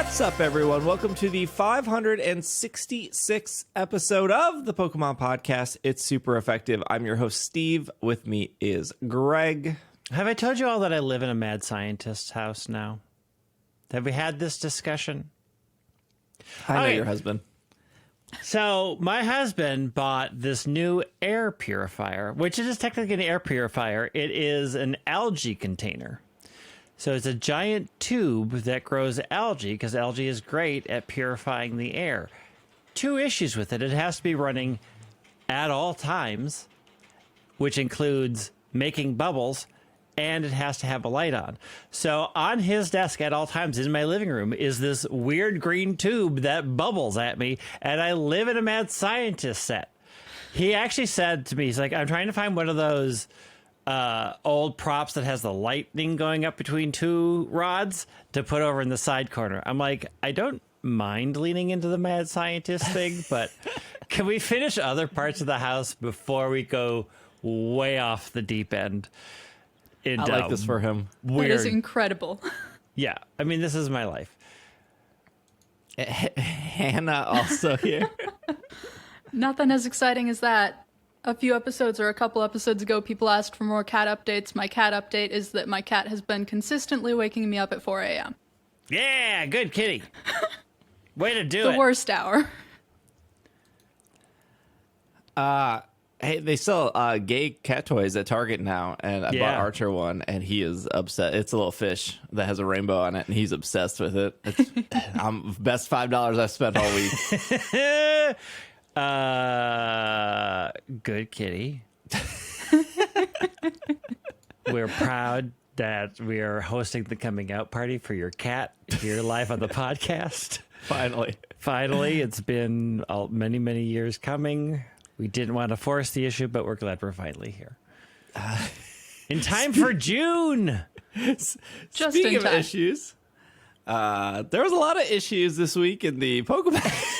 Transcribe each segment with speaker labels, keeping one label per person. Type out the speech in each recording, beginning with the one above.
Speaker 1: What's up, everyone? Welcome to the 566th episode of the Pokemon Podcast. It's super effective. I'm your host, Steve. With me is Greg.
Speaker 2: Have I told you all that I live in a mad scientist's house now? Have we had this discussion?
Speaker 1: I know your husband.
Speaker 2: So my husband bought this new air purifier, which is technically an air purifier. It is an algae container. So it's a giant tube that grows algae because algae is great at purifying the air. Two issues with it. It has to be running at all times, which includes making bubbles, and it has to have a light on. So on his desk at all times in my living room is this weird green tube that bubbles at me, and I live in a mad scientist set. He actually said to me, he's like, I'm trying to find one of those old props that has the lightning going up between two rods to put over in the side corner. I'm like, I don't mind leaning into the mad scientist thing, but can we finish other parts of the house before we go way off the deep end?
Speaker 1: I like this for him.
Speaker 3: Weird. That is incredible.
Speaker 2: Yeah, I mean, this is my life.
Speaker 1: Hannah also here.
Speaker 3: Nothing as exciting as that. A few episodes or a couple episodes ago, people asked for more cat updates. My cat update is that my cat has been consistently waking me up at 4 a.m.
Speaker 2: Yeah, good kitty. Way to do it.
Speaker 3: The worst hour.
Speaker 1: Hey, they sell gay cat toys at Target now, and I bought Archer one, and he is upset. It's a little fish that has a rainbow on it, and he's obsessed with it. It's best $5 I've spent all week.
Speaker 2: Good kitty. We're proud that we are hosting the coming out party for your cat here live on the podcast. Finally, it's been many, many years coming. We didn't want to force the issue, but we're glad we're finally here. In time for June.
Speaker 1: Speaking of issues, there was a lot of issues this week in the Pokemon.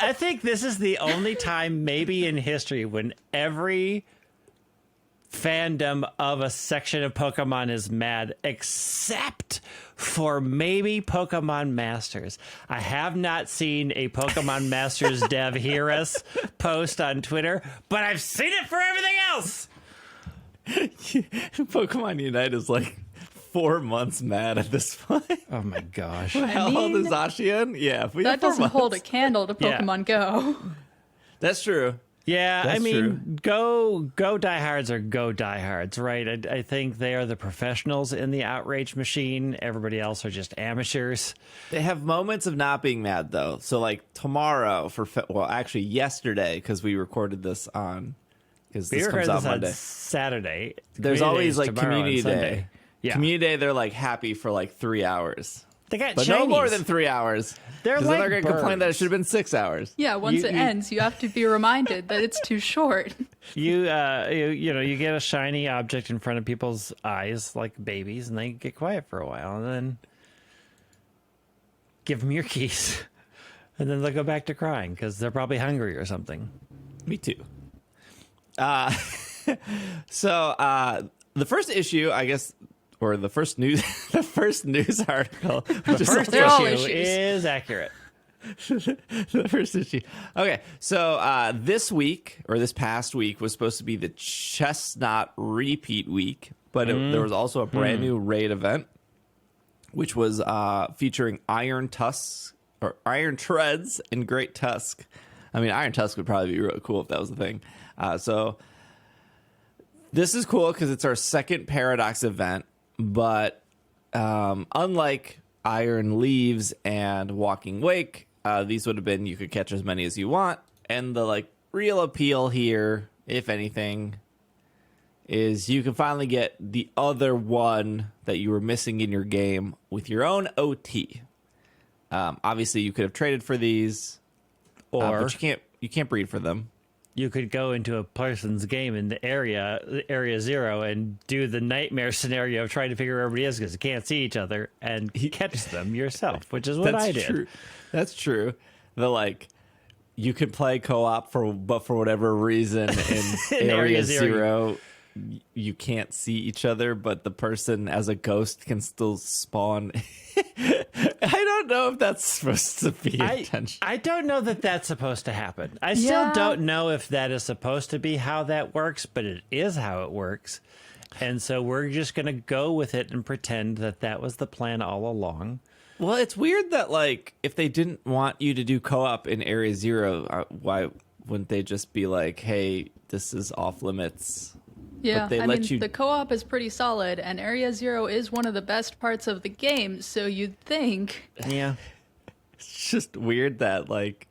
Speaker 2: I think this is the only time maybe in history when every fandom of a section of Pokemon is mad, except for maybe Pokemon Masters. I have not seen a Pokemon Masters dev hear us post on Twitter, but I've seen it for everything else.
Speaker 1: Pokemon Unite is like 4 months mad at this point.
Speaker 2: Oh my gosh.
Speaker 1: How old is Ashian? Yeah.
Speaker 3: That doesn't hold a candle to Pokemon Go.
Speaker 1: That's true.
Speaker 2: Yeah,
Speaker 1: That's
Speaker 2: I mean, true. Go diehards are go diehards, right? I think they are the professionals in the outrage machine. Everybody else are just amateurs.
Speaker 1: They have moments of not being mad, though. So, like, tomorrow, actually yesterday, because we recorded this on, because this comes out Monday.
Speaker 2: Saturday.
Speaker 1: There's always, like, Community Day.
Speaker 2: Sunday. Yeah.
Speaker 1: Community Day, they're, like, happy for, like, 3 hours.
Speaker 2: They got
Speaker 1: but
Speaker 2: Chinese.
Speaker 1: No more than 3 hours.
Speaker 2: They're like
Speaker 1: then they're going to complain that it should have been 6 hours.
Speaker 3: Yeah, once it ends, you have to be reminded that it's too short.
Speaker 2: You get a shiny object in front of people's eyes like babies, and they get quiet for a while, and then give them your keys, and then they'll go back to crying because they're probably hungry or something.
Speaker 1: Me too. So the first issue, I guess. Or the first news article.
Speaker 2: The first issue is accurate.
Speaker 1: The first issue. Okay, so this past week was supposed to be the Chestnut repeat week, but there was also a brand new raid event, which was featuring Iron Treads and Great Tusk. I mean, Iron Tusk would probably be really cool if that was the thing. So this is cool because it's our second Paradox event. But unlike Iron Leaves and Walking Wake, these would have been you could catch as many as you want. And the real appeal here, if anything, is you can finally get the other one that you were missing in your game with your own OT. Obviously, you could have traded for these, but you can't breed for them.
Speaker 2: You could go into a person's game in the area 0, and do the nightmare scenario of trying to figure out where everybody is because you can't see each other and catch them yourself, which is what I did.
Speaker 1: True. That's true. You could play co-op but for whatever reason in area 0, you can't see each other, but the person as a ghost can still spawn don't know if that's supposed to be intentional.
Speaker 2: I don't know that that's supposed to happen. I still don't know if that is supposed to be how that works, but it is how it works. And so we're just going to go with it and pretend that that was the plan all along.
Speaker 1: Well, it's weird that, like, if they didn't want you to do co-op in Area Zero, why wouldn't they just be like, hey, this is off limits?
Speaker 3: Yeah,
Speaker 1: But they
Speaker 3: I
Speaker 1: let
Speaker 3: mean,
Speaker 1: you...
Speaker 3: the co-op is pretty solid, and Area Zero is one of the best parts of the game, so you'd think...
Speaker 2: Yeah.
Speaker 1: It's just weird that, like,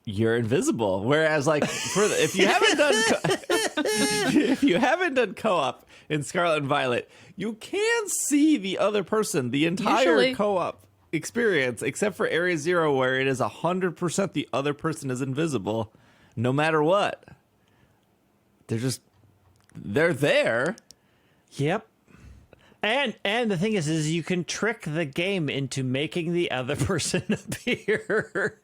Speaker 1: you're invisible. Whereas, like, if you haven't done if you haven't done co-op in Scarlet and Violet, you can see the other person the entire
Speaker 3: Usually.
Speaker 1: co-op experience, except for Area Zero, where it is 100% the other person is invisible, no matter what. They're there.
Speaker 2: Yep. And the thing is you can trick the game into making the other person appear.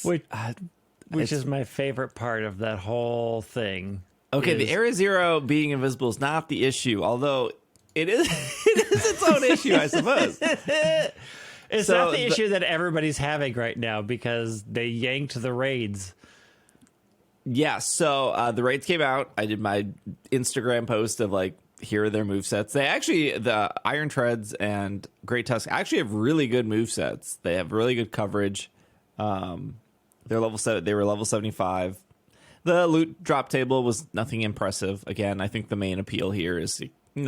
Speaker 2: Which is my favorite part of that whole thing.
Speaker 1: Okay, the Area Zero being invisible is not the issue, although it is its own issue, I suppose.
Speaker 2: It's not the issue that everybody's having right now because they yanked the raids.
Speaker 1: Yeah, so the raids came out. I did my Instagram post of, like, here are their movesets. They actually, the Iron Treads and Great Tusk actually have really good movesets. They have really good coverage. They're level 7. They were level 75. The loot drop table was nothing impressive. Again, I think the main appeal here is,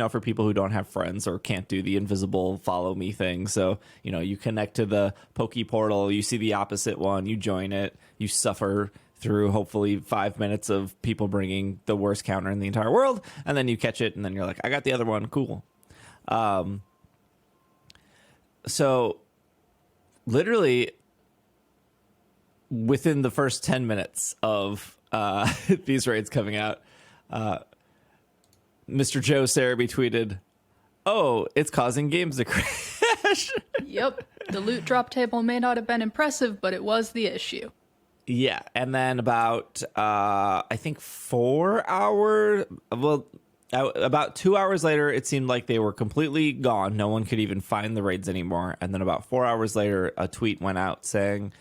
Speaker 1: for people who don't have friends or can't do the invisible follow me thing. So, you connect to the Poke Portal, you see the opposite one, you join it, you suffer through hopefully 5 minutes of people bringing the worst counter in the entire world, and then you catch it, and then you're like, I got the other one, cool. So, literally, within the first 10 minutes of these raids coming out, Mr. Joe Sarumi tweeted, "Oh, it's causing games to crash."
Speaker 3: Yep, the loot drop table may not have been impressive, but it was the issue.
Speaker 1: Yeah, and then about, I think 4 hours, about 2 hours later, it seemed like they were completely gone. No one could even find the raids anymore. And then about 4 hours later, a tweet went out saying,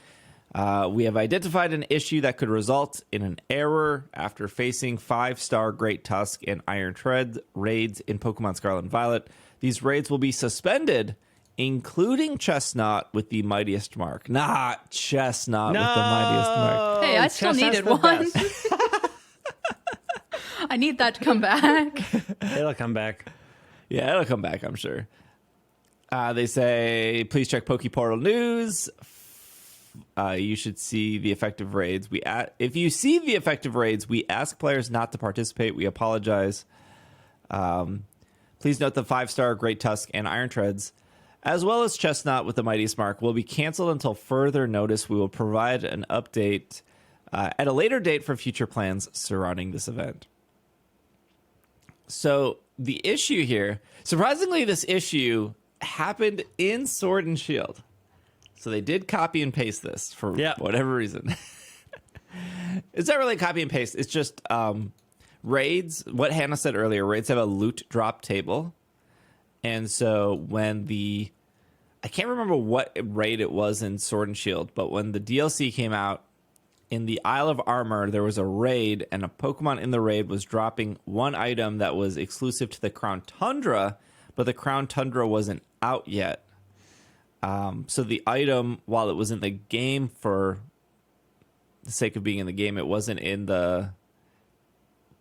Speaker 1: we have identified an issue that could result in an error after facing 5-star Great Tusk and Iron Tread raids in Pokemon Scarlet and Violet. These raids will be suspended, including Chestnut with the mightiest mark. Not Chestnut with the mightiest mark.
Speaker 3: Hey, I still needed one. I need that to come back.
Speaker 2: It'll come back.
Speaker 1: Yeah, it'll come back, I'm sure. They say, please check Poke Portal News. You should see the effective raids. If you see the effective raids, we ask players not to participate. We apologize. Please note the 5-star Great Tusk and Iron Treads, as well as Chestnut with the mightiest mark, will be canceled until further notice. We will provide an update at a later date for future plans surrounding this event. So the issue here, surprisingly, this issue happened in Sword and Shield. So they did copy and paste this for whatever reason. It's not really copy and paste. It's just raids. What Hannah said earlier, raids have a loot drop table. And so when I can't remember what raid it was in Sword and Shield, but when the DLC came out, in the Isle of Armor, there was a raid, and a Pokemon in the raid was dropping one item that was exclusive to the Crown Tundra, but the Crown Tundra wasn't out yet. So the item, while it was in the game for the sake of being in the game, it wasn't in the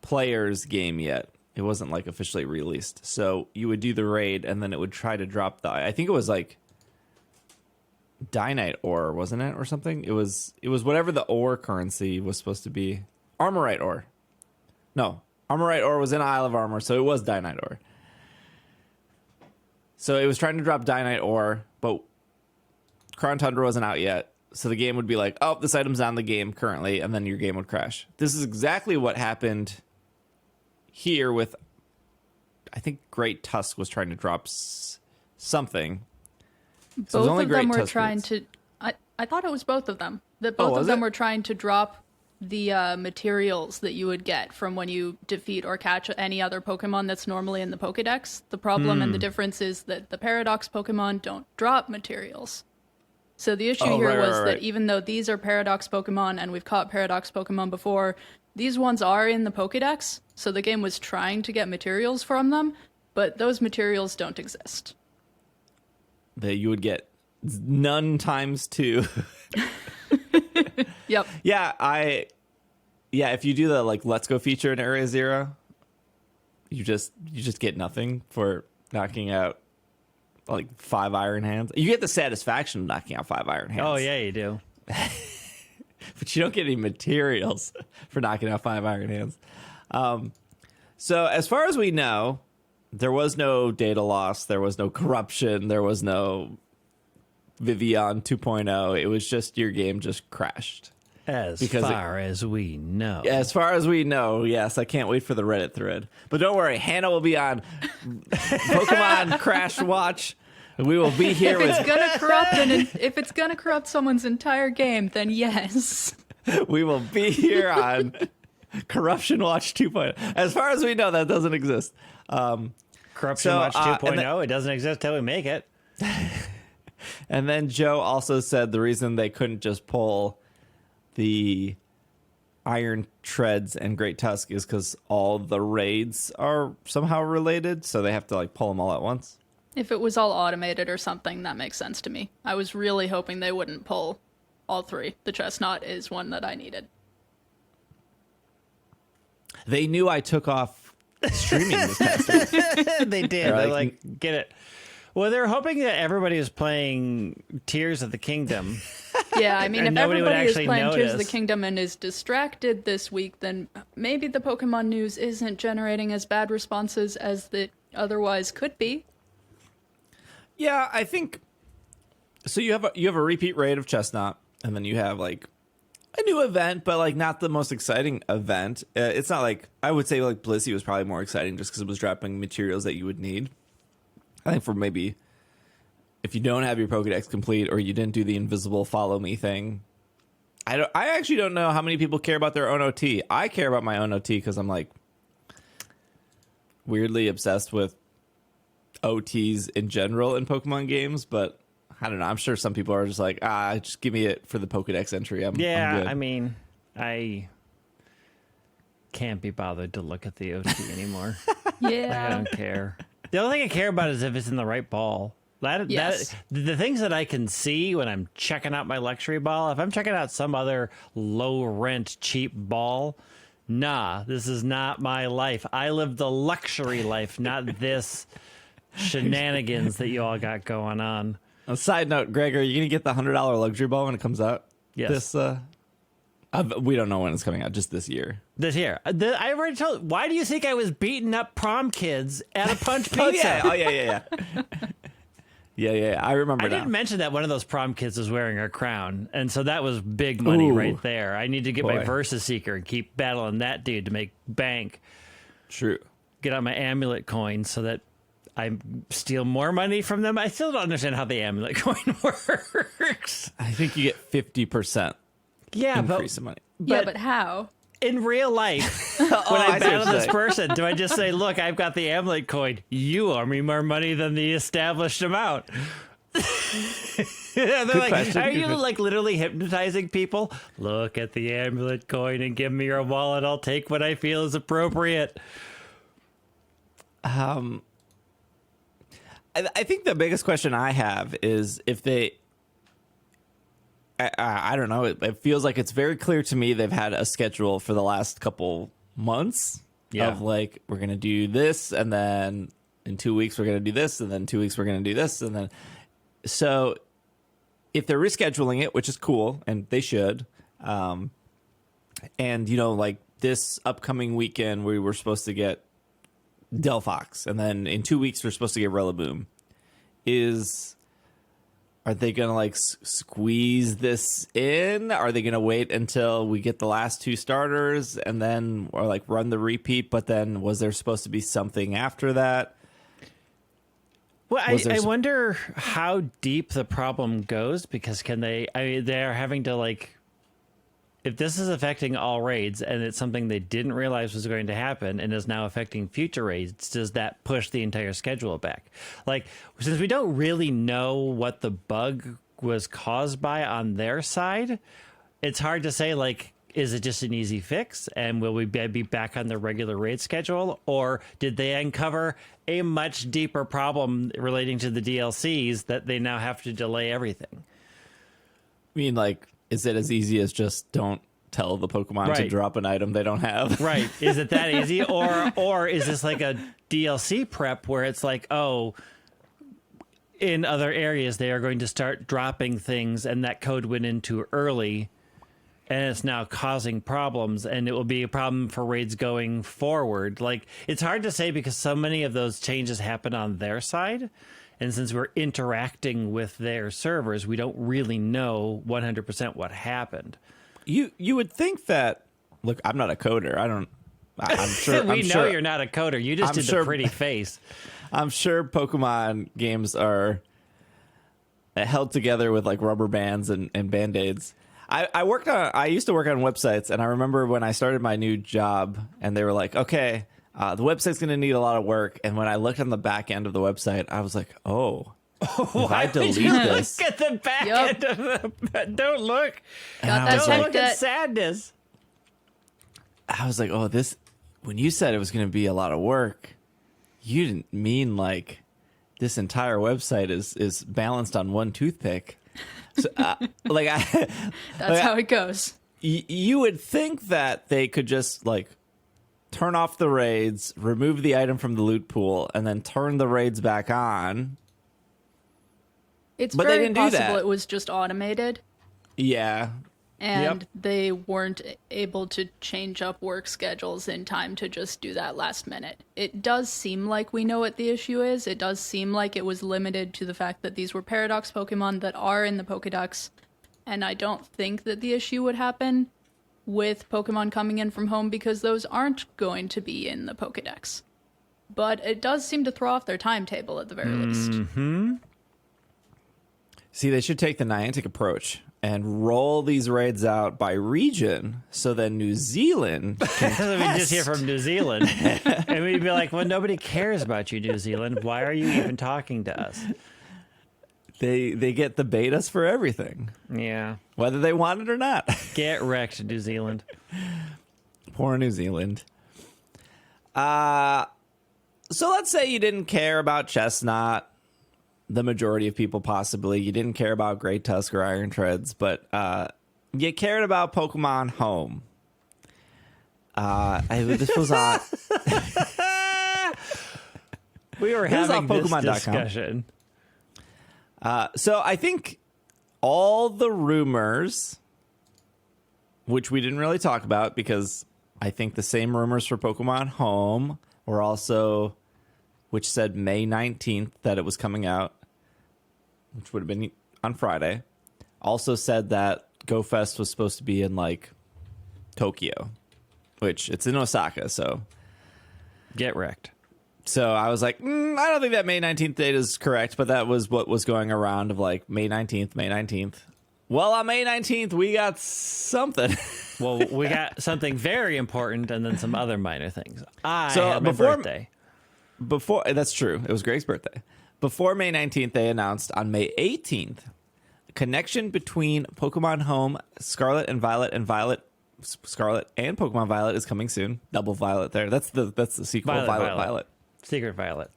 Speaker 1: player's game yet. It wasn't like officially released. So you would do the raid, and then it would try to drop I think it was like Dynite ore, wasn't it, or something? It was whatever the ore currency was supposed to be. Armorite ore. No, Armorite ore was in Isle of Armor, so it was Dynite ore. So it was trying to drop Dynite ore, but Crown Tundra wasn't out yet. So the game would be like, oh, this item's on the game currently, and then your game would crash. This is exactly what happened here with, I think Great Tusk was trying to drop something. So
Speaker 3: Both of them were trying to... I thought it was both of them. That both of them were trying to drop the materials that you would get from when you defeat or catch any other Pokemon that's normally in the Pokedex. The problem and the difference is that the Paradox Pokemon don't drop materials. So the issue here was that even though these are Paradox Pokemon and we've caught Paradox Pokemon before, these ones are in the Pokedex, so the game was trying to get materials from them, but those materials don't exist.
Speaker 1: That you would get none times 2.
Speaker 3: Yep.
Speaker 1: Yeah, if you do the like Let's Go feature in Area 0, you just get nothing for knocking out like 5 Iron Hands. You get the satisfaction of knocking out 5 Iron Hands.
Speaker 2: Oh yeah, you do.
Speaker 1: But you don't get any materials for knocking out 5 Iron Hands. So as far as we know, there was no data loss, there was no corruption, there was no Vivian 2.0. It was just your game just crashed.
Speaker 2: As far as we know.
Speaker 1: As far as we know, yes. I can't wait for the Reddit thread. But don't worry, Hannah will be on Pokemon Crash Watch. We will be here
Speaker 3: If it's gonna corrupt someone's entire game, then yes.
Speaker 1: We will be here on Corruption Watch 2.0. As far as we know, that doesn't exist.
Speaker 2: Corruption Watch 2.0, it doesn't exist till we make it.
Speaker 1: And then Joe also said the reason they couldn't just pull the Iron Treads and Great Tusk is because all the raids are somehow related, so they have to like pull them all at once.
Speaker 3: If it was all automated or something, that makes sense to me. I was really hoping they wouldn't pull all 3. The Chestnut is one that I needed.
Speaker 1: They knew I took off streaming this past week.
Speaker 2: They did. They're like, get it. Well, they're hoping that everybody is playing Tears of the Kingdom.
Speaker 3: Yeah, I mean, if
Speaker 2: nobody would
Speaker 3: everybody is
Speaker 2: actually
Speaker 3: playing Tears of the
Speaker 2: notice.
Speaker 3: Kingdom and is distracted this week, then maybe the Pokemon news isn't generating as bad responses as it otherwise could be.
Speaker 1: Yeah, I think so. You have a repeat raid of Chestnut, and then you have like a new event, but like not the most exciting event. It's not like I would say like Blissey was probably more exciting just because it was dropping materials that you would need. I think for maybe if you don't have your Pokedex complete or you didn't do the invisible follow me thing. I actually don't know how many people care about their own OT. I care about my own OT because I'm like weirdly obsessed with OTs in general in Pokemon games, but I don't know. I'm sure some people are just like, just give me it for the Pokedex entry. I'm good.
Speaker 2: I mean, I can't be bothered to look at the OT anymore.
Speaker 3: Yeah.
Speaker 2: I don't care. The only thing I care about is if it's in the right ball.
Speaker 3: Yes.
Speaker 2: The things that I can see when I'm checking out my luxury ball, if I'm checking out some other low rent, cheap ball, nah, this is not my life. I live the luxury life, not this shenanigans that you all got going on.
Speaker 1: On a side note, Greg, are you going to get the $100 luxury ball when it comes out?
Speaker 2: Yes.
Speaker 1: We don't know when it's coming out, just this year.
Speaker 2: This year. I already told. Why do you think I was beating up prom kids at a Punch Pizza?
Speaker 1: Oh, yeah. Yeah, I remember
Speaker 2: I
Speaker 1: now.
Speaker 2: didn't mention that one of those prom kids was wearing a crown, and so that was big money right there. I need to get my Versus Seeker and keep battling that dude to make bank.
Speaker 1: True.
Speaker 2: Get on my amulet coin so that I steal more money from them. I still don't understand how the amulet coin works.
Speaker 1: I think you get 50% increase in money.
Speaker 3: But how?
Speaker 2: In real life, when I
Speaker 1: I see what
Speaker 2: battle
Speaker 1: you're
Speaker 2: this
Speaker 1: saying.
Speaker 2: person, do I just say, look, I've got the amulet coin. You owe me more money than the established amount. They're like,
Speaker 1: question,
Speaker 2: are
Speaker 1: good
Speaker 2: you
Speaker 1: question.
Speaker 2: like literally hypnotizing people? Look at the amulet coin and give me your wallet. I'll take what I feel is appropriate.
Speaker 1: I think the biggest question I have is if they... I don't know. It feels like it's very clear to me they've had a schedule for the last couple months of like, we're going to do this, and then in 2 weeks we're going to do this, and then 2 weeks we're going to do this, and then... So if they're rescheduling it, which is cool, and they should, and, you know, like this upcoming weekend we were supposed to get Delphox, and then in 2 weeks we're supposed to get Rillaboom. Are they going to like squeeze this in? Are they going to wait until we get the last 2 starters and then or like run the repeat? But then was there supposed to be something after that?
Speaker 2: Well, I wonder how deep the problem goes because they're having to like if this is affecting all raids and it's something they didn't realize was going to happen and is now affecting future raids, does that push the entire schedule back? Like, since we don't really know what the bug was caused by on their side, it's hard to say, like, is it just an easy fix and will we be back on the regular raid schedule, or did they uncover a much deeper problem relating to the DLCs that they now have to delay everything?
Speaker 1: I mean, like, is it as easy as just don't tell the Pokemon to drop an item they don't have?
Speaker 2: Right. Is it that easy? Or is this like a DLC prep where it's like, oh, in other areas they are going to start dropping things and that code went in too early and it's now causing problems and it will be a problem for raids going forward? Like, it's hard to say because so many of those changes happen on their side. And since we're interacting with their servers, we don't really know 100% what happened.
Speaker 1: You would think that. Look, I'm not a coder. I'm sure.
Speaker 2: We know you're not a coder. You just did the pretty face.
Speaker 1: I'm sure Pokemon games are held together with like rubber bands and Band-Aids. I used to work on websites, and I remember when I started my new job, and they were like, okay, the website's going to need a lot of work. And when I looked on the back end of the website, I was like, oh, if I delete this.
Speaker 2: Look at the back end of the... Don't look.
Speaker 3: Got
Speaker 2: Don't look at sadness.
Speaker 1: I was like, oh, this... When you said it was going to be a lot of work, you didn't mean like this entire website is balanced on one toothpick. So,
Speaker 3: That's how it goes.
Speaker 1: You would think that they could just like turn off the raids, remove the item from the loot pool, and then turn the raids back on.
Speaker 3: It's
Speaker 1: But they
Speaker 3: very
Speaker 1: didn't do
Speaker 3: possible
Speaker 1: that.
Speaker 3: it was just automated
Speaker 1: Yeah.
Speaker 3: and they weren't able to change up work schedules in time to just do that last minute. It does seem like we know what the issue is. It does seem like it was limited to the fact that these were Paradox Pokemon that are in the Pokedex, and I don't think that the issue would happen with Pokemon coming in from home because those aren't going to be in the Pokedex. But it does seem to throw off their timetable at the very least.
Speaker 1: See, they should take the Niantic approach and roll these raids out by region, so then New Zealand can
Speaker 2: So we just hear from New Zealand. And we'd be like, well, nobody cares about you, New Zealand. Why are you even talking to us?
Speaker 1: They get the betas for everything,
Speaker 2: Yeah.
Speaker 1: whether they want it or not.
Speaker 2: Get wrecked, New Zealand.
Speaker 1: Poor New Zealand. So let's say you didn't care about Chestnut. The majority of people possibly. You didn't care about Great Tusk or Iron Treads, but you cared about Pokemon Home. This was on...
Speaker 2: We were
Speaker 1: This is
Speaker 2: having
Speaker 1: on
Speaker 2: this
Speaker 1: Pokemon.com.
Speaker 2: discussion.
Speaker 1: So I think all the rumors, which we didn't really talk about because I think the same rumors for Pokemon Home were also, which said May 19th that it was coming out, which would have been on Friday, also said that Go Fest was supposed to be in like Tokyo, which it's in Osaka. So
Speaker 2: Get wrecked.
Speaker 1: I was like, I don't think that May 19th date is correct, but that was what was going around of like May 19th. Well, on May 19th, we got something.
Speaker 2: Well, we got something very important and then some other minor things. I
Speaker 1: So
Speaker 2: had my birthday.
Speaker 1: Before that's true. It was Greg's birthday. Before May 19th, they announced on May 18th, a connection between Pokemon Home, Scarlet and Scarlet and Pokemon Violet is coming soon. Double Violet there. That's the sequel. Violet.
Speaker 2: Secret Violet.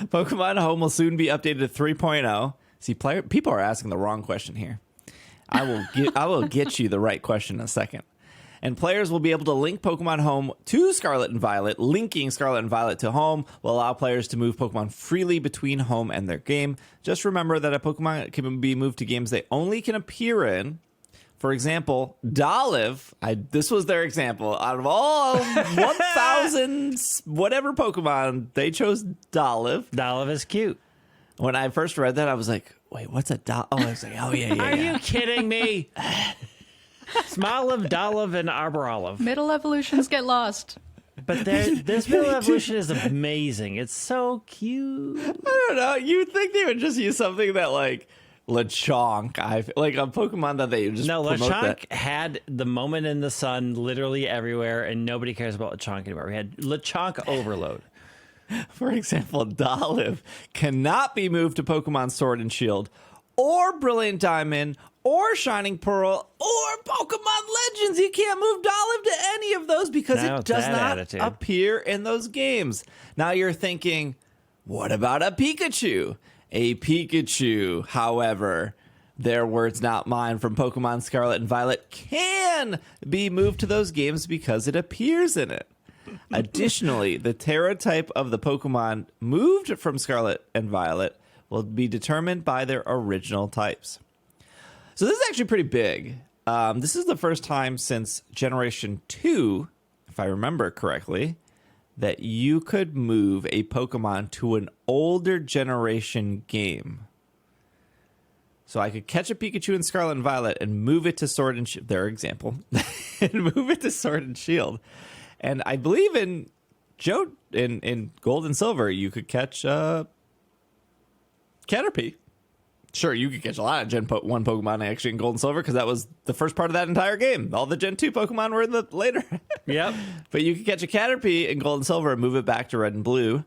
Speaker 1: Pokemon Home will soon be updated to 3.0. See, people are asking the wrong question here. I will get you the right question in a second. And players will be able to link Pokemon Home to Scarlet and Violet. Linking Scarlet and Violet to Home will allow players to move Pokemon freely between Home and their game. Just remember that a Pokemon can be moved to games they only can appear in. For example, Dolive, this was their example. Out of all 1,000 whatever Pokemon, they chose Dolive.
Speaker 2: Dolive is cute.
Speaker 1: When I first read that, I was like, wait, what's a Dolive? Oh, I was like, oh, yeah.
Speaker 2: Are you kidding me? Smoliv, Dolive, and Arborive.
Speaker 3: Middle evolutions get lost.
Speaker 2: But this middle evolution is amazing. It's so cute.
Speaker 1: I don't know. You'd think they would just use something that, like Lechonk. I like a Pokemon that they just
Speaker 2: No,
Speaker 1: promote
Speaker 2: Lechonk
Speaker 1: that.
Speaker 2: had the moment in the sun literally everywhere, and nobody cares about Lechonk anymore. We had Lechonk overload.
Speaker 1: For example, Dolliv cannot be moved to Pokemon Sword and Shield, or Brilliant Diamond, or Shining Pearl, or Pokemon Legends. You can't move Dolliv to any of those because
Speaker 2: Now
Speaker 1: it
Speaker 2: it's
Speaker 1: does
Speaker 2: that
Speaker 1: not
Speaker 2: attitude.
Speaker 1: appear in those games. Now you're thinking, what about a Pikachu? A Pikachu, however, their words not mine, from Pokemon Scarlet and Violet, can be moved to those games because it appears in it. Additionally, the Terra type of the Pokemon moved from Scarlet and Violet will be determined by their original types. So this is actually pretty big. This is the first time since Generation 2, if I remember correctly, that you could move a Pokemon to an older generation game. So I could catch a Pikachu in Scarlet and Violet and move it to Sword and Shield, their example, and move it to Sword and Shield. And I believe in Gold and Silver, you could catch Caterpie. Sure, you could catch a lot of Gen 1 Pokemon actually in Gold and Silver because that was the first part of that entire game. All the Gen 2 Pokemon were in the later.
Speaker 2: Yep.
Speaker 1: But you could catch a Caterpie in Gold and Silver and move it back to Red and Blue.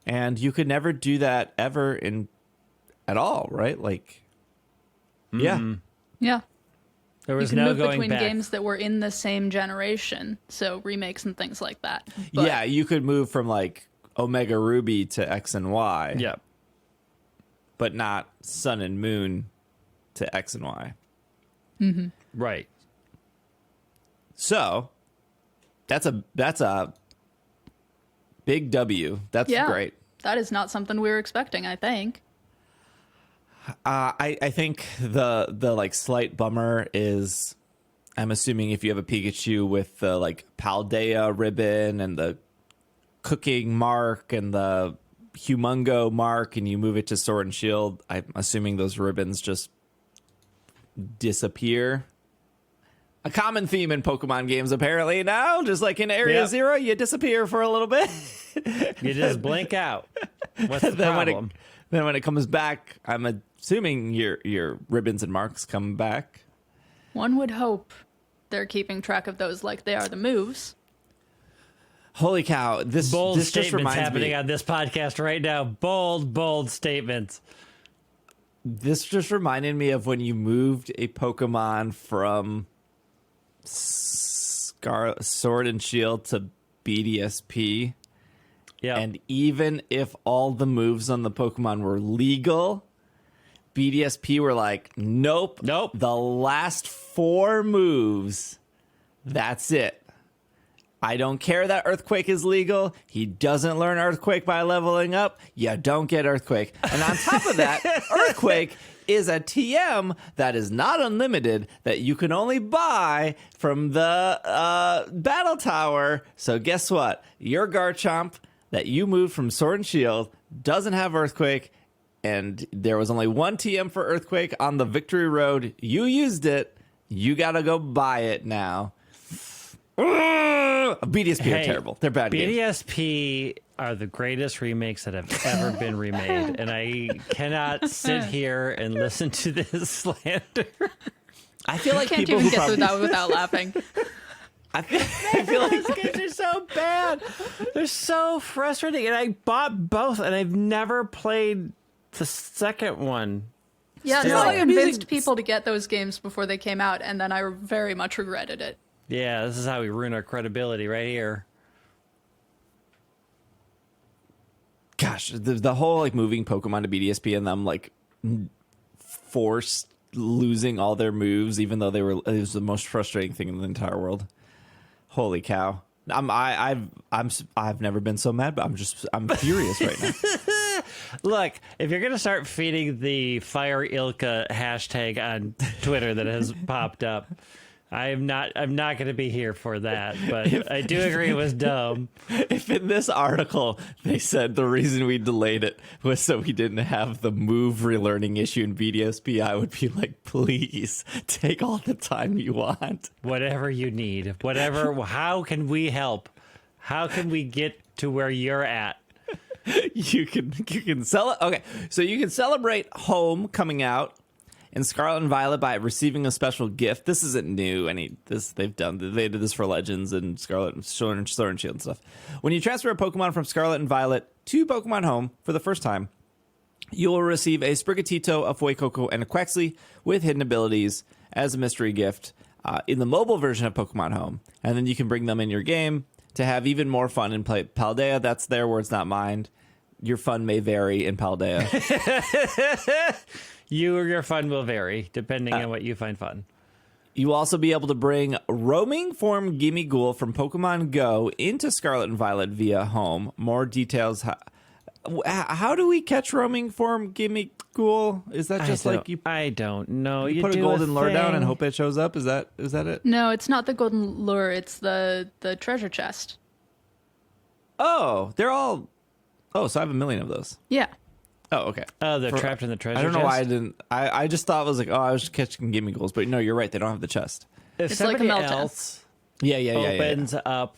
Speaker 1: And you could never do that ever at all, right? Like, yeah.
Speaker 3: Yeah.
Speaker 2: There
Speaker 3: You
Speaker 2: was
Speaker 3: can
Speaker 2: no
Speaker 3: move
Speaker 2: going
Speaker 3: between
Speaker 2: back.
Speaker 3: games that were in the same generation, so remakes and things like that. But
Speaker 1: Yeah, you could move from like Omega Ruby to X and Y.
Speaker 2: Yep.
Speaker 1: But not Sun and Moon to X and Y.
Speaker 2: Right.
Speaker 1: So that's a big W. That's
Speaker 3: yeah,
Speaker 1: great.
Speaker 3: that is not something we were expecting, I think.
Speaker 1: I think the like slight bummer is, I'm assuming if you have a Pikachu with the like Paldea ribbon and the cooking mark and the Humongo mark and you move it to Sword and Shield, I'm assuming those ribbons just disappear. A common theme in Pokemon games apparently now, just like in Area
Speaker 2: Yep.
Speaker 1: Zero, you disappear for a little bit.
Speaker 2: You just blink out. What's the problem?
Speaker 1: Then when it comes back, I'm assuming your ribbons and marks come back.
Speaker 3: One would hope they're keeping track of those like they are the moves.
Speaker 1: Holy cow! This
Speaker 2: Bold
Speaker 1: this just
Speaker 2: statements
Speaker 1: reminds
Speaker 2: happening
Speaker 1: me.
Speaker 2: on this podcast right now. Bold statements.
Speaker 1: This just reminded me of when you moved a Pokemon from Sword and Shield to BDSP.
Speaker 2: Yeah.
Speaker 1: And even if all the moves on the Pokemon were legal, BDSP were like, nope. The last 4 moves, that's it. I don't care that Earthquake is legal. He doesn't learn Earthquake by leveling up. You don't get Earthquake. And on top of that, Earthquake is a TM that is not unlimited, that you can only buy from the Battle Tower. So guess what? Your Garchomp that you moved from Sword and Shield doesn't have Earthquake, and there was only 1 TM for Earthquake on the Victory Road. You used it. You gotta go buy it now. BDSP are terrible. They're bad games.
Speaker 2: BDSP are the greatest remakes that have ever been remade, and I cannot sit here and listen to this slander.
Speaker 1: I feel like
Speaker 3: Can't
Speaker 1: people
Speaker 3: even
Speaker 1: who
Speaker 3: get
Speaker 1: probably,
Speaker 3: through that without laughing.
Speaker 1: I feel like
Speaker 2: Those games are so bad. They're so frustrating, and I bought both, and I've never played the second one.
Speaker 3: Yeah,
Speaker 2: Still.
Speaker 3: no, I
Speaker 1: Like I'm using-
Speaker 3: convinced people to get those games before they came out, and then I very much regretted it.
Speaker 2: Yeah, this is how we ruin our credibility right here.
Speaker 1: gosh, the whole like moving Pokemon to BDSP and them like forced losing all their moves, even though it was the most frustrating thing in the entire world. Holy cow! I've never been so mad, but I'm furious right now.
Speaker 2: Look, if you're gonna start feeding the Fire Ilka hashtag on Twitter that has popped up, I'm not going to be here for that, but I do agree it was dumb.
Speaker 1: If in this article they said the reason we delayed it was so we didn't have the move relearning issue in BDSP, I would be like, please take all the time you want.
Speaker 2: Whatever you need, whatever. How can we help? How can we get to where you're at?
Speaker 1: you can sell it. Okay, so you can celebrate Home coming out in Scarlet and Violet by receiving a special gift. This isn't new. They did this for Legends and Scarlet and Sword and Shield and stuff. When you transfer a Pokemon from Scarlet and Violet to Pokemon Home for the first time, you will receive a Sprigatito, a Fuecoco, and a Quexley with hidden abilities as a mystery gift in the mobile version of Pokemon Home. And then you can bring them in your game to have even more fun and play Paldea. That's their words, not mine. Your fun may vary in Paldea.
Speaker 2: Your fun will vary depending on what you find fun.
Speaker 1: You will also be able to bring roaming form Gimmighoul from Pokemon GO into Scarlet and Violet via Home. More details. How do we catch roaming form Gimmighoul? Is that just like you?
Speaker 2: I don't know.
Speaker 1: You put a golden lure down and hope it shows up. Is that it?
Speaker 3: No, it's not the golden lure. It's the treasure chest.
Speaker 1: Oh, they're all. Oh, so I have 1 million of those.
Speaker 3: Yeah.
Speaker 1: Oh, okay.
Speaker 2: Oh, they're trapped in the treasure chest?
Speaker 1: I don't know why I didn't. I just thought it was like, I was catching Gimmighouls, but no, you're right. They don't have the chest.
Speaker 2: If
Speaker 3: It's like a
Speaker 2: somebody
Speaker 3: Melta.
Speaker 2: else
Speaker 1: Yeah.
Speaker 2: opens up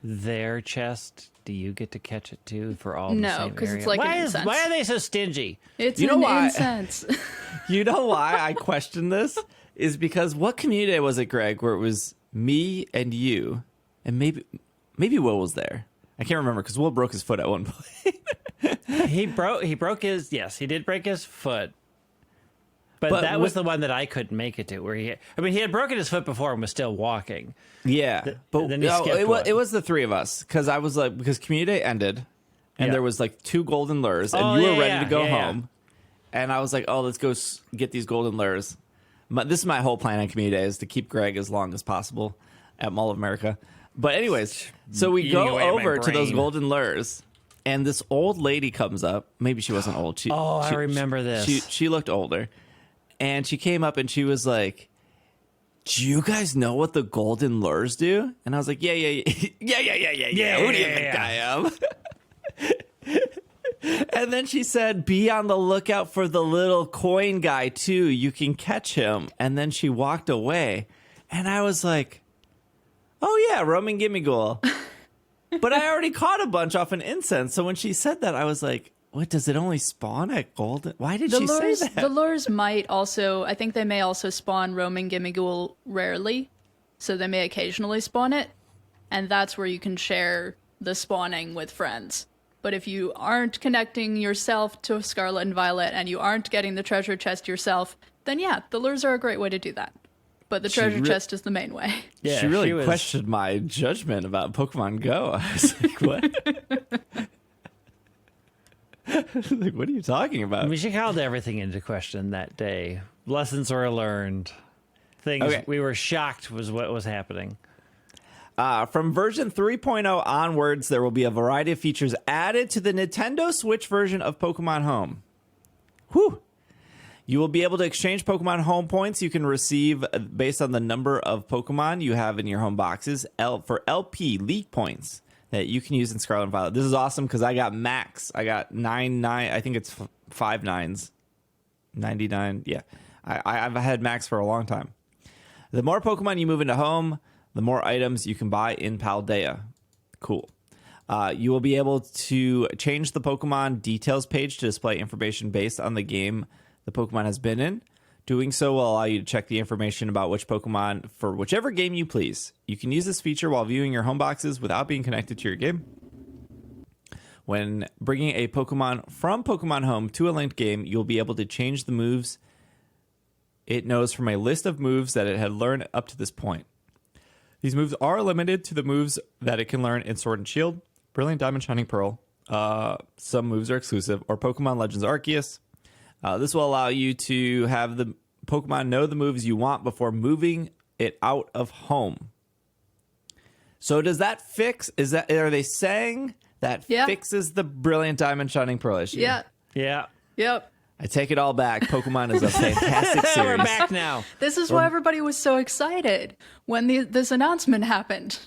Speaker 2: their chest, do you get to catch it too for all the
Speaker 3: No,
Speaker 2: same
Speaker 3: 'cause it's
Speaker 2: area?
Speaker 3: like
Speaker 2: why
Speaker 3: an incense.
Speaker 2: are they so stingy?
Speaker 3: It's
Speaker 1: You know
Speaker 3: an
Speaker 1: why?
Speaker 3: incense.
Speaker 1: You know why I question this is because what community was it, Greg, where it was me and you, and maybe Will was there. I can't remember because Will broke his foot at one point.
Speaker 2: He broke his, yes, he did break his foot. But that was the one that I couldn't make it to, where he had broken his foot before and was still walking.
Speaker 1: Yeah, but
Speaker 2: then he skipped
Speaker 1: it
Speaker 2: one.
Speaker 1: was the three of us because I was like, because Community Day ended and
Speaker 2: Yeah.
Speaker 1: there was like 2 golden lures and
Speaker 2: Oh,
Speaker 1: you were
Speaker 2: yeah,
Speaker 1: ready to go
Speaker 2: yeah.
Speaker 1: home, and I was like, oh, let's go get these golden lures. This is my whole plan on Community Day, is to keep Greg as long as possible at Mall of America. But anyways, so we
Speaker 2: Eating
Speaker 1: go
Speaker 2: away at my
Speaker 1: over to those
Speaker 2: brain.
Speaker 1: golden lures, and this old lady comes up. Maybe she wasn't old.
Speaker 2: I remember this.
Speaker 1: She looked older. And she came up and she was like, do you guys know what the golden lures do? And I was like, yeah. Who do you think I am? And then she said, be on the lookout for the little coin guy too. You can catch him. And then she walked away. And I was like, oh yeah, roaming Gimmighoul. But I already caught a bunch off an incense. So when she said that, I was like, what, does it only spawn at golden? Why did she say that?
Speaker 3: The lures might also, I think they may also spawn roaming Gimmighoul rarely. So they may occasionally spawn it. And that's where you can share the spawning with friends. But if you aren't connecting yourself to Scarlet and Violet and you aren't getting the treasure chest yourself, then yeah, the lures are a great way to do that. But the treasure chest is the main way.
Speaker 2: Yeah,
Speaker 1: she really
Speaker 2: was-
Speaker 1: questioned my judgment about Pokemon Go. I was like, what? Like, what are you talking about?
Speaker 2: I mean, she called everything into question that day. Lessons were learned. Things we were shocked was what was happening.
Speaker 1: From version 3.0 onwards, there will be a variety of features added to the Nintendo Switch version of Pokemon Home. Whew. You will be able to exchange Pokemon Home points you can receive based on the number of Pokemon you have in your home boxes for LP League points that you can use in Scarlet and Violet. This is awesome because I got max. I got 9. I think it's 5 9s. 99. Yeah. I've had max for a long time. The more Pokemon you move into Home, the more items you can buy in Paldea. Cool. You will be able to change the Pokemon details page to display information based on the game the Pokemon has been in. Doing so will allow you to check the information about which Pokemon for whichever game you please. You can use this feature while viewing your home boxes without being connected to your game. When bringing a Pokemon from Pokemon Home to a linked game, you'll be able to change the moves it knows from a list of moves that it had learned up to this point. These moves are limited to the moves that it can learn in Sword and Shield, Brilliant Diamond, Shining Pearl. Some moves are exclusive, or Pokemon Legends Arceus. This will allow you to have the Pokemon know the moves you want before moving it out of home. So does that fix? Are they saying that fixes the Brilliant Diamond Shining Pearl issue?
Speaker 3: Yeah.
Speaker 2: Yeah.
Speaker 3: Yep.
Speaker 1: I take it all back. Pokemon is a fantastic series.
Speaker 2: We're back now.
Speaker 3: This is why everybody was so excited when this announcement happened.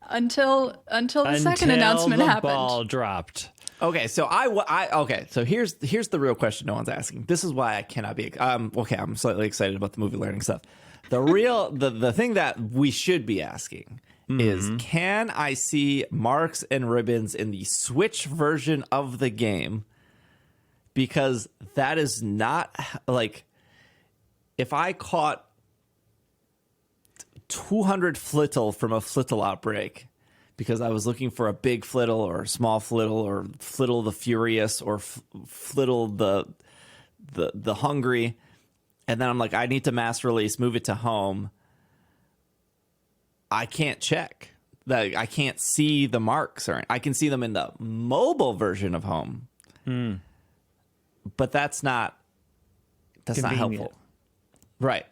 Speaker 3: Until the second announcement
Speaker 2: the
Speaker 3: happened.
Speaker 2: Ball dropped.
Speaker 1: Okay, so so here's the real question no one's asking. This is why I cannot be okay, I'm slightly excited about the movie learning stuff. The thing that we should be asking is, can I see marks and ribbons in the Switch version of the game? Because that is not, like, if I caught 200 Flittle from a Flittle outbreak because I was looking for a big Flittle or a small Flittle or Flittle the Furious or Flittle the Hungry, and then I'm like, I need to mass release, move it to home, I can't check. I can't see the marks, or I can see them in the mobile version of home. But that's not helpful. Right.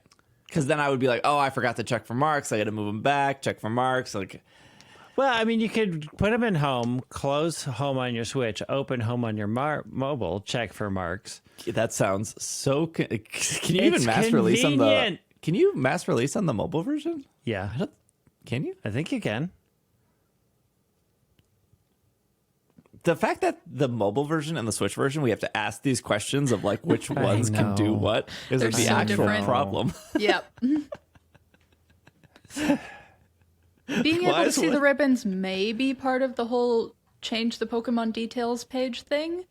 Speaker 1: Because then I would be like, oh, I forgot to check for marks. I got to move them back, check for marks. Like,
Speaker 2: well, I mean, you could put them in home, close home on your Switch, open home on your mobile, check for marks.
Speaker 1: That sounds so... Can you even mass release on the... Can you mass release on the mobile version?
Speaker 2: Yeah.
Speaker 1: Can you?
Speaker 2: I think you can.
Speaker 1: The fact that the mobile version and the Switch version, we have to ask these questions of like which ones can do what is
Speaker 3: They're
Speaker 1: the
Speaker 3: so
Speaker 1: actual
Speaker 3: different.
Speaker 1: problem.
Speaker 3: Yep. Being able to see the ribbons may be part of the whole change the Pokemon details page thing,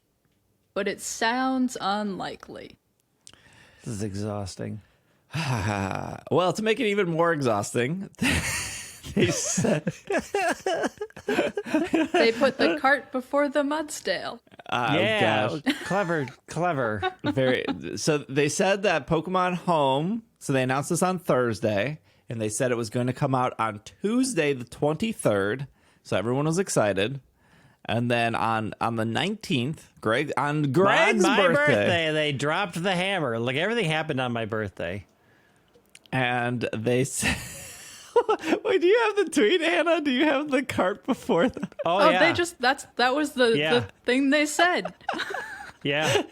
Speaker 3: but it sounds unlikely.
Speaker 2: This is exhausting.
Speaker 1: Well, to make it even more exhausting, they said
Speaker 3: They put the cart before the Mudsdale.
Speaker 2: Yeah,
Speaker 1: gosh.
Speaker 2: clever.
Speaker 1: Very. So they said that Pokemon Home. So they announced this on Thursday, and they said it was going to come out on Tuesday, the 23rd. So everyone was excited. And then on the 19th, Greg's
Speaker 2: my
Speaker 1: birthday,
Speaker 2: they dropped the hammer. Like, everything happened on my birthday.
Speaker 1: and they said. Wait, do you have the tweet, Hannah? Do you have the cart before that?
Speaker 2: Oh, yeah.
Speaker 3: They just that was the thing they said.
Speaker 2: Yeah.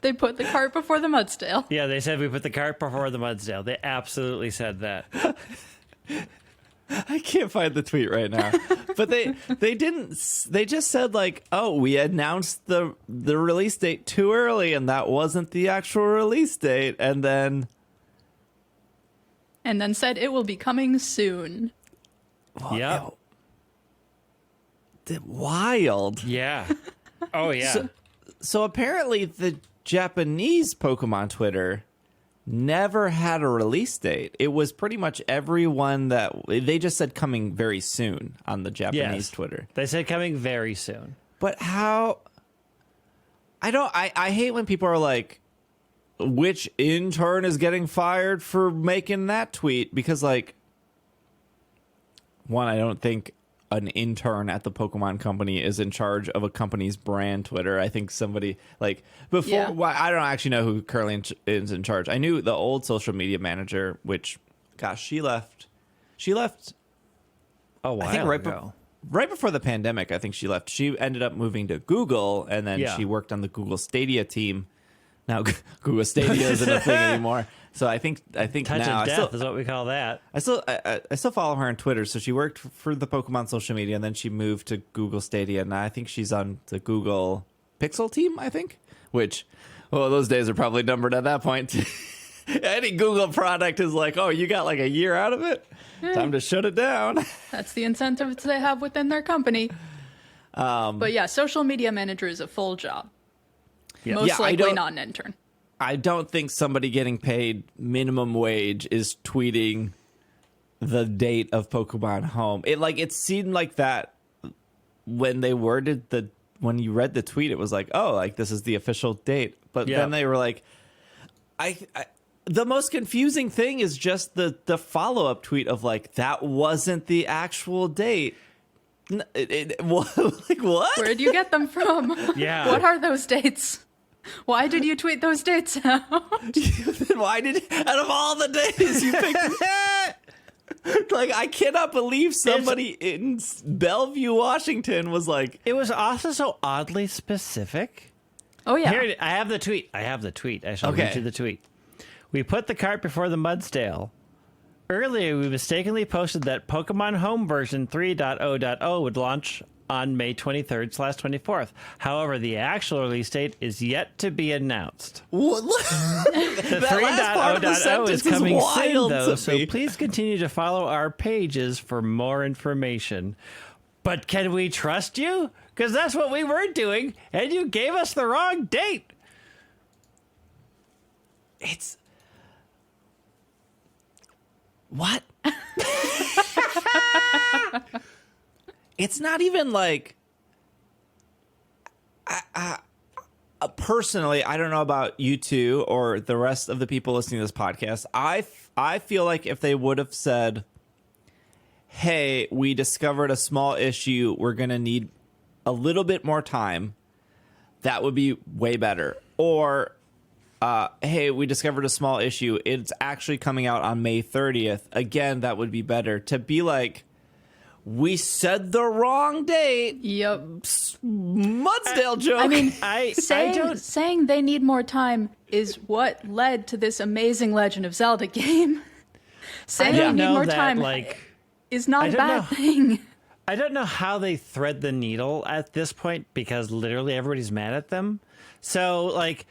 Speaker 3: They put the cart before the Mudsdale.
Speaker 2: Yeah, they said we put the cart before the Mudsdale. They absolutely said that.
Speaker 1: I can't find the tweet right now. But they didn't. They just said like, oh, we announced the release date too early, and that wasn't the actual release date, and then
Speaker 3: said it will be coming soon.
Speaker 1: Well, wild.
Speaker 2: Yeah. Oh, yeah.
Speaker 1: So apparently the Japanese Pokemon Twitter never had a release date. It was pretty much everyone that they just said coming very soon on the Japanese Twitter.
Speaker 2: They said coming very soon.
Speaker 1: But how? I hate when people are like, which intern is getting fired for making that tweet? Because like, one, I don't think an intern at the Pokemon company is in charge of a company's brand Twitter. I think somebody like before.
Speaker 3: Yeah.
Speaker 1: Well, I don't actually know who currently is in charge. I knew the old social media manager, which, gosh, she left.
Speaker 2: Oh, wow.
Speaker 1: I think right before the pandemic. I think she left. She ended up moving to Google, and then she worked on the Google Stadia team. Now Google Stadia isn't a thing anymore. So I think
Speaker 2: Touch
Speaker 1: now
Speaker 2: of death is what we call that.
Speaker 1: I still follow her on Twitter. So she worked for the Pokemon social media, and then she moved to Google Stadia, and I think she's on the Google Pixel team. I think, which, well, those days are probably numbered at that point. Any Google product is like, oh, you got like a year out of it. Time to shut it down.
Speaker 3: That's the incentives they have within their company. But yeah, social media manager is a full job.
Speaker 2: Yeah.
Speaker 3: Most likely not an intern.
Speaker 1: I don't think somebody getting paid minimum wage is tweeting the date of Pokemon Home. It seemed like that when they worded when you read the tweet, it was like, oh, like this is the official date. But then they were like, the most confusing thing is just the follow-up tweet of like, that wasn't the actual date. Like, what?
Speaker 3: Where do you get them from?
Speaker 2: Yeah.
Speaker 3: What are those dates? Why did you tweet those dates out?
Speaker 1: Why out of all the days you picked? Like, I cannot believe somebody in Bellevue, Washington was like...
Speaker 2: It was also so oddly specific.
Speaker 3: Oh, yeah.
Speaker 2: Here, I have the tweet. I shall read you the tweet. We put the cart before the Mudsdale. Earlier, we mistakenly posted that Pokemon Home version 3.0.0 would launch on May 23rd/24th. However, the actual release date is yet to be announced.
Speaker 1: What?
Speaker 2: The 3.0.0 is coming soon, though, so please continue to follow our pages for more information. But can we trust you? Because that's what we were doing, and you gave us the wrong date.
Speaker 1: It's... What? It's not even like... personally, I don't know about you two or the rest of the people listening to this podcast. I feel like if they would have said, hey, we discovered a small issue, we're going to need a little bit more time, that would be way better. Or, hey, we discovered a small issue, it's actually coming out on May 30th. Again, that would be better. To be like, we said the wrong date.
Speaker 3: Yep.
Speaker 1: Mudsdale joke.
Speaker 3: I mean,
Speaker 2: I
Speaker 3: saying they need more time is what led to this amazing Legend of Zelda game. Saying they need more time is not a bad thing.
Speaker 2: I don't know how they thread the needle at this point because literally everybody's mad at them. So, like,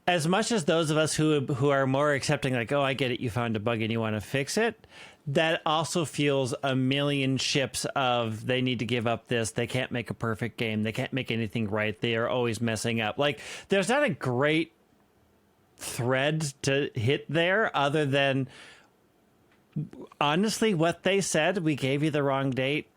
Speaker 2: as much as those of us who are more accepting, like, oh, I get it, you found a bug and you want to fix it, that also feels a million ships of they need to give up this. They can't make a perfect game. They can't make anything right. They are always messing up. Like, there's not a great thread to hit there other than, honestly, what they said, we gave you the wrong date.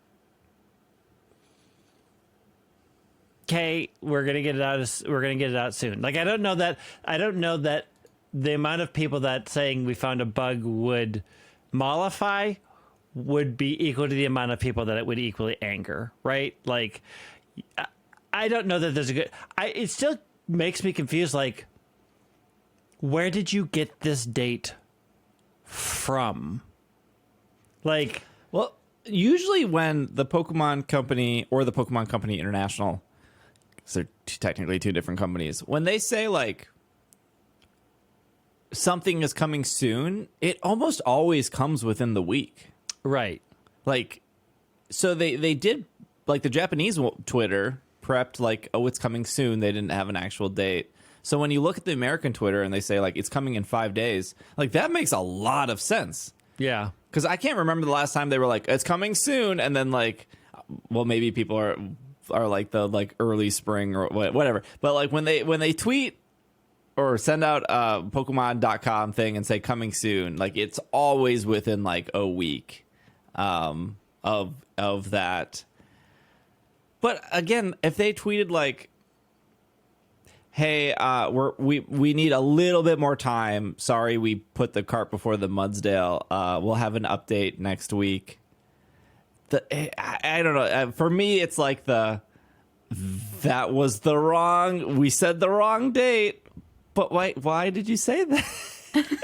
Speaker 2: Okay, we're gonna get it out. We're gonna get it out soon. Like, I don't know that the amount of people that saying we found a bug would mollify would be equal to the amount of people that it would equally anger, right? Like, I don't know that there's a good... it still makes me confused, like, where did you get this date from? Like...
Speaker 1: Well, usually when the Pokemon Company or the Pokemon Company International, because they're technically two different companies, when they say, like, something is coming soon, it almost always comes within the week.
Speaker 2: Right.
Speaker 1: Like, so they did, like, the Japanese Twitter prepped, like, oh, it's coming soon. They didn't have an actual date. So when you look at the American Twitter and they say, like, it's coming in 5 days, like, that makes a lot of sense.
Speaker 2: Yeah.
Speaker 1: Because I can't remember the last time they were like, it's coming soon. And then, like, well, maybe people are like the, like, early spring or whatever. But, like, when they tweet or send out a Pokemon.com thing and say coming soon, like, it's always within, like, a week of that. But again, if they tweeted like, hey, we need a little bit more time. Sorry, we put the cart before the Mudsdale. We'll have an update next week. I don't know. For me, it's like that was we said the wrong date. But why did you say that?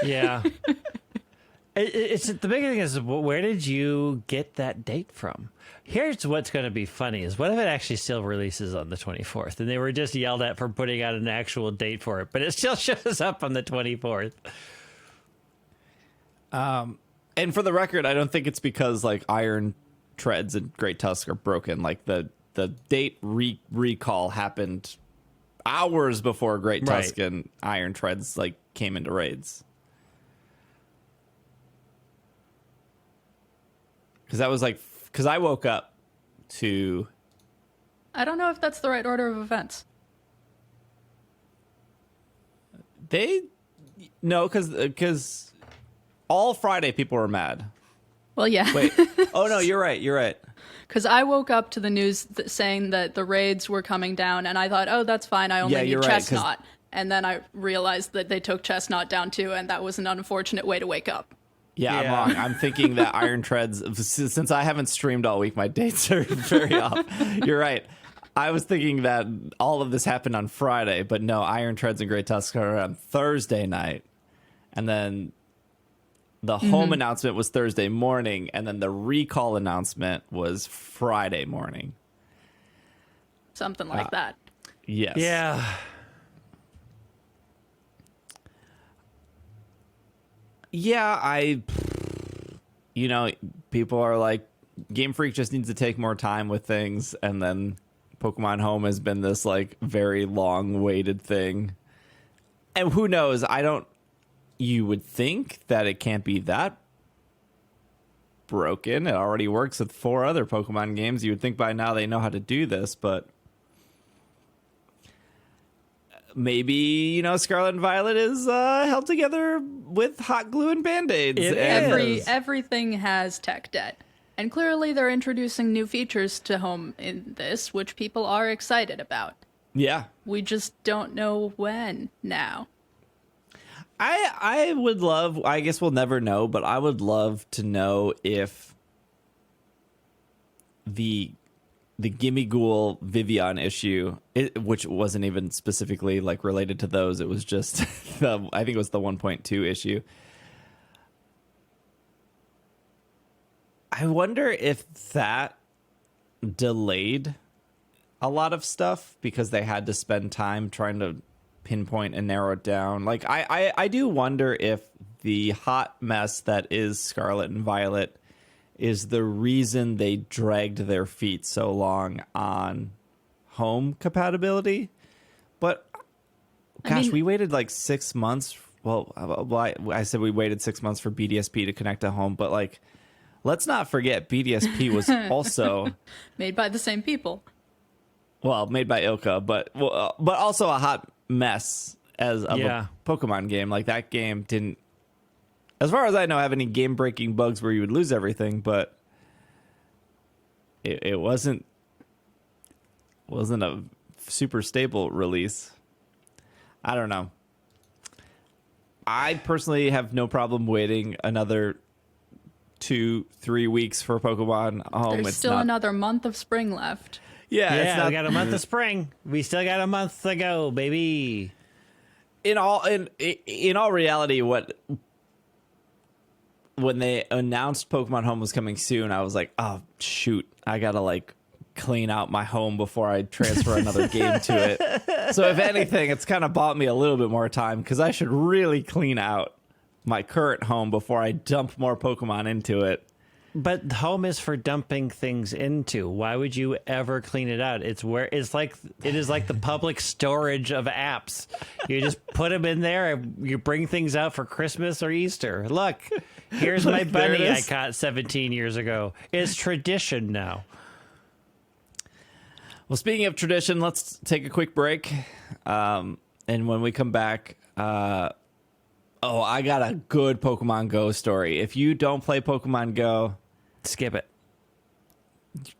Speaker 2: Yeah. It's the big thing is, where did you get that date from? Here's what's going to be funny is, what if it actually still releases on the 24th and they were just yelled at for putting out an actual date for it, but it still shows up on the 24th.
Speaker 1: And for the record, I don't think it's because, like, Iron Treads and Great Tusk are broken. Like, the date recall happened hours before Great Tusk and Iron Treads, like, came into raids. Because I woke up to...
Speaker 3: I don't know if that's the right order of events.
Speaker 1: No, because all Friday people were mad.
Speaker 3: Well, yeah.
Speaker 1: Wait. Oh, no, you're right.
Speaker 3: Because I woke up to the news saying that the raids were coming down, and I thought, oh, that's fine, I only need Chestnut. And then I realized that they took Chestnut down too, and that was an unfortunate way to wake up.
Speaker 1: Yeah, I'm wrong. I'm thinking that Iron Treads, since I haven't streamed all week, my dates are very off. You're right. I was thinking that all of this happened on Friday, but no, Iron Treads and Great Tusk are on Thursday night. And then the home announcement was Thursday morning, and then the recall announcement was Friday morning.
Speaker 3: Something like that.
Speaker 1: Yes.
Speaker 2: Yeah.
Speaker 1: Yeah, people are like, Game Freak just needs to take more time with things, and then Pokemon Home has been this like very long waited thing. And who knows? You would think that it can't be that broken. It already works with 4 other Pokemon games. You would think by now they know how to do this, but maybe, you know, Scarlet and Violet is held together with hot glue and Band-Aids.
Speaker 3: Everything has tech debt. And clearly they're introducing new features to Home in this, which people are excited about.
Speaker 1: Yeah.
Speaker 3: We just don't know when now.
Speaker 1: I would love, I guess we'll never know, but I would love to know if the Gimmighoul Vivian issue, which wasn't even specifically like related to those, it was just I think it was the 1.2 issue. I wonder if that delayed a lot of stuff because they had to spend time trying to pinpoint and narrow it down. Like I do wonder if the hot mess that is Scarlet and Violet is the reason they dragged their feet so long on Home compatibility. But gosh, we waited like 6 months. Well, I said we waited 6 months for BDSP to connect to Home, but like, let's not forget BDSP was also
Speaker 3: made by the same people.
Speaker 1: Well, made by Ilka, but also a hot mess as of a Pokemon game. Like that game didn't, as far as I know, have any game-breaking bugs where you would lose everything, but it wasn't a super stable release. I don't know. I personally have no problem waiting another 2-3 weeks for Pokemon Home.
Speaker 3: There's still another month of spring left.
Speaker 2: Yeah, we got a month of spring. We still got a month to go, baby.
Speaker 1: In all reality, when they announced Pokemon Home was coming soon, I was like, oh shoot, I gotta like clean out my home before I transfer another game to it. So if anything, it's kind of bought me a little bit more time because I should really clean out my current home before I dump more Pokemon into it.
Speaker 2: But Home is for dumping things into. Why would you ever clean it out? It is like the public storage of apps. You just put them in there and you bring things out for Christmas or Easter. Look, here's my bunny I caught 17 years ago. It's tradition now.
Speaker 1: Well, speaking of tradition, let's take a quick break. And when we come back, I got a good Pokemon Go story. If you don't play Pokemon Go,
Speaker 2: skip it.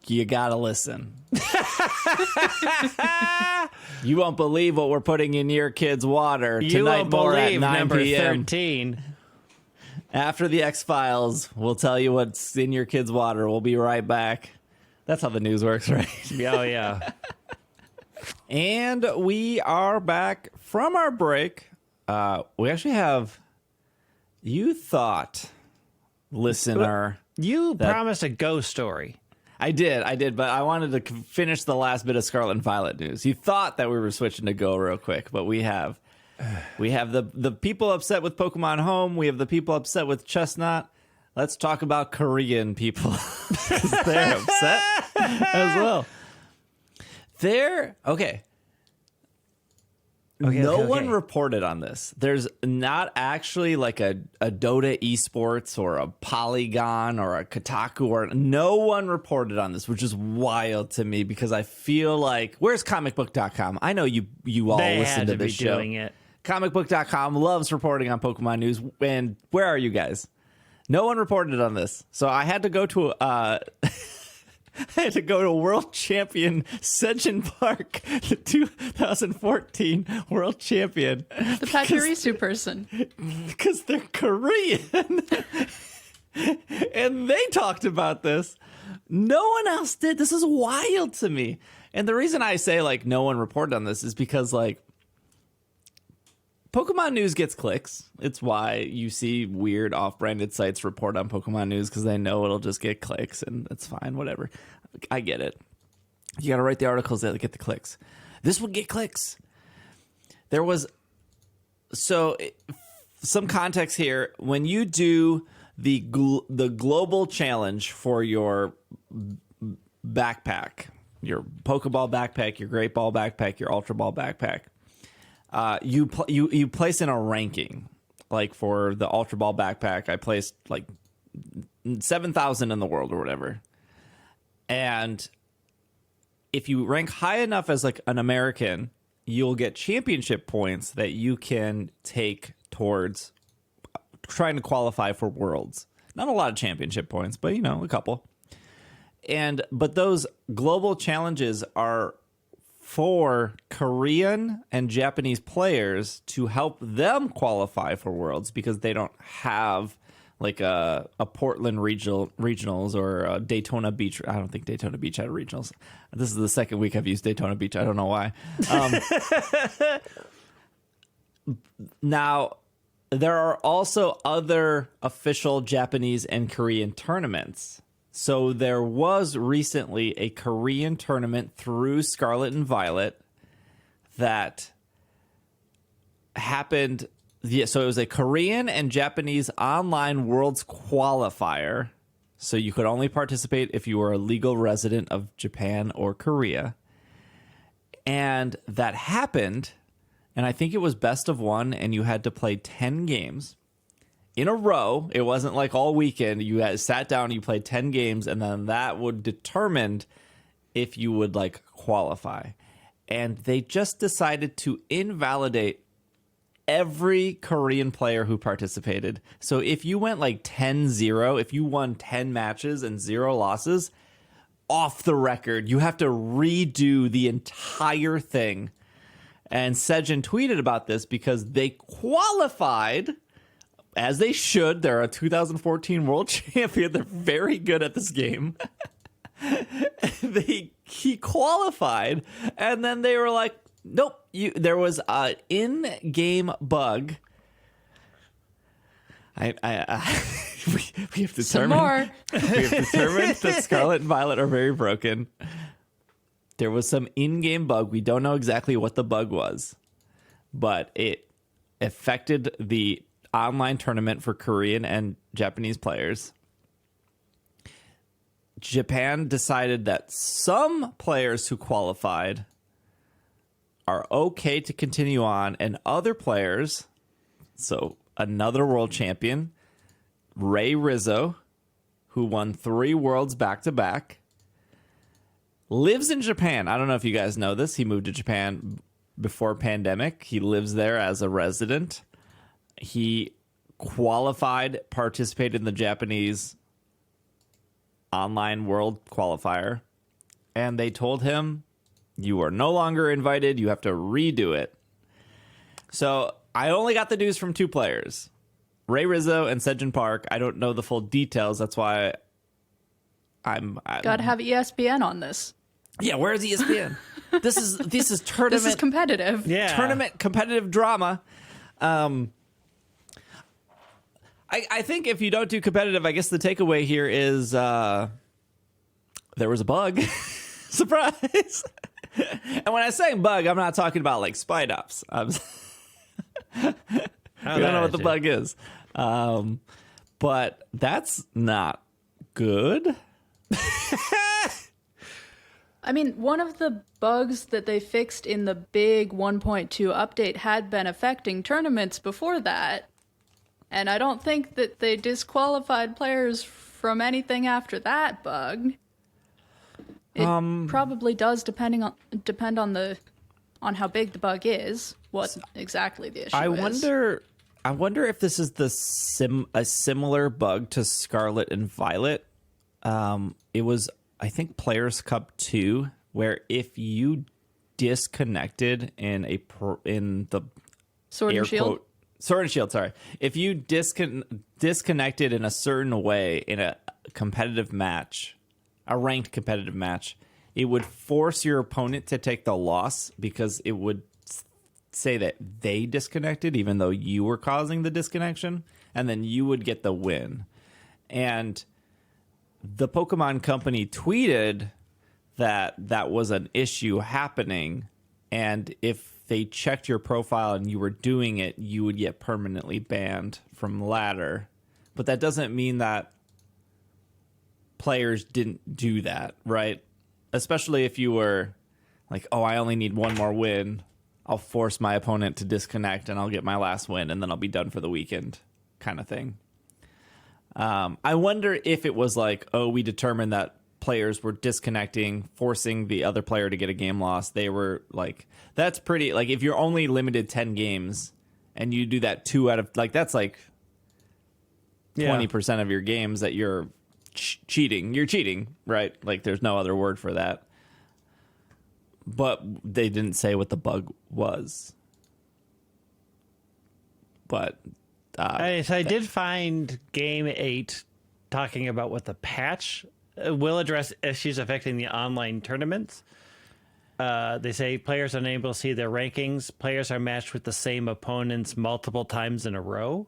Speaker 1: You gotta listen. You won't believe what we're putting in your kids' water
Speaker 2: you
Speaker 1: tonight.
Speaker 2: Won't
Speaker 1: more
Speaker 2: believe
Speaker 1: at 9
Speaker 2: number
Speaker 1: p.m.
Speaker 2: 13.
Speaker 1: After the X-Files, we'll tell you what's in your kids' water. We'll be right back. That's how the news works, right?
Speaker 2: Oh, yeah.
Speaker 1: And we are back from our break. We actually have, you thought, listener.
Speaker 2: You promised a Go story.
Speaker 1: I did, but I wanted to finish the last bit of Scarlet and Violet news. You thought that we were switching to Go real quick, but we have the people upset with Pokemon Home. We have the people upset with Chestnut. Let's talk about Korean people because they're upset as well. No one reported on this. There's not actually like a Dota esports or a Polygon or a Kotaku, or no one reported on this, which is wild to me because I feel like, where's comicbook.com? I know you all listen to this show.
Speaker 2: Doing it.
Speaker 1: Comicbook.com loves reporting on Pokemon news. And where are you guys? No one reported on this. So I had to go to World Champion Sejin Park, the 2014 World Champion.
Speaker 3: The Pachirisu person.
Speaker 1: Because they're Korean. And they talked about this. No one else did. This is wild to me. And the reason I say, like, no one reported on this is because, like, Pokemon news gets clicks. It's why you see weird off-branded sites report on Pokemon news because they know it'll just get clicks, and that's fine, whatever. I get it. You got to write the articles that get the clicks. This would get clicks. There was... So, some context here. When you do the global challenge for your backpack, your Pokeball backpack, your Great Ball backpack, your Ultra Ball backpack, you place in a ranking. Like for the Ultra Ball backpack, I placed like 7,000 in the world or whatever. And if you rank high enough as like an American, you'll get championship points that you can take towards trying to qualify for Worlds. Not a lot of championship points, but a couple. But those global challenges are for Korean and Japanese players to help them qualify for Worlds because they don't have like a Portland regionals or a Daytona Beach. I don't think Daytona Beach had regionals. This is the second week I've used Daytona Beach. I don't know why. Now, there are also other official Japanese and Korean tournaments. So there was recently a Korean tournament through Scarlet and Violet that happened. Yeah, so it was a Korean and Japanese online Worlds qualifier. So you could only participate if you were a legal resident of Japan or Korea. And that happened, and I think it was best of one, and you had to play 10 games in a row. It wasn't like all weekend. You guys sat down, you played 10 games, and then that would determine if you would like qualify. And they just decided to invalidate every Korean player who participated. So if you went like 10-0, if you won 10 matches and 0 losses, off the record, you have to redo the entire thing. And Sejin tweeted about this because they qualified, as they should. They're a 2014 world champion. They're very good at this game. He qualified, and then they were like, nope, there was an in-game bug. We have determined,
Speaker 3: Some more.
Speaker 1: We have determined that Scarlet and Violet are very broken. There was some in-game bug. We don't know exactly what the bug was, but it affected the online tournament for Korean and Japanese players. Japan decided that some players who qualified are okay to continue on, and other players, so another world champion, Ray Rizzo, who won 3 worlds back-to-back, lives in Japan. I don't know if you guys know this. He moved to Japan before pandemic. He lives there as a resident. He qualified, participated in the Japanese online world qualifier, and they told him, you are no longer invited. You have to redo it. So I only got the news from 2 players, Ray Rizzo and Sejin Park. I don't know the full details. That's why I'm
Speaker 3: Gotta have ESPN on this.
Speaker 1: Yeah, where's ESPN? This is tournament.
Speaker 3: This is competitive.
Speaker 2: Yeah.
Speaker 1: Tournament competitive drama. I think if you don't do competitive, I guess the takeaway here is there was a bug. Surprise. And when I say bug, I'm not talking about like spite ups. We don't know what the bug is. But that's not good.
Speaker 3: I mean, one of the bugs that they fixed in the big 1.2 update had been affecting tournaments before that. And I don't think that they disqualified players from anything after that bug. It probably does depend on how big the bug is, what exactly the issue is.
Speaker 1: I wonder if this is a similar bug to Scarlet and Violet. It was, I think, Players Cup 2, where if you disconnected in the
Speaker 3: Sword and Shield?
Speaker 1: Sword and Shield, sorry. If you disconnected in a certain way in a competitive match, a ranked competitive match, it would force your opponent to take the loss because it would say that they disconnected even though you were causing the disconnection, and then you would get the win. And the Pokemon Company tweeted that was an issue happening, and if they checked your profile and you were doing it, you would get permanently banned from ladder. But that doesn't mean that players didn't do that, right? Especially if you were like, oh, I only need one more win. I'll force my opponent to disconnect and I'll get my last win and then I'll be done for the weekend kind of thing. I wonder if it was like, oh, we determined that players were disconnecting, forcing the other player to get a game loss. They were like, that's pretty, like if you're only limited 10 games and you do that 2 out of, like that's like 20% of your games that you're cheating. You're cheating, right? Like there's no other word for that. But they didn't say what the bug was. But
Speaker 2: I did find Game 8 talking about what the patch will address issues affecting the online tournaments. They say players are unable to see their rankings. Players are matched with the same opponents multiple times in a row.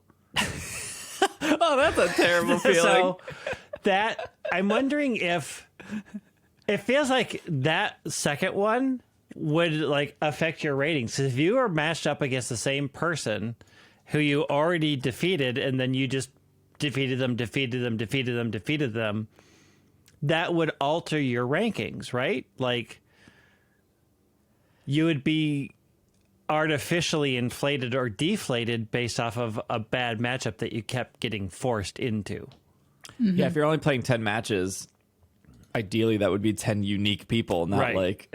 Speaker 1: Oh, that's a terrible feeling.
Speaker 2: So that I'm wondering if it feels like that second one would like affect your ratings. So if you are matched up against the same person who you already defeated and then you just defeated them, that would alter your rankings, right? Like you would be artificially inflated or deflated based off of a bad matchup that you kept getting forced into.
Speaker 1: Yeah, if you're only playing 10 matches, ideally that would be 10 unique people, not
Speaker 2: Right.
Speaker 1: like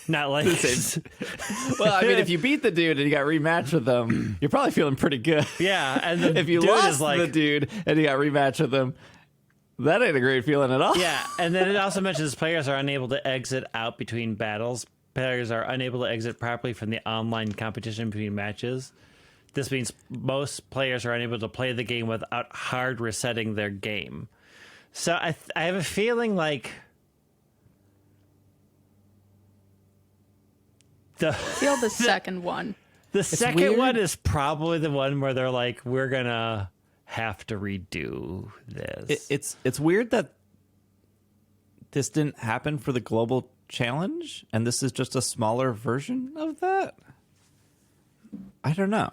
Speaker 2: Not like
Speaker 1: well, I mean, if you beat the dude and you got rematched with them, you're probably feeling pretty good.
Speaker 2: yeah, and the
Speaker 1: If you
Speaker 2: dude
Speaker 1: lost
Speaker 2: is like
Speaker 1: the dude and you got rematched with them, that ain't a great feeling at all.
Speaker 2: yeah, and then it also mentions players are unable to exit out between battles. Players are unable to exit properly from the online competition between matches. This means most players are unable to play the game without hard resetting their game. So I have a feeling like
Speaker 3: Feel the second one.
Speaker 2: the second
Speaker 1: weird.
Speaker 2: one is probably the one where they're like, we're gonna have to redo this.
Speaker 1: It's weird that this didn't happen for the global challenge, and this is just a smaller version of that. I don't know.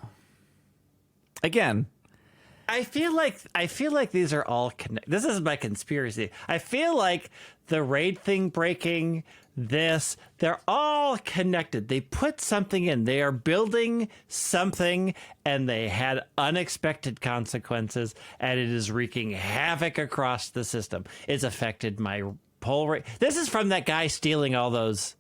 Speaker 1: Again,
Speaker 2: I feel like these are all connected. This is my conspiracy. I feel like the raid thing breaking, they're all connected. They put something in. They are building something, and they had unexpected consequences, and it is wreaking havoc across the system. It's affected my pull rate. This is from that guy stealing all those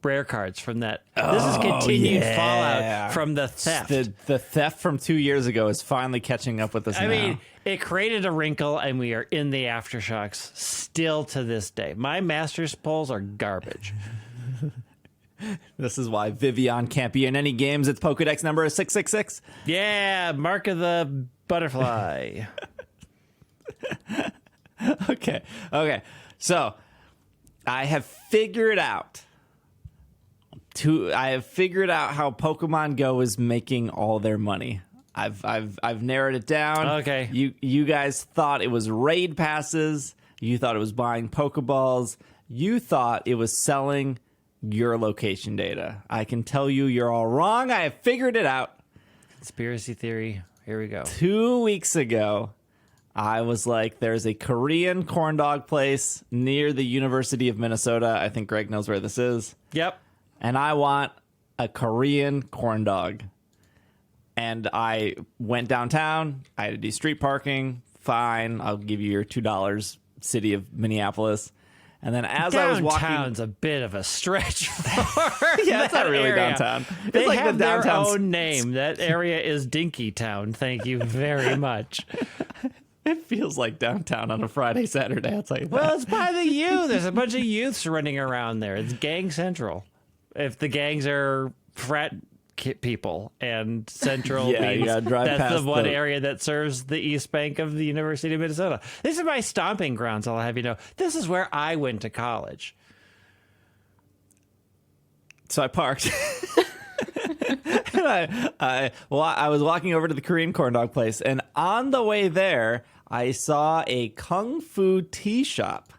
Speaker 2: rare cards from that. This is continued fallout from the theft.
Speaker 1: the theft from 2 years ago is finally catching up with us now.
Speaker 2: I mean, it created a wrinkle, and we are in the aftershocks still to this day. My Masters polls are garbage.
Speaker 1: This is why Vivian can't be in any games. Its Pokedex number is 666.
Speaker 2: Yeah, mark of the butterfly.
Speaker 1: Okay. So, I have figured out how Pokemon Go is making all their money. I've narrowed it down.
Speaker 2: Okay.
Speaker 1: You guys thought it was raid passes. You thought it was buying Pokeballs. You thought it was selling your location data. I can tell you you're all wrong. I have figured it out.
Speaker 2: Conspiracy theory. Here we go.
Speaker 1: 2 weeks ago, I was like, there's a Korean corn dog place near the University of Minnesota. I think Greg knows where this is.
Speaker 2: Yep.
Speaker 1: And I want a Korean corn dog. And I went downtown. I had to do street parking. Fine. I'll give you your $2, city of Minneapolis. And then as I was walking...
Speaker 2: Downtown's a bit of a stretch for
Speaker 1: Yeah, it's not really
Speaker 2: area.
Speaker 1: downtown. It's
Speaker 2: They
Speaker 1: like
Speaker 2: have
Speaker 1: the downtown
Speaker 2: their own name. That area is Dinky Town. Thank you very much.
Speaker 1: It feels like downtown on a Friday, Saturday. I'll tell you that.
Speaker 2: Well, it's by the youth. There's a bunch of youths running around there. It's gang central. If the gangs are frat people and central
Speaker 1: Yeah, you
Speaker 2: means
Speaker 1: gotta drive
Speaker 2: that's
Speaker 1: past
Speaker 2: the one
Speaker 1: the-
Speaker 2: area that serves the East Bank of the University of Minnesota. This is my stomping grounds, I'll have you know. This is where I went to college.
Speaker 1: So I parked. And I was walking over to the Korean corn dog place, and on the way there, I saw a Kung Fu tea shop,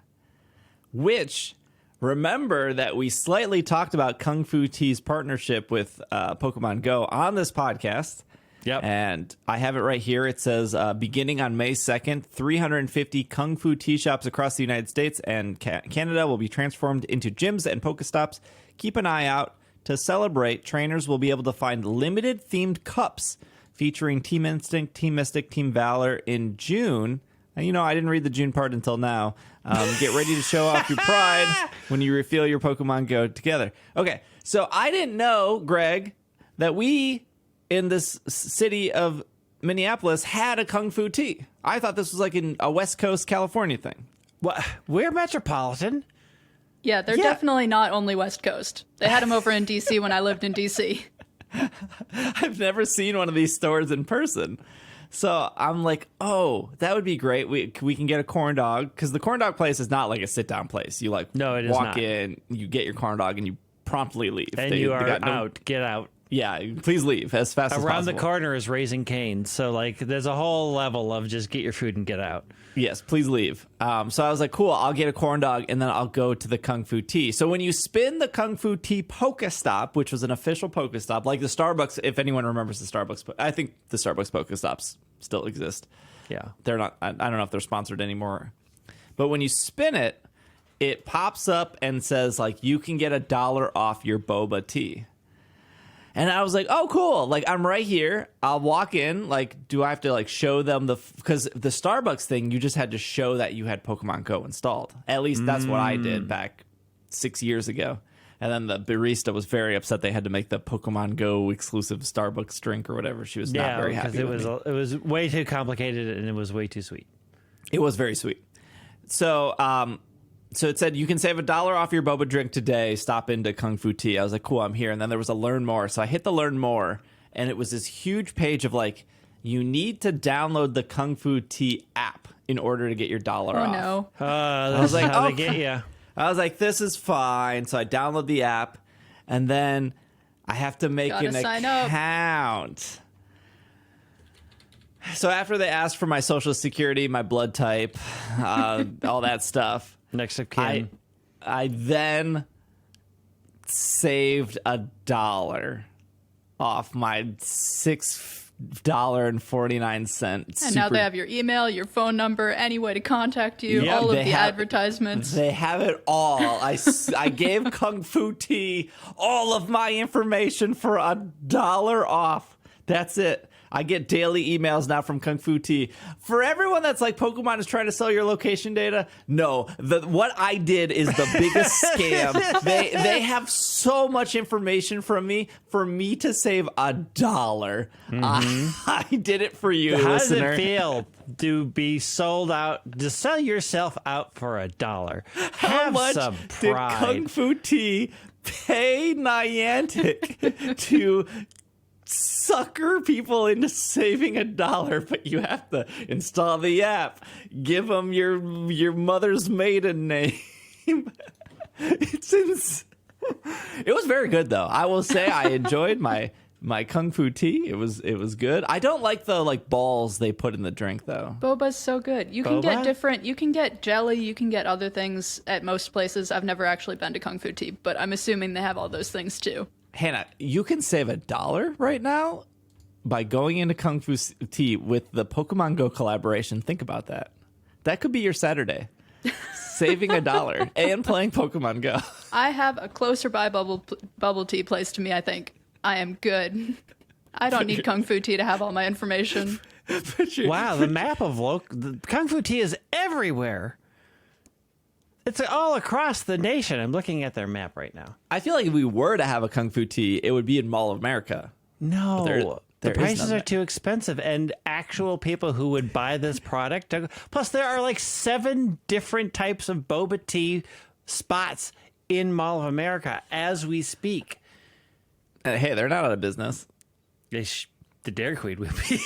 Speaker 1: which, remember that we slightly talked about Kung Fu Tea's partnership with Pokemon Go on this podcast.
Speaker 2: Yep.
Speaker 1: And I have it right here. It says, beginning on May 2nd, 350 Kung Fu tea shops across the United States and Canada will be transformed into gyms and Pokestops. Keep an eye out. To celebrate, trainers will be able to find limited themed cups featuring Team Instinct, Team Mystic, Team Valor in June. And, you know, I didn't read the June part until now. Get ready to show off your pride when you reveal your Pokemon Go together. Okay, so I didn't know, Greg, that we in this city of Minneapolis had a Kung Fu tea. I thought this was like a West Coast California thing.
Speaker 2: Well, we're metropolitan.
Speaker 3: Yeah, they're definitely not only West Coast. They had them over in D.C. when I lived in D.C.
Speaker 1: I've never seen one of these stores in person. So I'm like, oh, that would be great. We can get a corn dog, because the corn dog place is not like a sit-down place. You like
Speaker 2: No, it is
Speaker 1: walk
Speaker 2: not.
Speaker 1: in, you get your corn dog, and you promptly leave.
Speaker 2: And you are out. Get out.
Speaker 1: Yeah, please leave as fast as possible.
Speaker 2: Around the corner is Raising Cane's. So, like, there's a whole level of just get your food and get out.
Speaker 1: Yes, please leave. So I was like, cool, I'll get a corn dog, and then I'll go to the Kung Fu tea. So when you spin the Kung Fu tea Pokestop, which was an official Pokestop, like the Starbucks, if anyone remembers the Starbucks, I think the Starbucks Pokestops still exist.
Speaker 2: Yeah.
Speaker 1: They're not, I don't know if they're sponsored anymore. But when you spin it, it pops up and says, like, you can get $1 off your boba tea. And I was like, oh, cool. Like, I'm right here. I'll walk in. Like, do I have to, like, show them because the Starbucks thing, you just had to show that you had Pokemon Go installed. At least that's what I did back 6 years ago. And then the barista was very upset they had to make the Pokemon Go exclusive Starbucks drink or whatever. She was not very happy with me.
Speaker 2: It was way too complicated and it was way too sweet.
Speaker 1: It was very sweet. So, so it said, you can save $1 off your boba drink today. Stop into Kung Fu tea. I was like, cool, I'm here. And then there was a learn more. So I hit the learn more, and it was this huge page of like, you need to download the Kung Fu tea app in order to get your $1 off.
Speaker 3: Oh, no.
Speaker 2: That's
Speaker 1: like,
Speaker 2: how
Speaker 1: oh,
Speaker 2: they get you.
Speaker 1: I was like, this is fine. So I download the app, and then I have to make an
Speaker 3: sign up.
Speaker 1: account. So after they asked for my social security, my blood type, all that stuff,
Speaker 2: Next of kin.
Speaker 1: I then saved $1 off my $6.49.
Speaker 3: And now they have your email, your phone number, any way to contact you,
Speaker 2: Yep,
Speaker 3: all of
Speaker 1: they
Speaker 3: the
Speaker 1: have-
Speaker 3: advertisements.
Speaker 1: They have it all. I gave Kung Fu tea all of my information for $1 off. That's it. I get daily emails now from Kung Fu tea. For everyone that's like, Pokemon is trying to sell your location data, no. What I did is the biggest scam. They have so much information from me for me to save $1. I did it for you,
Speaker 2: How
Speaker 1: listener.
Speaker 2: does it feel to be sold out, to sell yourself out for $1?
Speaker 1: How
Speaker 2: Have
Speaker 1: much
Speaker 2: some
Speaker 1: did
Speaker 2: pride.
Speaker 1: Kung Fu tea pay Niantic to sucker people into saving $1? But you have to install the app, give them your mother's maiden name. It was very good, though. I will say I enjoyed my Kung Fu tea. It was good. I don't like the balls they put in the drink, though.
Speaker 3: Boba's so good. You can
Speaker 2: Boba?
Speaker 3: get different, you can get jelly, you can get other things at most places. I've never actually been to Kung Fu tea, but I'm assuming they have all those things too.
Speaker 1: Hannah, you can save $1 right now by going into Kung Fu tea with the Pokemon Go collaboration. Think about that. That could be your Saturday. Saving $1 and playing Pokemon Go.
Speaker 3: I have a closer by bubble tea place to me, I think. I am good. I don't need Kung Fu tea to have all my information.
Speaker 2: Wow, the map of the Kung Fu tea is everywhere. It's all across the nation. I'm looking at their map right now.
Speaker 1: I feel like if we were to have a Kung Fu tea, it would be in Mall of America.
Speaker 2: No,
Speaker 1: there
Speaker 2: the
Speaker 1: is
Speaker 2: prices
Speaker 1: none
Speaker 2: are too expensive, and actual people who would buy this product. Plus, there are like 7 different types of boba tea spots in Mall of America as we speak.
Speaker 1: Hey, they're not out of business.
Speaker 2: The Dairy Queen would be.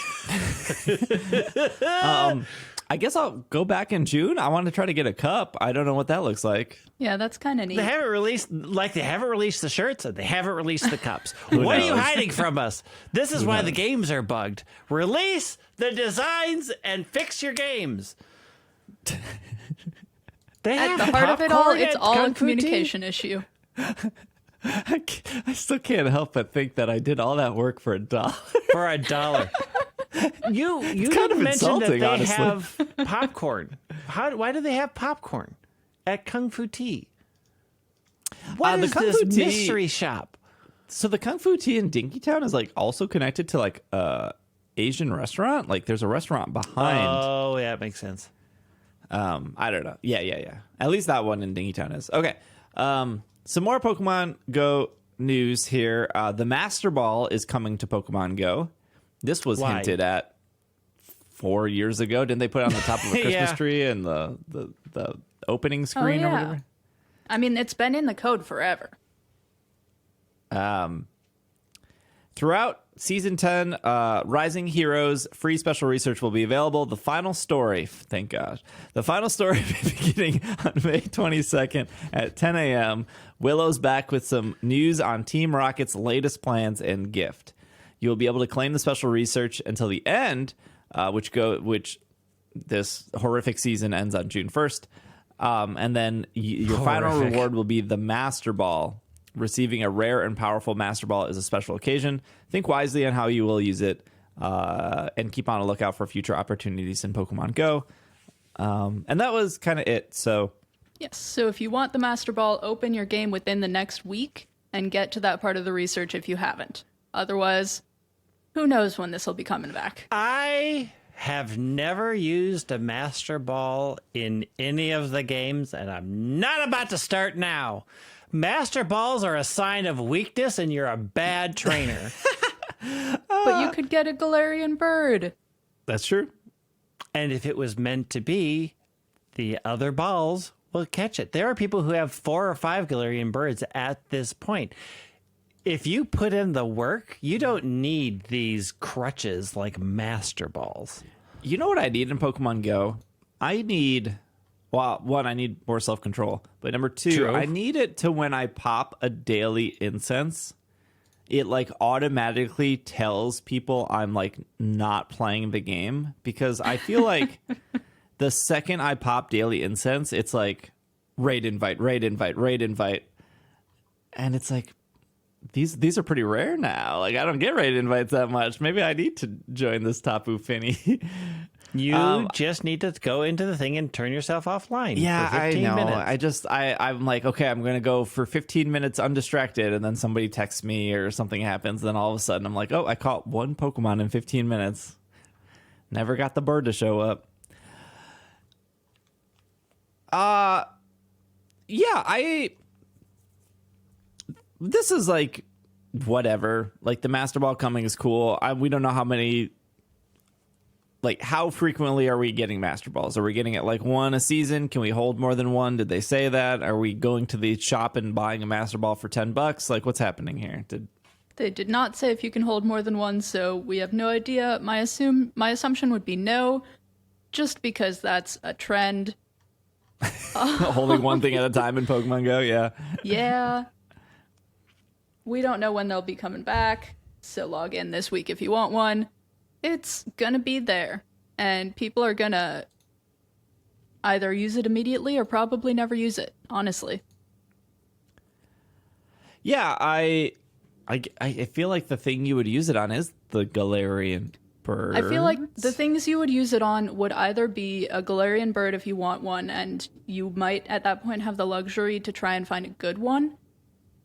Speaker 1: I guess I'll go back in June. I want to try to get a cup. I don't know what that looks like.
Speaker 3: Yeah, that's kind of neat.
Speaker 2: They haven't released the shirts, and they haven't released the cups. What are you
Speaker 1: knows?
Speaker 2: hiding from us? This is why the games are bugged. Release the designs and fix your games. They
Speaker 3: At
Speaker 2: have
Speaker 3: the heart of it all,
Speaker 2: popcorn
Speaker 3: it's
Speaker 2: at
Speaker 3: all a
Speaker 2: Kung Fu tea?
Speaker 3: communication issue.
Speaker 1: I still can't help but think that I did all that work for $1.
Speaker 2: For $1. You
Speaker 1: kind
Speaker 2: didn't
Speaker 1: of
Speaker 2: mention that
Speaker 1: insulting,
Speaker 2: they
Speaker 1: honestly.
Speaker 2: have popcorn. Why do they have popcorn at Kung Fu Tea? What
Speaker 1: the
Speaker 2: is
Speaker 1: Kung
Speaker 2: this
Speaker 1: Fu Tea-
Speaker 2: mystery shop?
Speaker 1: So the Kung Fu Tea in Dinkytown is like also connected to like Asian restaurant. Like there's a restaurant behind.
Speaker 2: Oh, yeah, it makes sense.
Speaker 1: I don't know. Yeah. At least that one in Dinkytown is. Okay. Some more Pokemon Go news here. The Master Ball is coming to Pokemon Go. This was
Speaker 2: Why?
Speaker 1: hinted at 4 years ago. Didn't they put it on the top of a Christmas
Speaker 2: Yeah.
Speaker 1: tree and the opening screen or whatever?
Speaker 3: I mean, it's been in the code forever.
Speaker 1: Throughout Season 10, Rising Heroes free special research will be available. The final story, thank God, the final story beginning on May 22nd at 10 a.m. Willow's back with some news on Team Rocket's latest plans and gift. You will be able to claim the special research until the end, which this horrific season ends on June 1st. And then your final
Speaker 2: Horrific.
Speaker 1: reward will be the Master Ball. Receiving a rare and powerful Master Ball is a special occasion. Think wisely on how you will use it, and keep on a lookout for future opportunities in Pokemon Go. And that was kind of it. So,
Speaker 3: Yes, so if you want the Master Ball, open your game within the next week and get to that part of the research if you haven't. Otherwise, who knows when this will be coming back.
Speaker 2: I have never used a Master Ball in any of the games, and I'm not about to start now. Master Balls are a sign of weakness, and you're a bad trainer.
Speaker 3: But you could get a Galarian bird.
Speaker 1: that's true.
Speaker 2: And if it was meant to be, the other balls will catch it. There are people who have 4 or 5 Galarian birds at this point. If you put in the work, you don't need these crutches like Master Balls.
Speaker 1: You know what I need in Pokemon Go? I need, well, one, I need more self-control. But number 2,
Speaker 2: True.
Speaker 1: I need it to when I pop a daily incense, it like automatically tells people I'm like not playing the game. Because I feel like the second I pop daily incense, it's like raid invite. And it's like, these are pretty rare now. Like I don't get raid invites that much. Maybe I need to join this Tapu Fini.
Speaker 2: You just need to go into the thing and turn yourself offline
Speaker 1: Yeah,
Speaker 2: for
Speaker 1: I
Speaker 2: 15
Speaker 1: know.
Speaker 2: minutes.
Speaker 1: I'm like, okay, I'm going to go for 15 minutes undistracted, and then somebody texts me or something happens. Then all of a sudden I'm like, oh, I caught one Pokemon in 15 minutes. Never got the bird to show up. Yeah, this is like, whatever. Like, the Master Ball coming is cool. We don't know how many... Like, how frequently are we getting Master Balls? Are we getting it like one a season? Can we hold more than one? Did they say that? Are we going to the shop and buying a Master Ball for $10? Like, what's happening here?
Speaker 3: They did not say if you can hold more than one, so we have no idea. My assumption would be no, just because that's a trend.
Speaker 1: Holding one thing at a time in Pokemon Go? Yeah.
Speaker 3: Yeah. We don't know when they'll be coming back, so log in this week if you want one. It's gonna be there, and people are gonna either use it immediately or probably never use it, honestly.
Speaker 1: Yeah, I feel like the thing you would use it on is the Galarian bird.
Speaker 3: I feel like the things you would use it on would either be a Galarian bird if you want one, and you might at that point have the luxury to try and find a good one,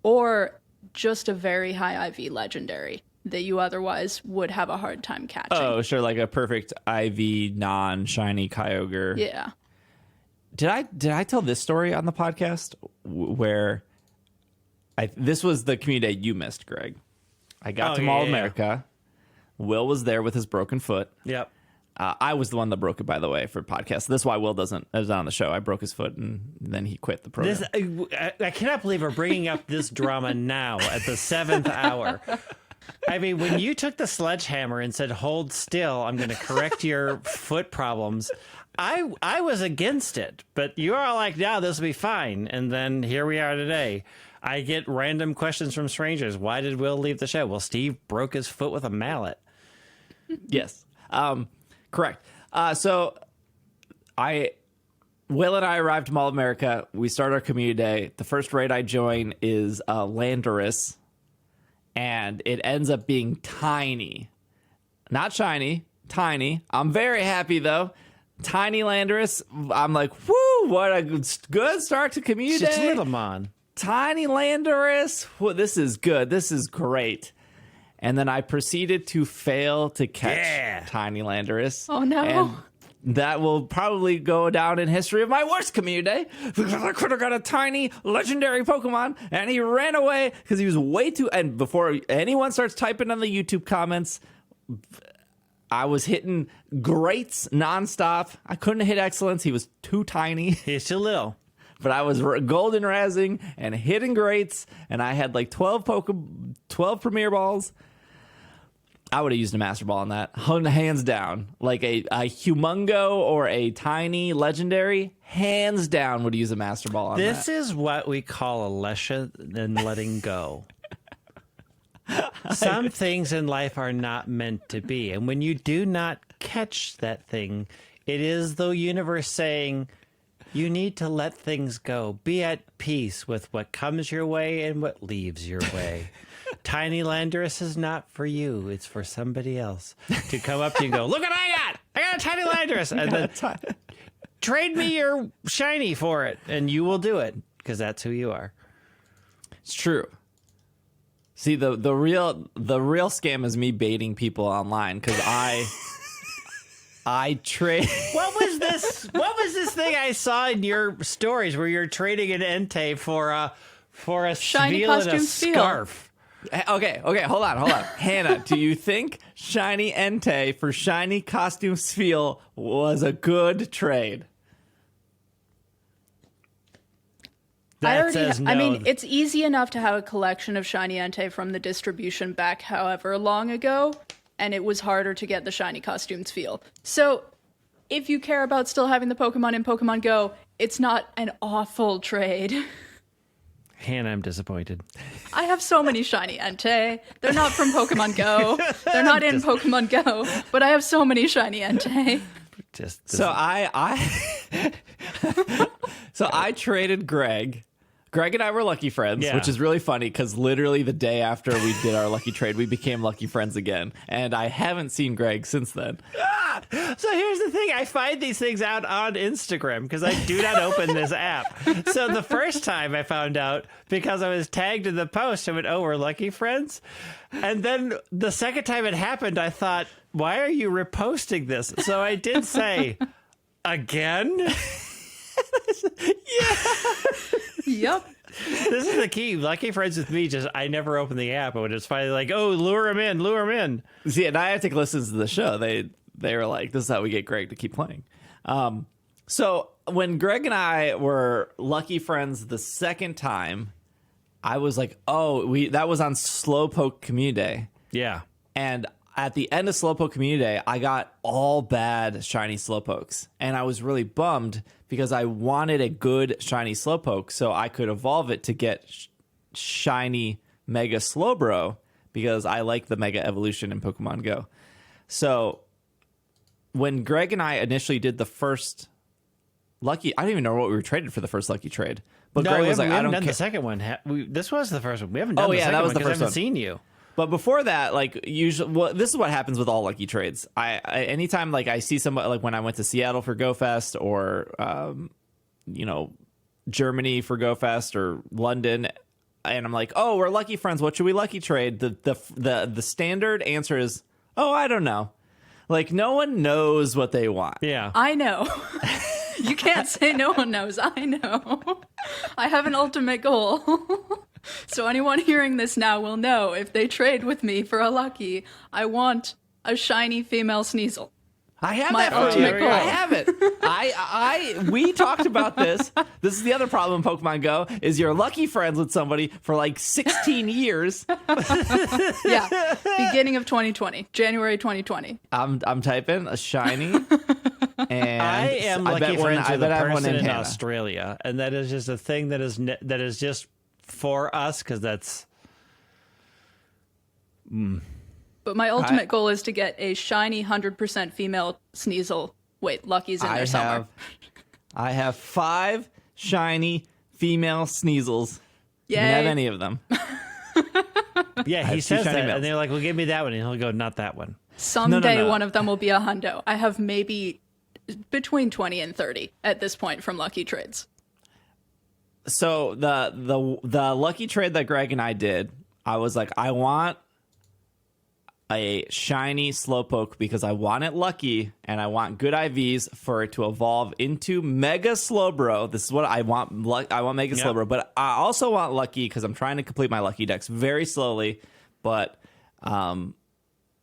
Speaker 3: or just a very high IV legendary that you otherwise would have a hard time catching.
Speaker 1: Oh, sure, like a perfect IV non-shiny Kyogre.
Speaker 3: Yeah.
Speaker 1: Did I tell this story on the podcast where this was the community you missed, Greg? I got to Mall America. Will was there with his broken foot.
Speaker 2: Yep.
Speaker 1: I was the one that broke it, by the way, for podcast. That's why Will is not on the show. I broke his foot, and then he quit the program.
Speaker 2: I cannot believe we're bringing up this drama now at the 7th hour. I mean, when you took the sledgehammer and said, hold still, I'm going to correct your foot problems, I was against it. But you are like, no, this will be fine. And then here we are today. I get random questions from strangers. Why did Will leave the show? Well, Steve broke his foot with a mallet.
Speaker 1: Yes. Correct. So I Will and I arrived to Mall of America. We start our community day. The first raid I join is Landorus, and it ends up being tiny. Not shiny, tiny. I'm very happy, though. Tiny Landorus. I'm like, whoo, what a good start to community
Speaker 2: It's
Speaker 1: day.
Speaker 2: little man.
Speaker 1: Tiny Landorus. Well, this is good. This is great. And then I proceeded to fail to catch Tiny Landorus.
Speaker 3: Oh, no.
Speaker 1: And that will probably go down in history of my worst community day because I could have got a tiny legendary Pokemon and he ran away because he was way too. And before anyone starts typing on the YouTube comments, I was hitting greats nonstop. I couldn't hit excellence. He was too tiny.
Speaker 2: He's too little.
Speaker 1: But I was golden razzing and hitting greats, and I had like 12 Premier Balls. I would have used a Master Ball on that, hands down. Like a Humongo or a tiny legendary, hands down would use a Master Ball on that.
Speaker 2: This is what we call a lesson in letting go. Some things in life are not meant to be. And when you do not catch that thing, it is the universe saying, you need to let things go. Be at peace with what comes your way and what leaves your way. Tiny Landorus is not for you. It's for somebody else to come up to you and go, look what I got. I got a Tiny Landorus. And then trade me your shiny for it. And you will do it because that's who you are.
Speaker 1: It's true. See, the real scam is me baiting people online because I trade.
Speaker 2: What was this? What was this thing I saw in your stories where you're trading an Entei for a
Speaker 3: Shiny
Speaker 2: Spiel and a
Speaker 3: costume Spiel.
Speaker 2: scarf?
Speaker 1: Okay, hold on. Hannah, do you think shiny Entei for shiny costume Spiel was a good trade?
Speaker 3: I mean, it's easy enough to have a collection of shiny Entei from the distribution back however long ago, and it was harder to get the shiny costumes feel. So, if you care about still having the Pokemon in Pokemon Go, it's not an awful trade.
Speaker 2: Hannah, I'm disappointed.
Speaker 3: I have so many shiny Entei. They're not from Pokemon Go. They're not in Pokemon Go, but I have so many shiny Entei.
Speaker 1: So I traded Greg. Greg and I were lucky friends, which is really funny because literally the day after we did our lucky trade, we became lucky friends again. And I haven't seen Greg since then.
Speaker 2: So here's the thing. I find these things out on Instagram because I do not open this app. So the first time I found out because I was tagged in the post, I went, oh, we're lucky friends. And then the second time it happened, I thought, why are you reposting this? So I did say, again?
Speaker 3: Yep.
Speaker 2: This is the key. Lucky friends with me, just I never open the app. And it's finally like, oh, lure him in.
Speaker 1: See, Niantic listens to the show. They were like, this is how we get Greg to keep playing. So when Greg and I were lucky friends the second time, I was like, that was on Slowpoke Community Day.
Speaker 2: Yeah.
Speaker 1: And at the end of Slowpoke Community Day, I got all bad shiny Slowpokes. And I was really bummed because I wanted a good shiny Slowpoke so I could evolve it to get shiny Mega Slowbro because I like the Mega Evolution in Pokemon Go. So when Greg and I initially did the first lucky, I don't even know what we were traded for the first lucky trade. But Greg was like, I don't care.
Speaker 2: The second one. This was the first one. We haven't done the second
Speaker 1: that was
Speaker 2: one
Speaker 1: the
Speaker 2: because I
Speaker 1: first
Speaker 2: haven't
Speaker 1: one.
Speaker 2: seen you.
Speaker 1: But before that, like usually, this is what happens with all lucky trades. I anytime like I see somebody, like when I went to Seattle for Go Fest or Germany for Go Fest or London, and I'm like, oh, we're lucky friends. What should we lucky trade? The standard answer is, oh, I don't know. Like no one knows what they want.
Speaker 2: Yeah,
Speaker 3: I know. You can't say no one knows. I know. I have an ultimate goal. So anyone hearing this now will know if they trade with me for a lucky, I want a shiny female Sneasel.
Speaker 1: I have
Speaker 3: My
Speaker 1: that for you.
Speaker 3: ultimate goal.
Speaker 1: I have it. We talked about this. This is the other problem in Pokemon Go is you're lucky friends with somebody for like 16 years.
Speaker 3: Yeah. Beginning of 2020. January 2020.
Speaker 1: I'm typing a shiny. And
Speaker 2: I am lucky friends with a person in
Speaker 1: Hannah.
Speaker 2: Australia, and that is just a thing that is just for us because that's.
Speaker 3: But my ultimate goal is to get a shiny 100% female Sneasel. Wait, Lucky's in there somewhere.
Speaker 1: I have 5 shiny female Sneasels. You can have any of them.
Speaker 2: Yeah, he says that,
Speaker 1: males.
Speaker 2: and they're like, well, give me that one. And he'll go, not that one.
Speaker 3: Someday one of them will be a hundo. I have maybe between 20 and 30 at this point from Lucky Trades.
Speaker 1: So the lucky trade that Greg and I did, I was like, I want a shiny Slowpoke because I want it lucky and I want good IVs for it to evolve into Mega Slowbro. This is what I want. I want Mega Slowbro, but I also want lucky because I'm trying to complete my lucky decks very slowly. But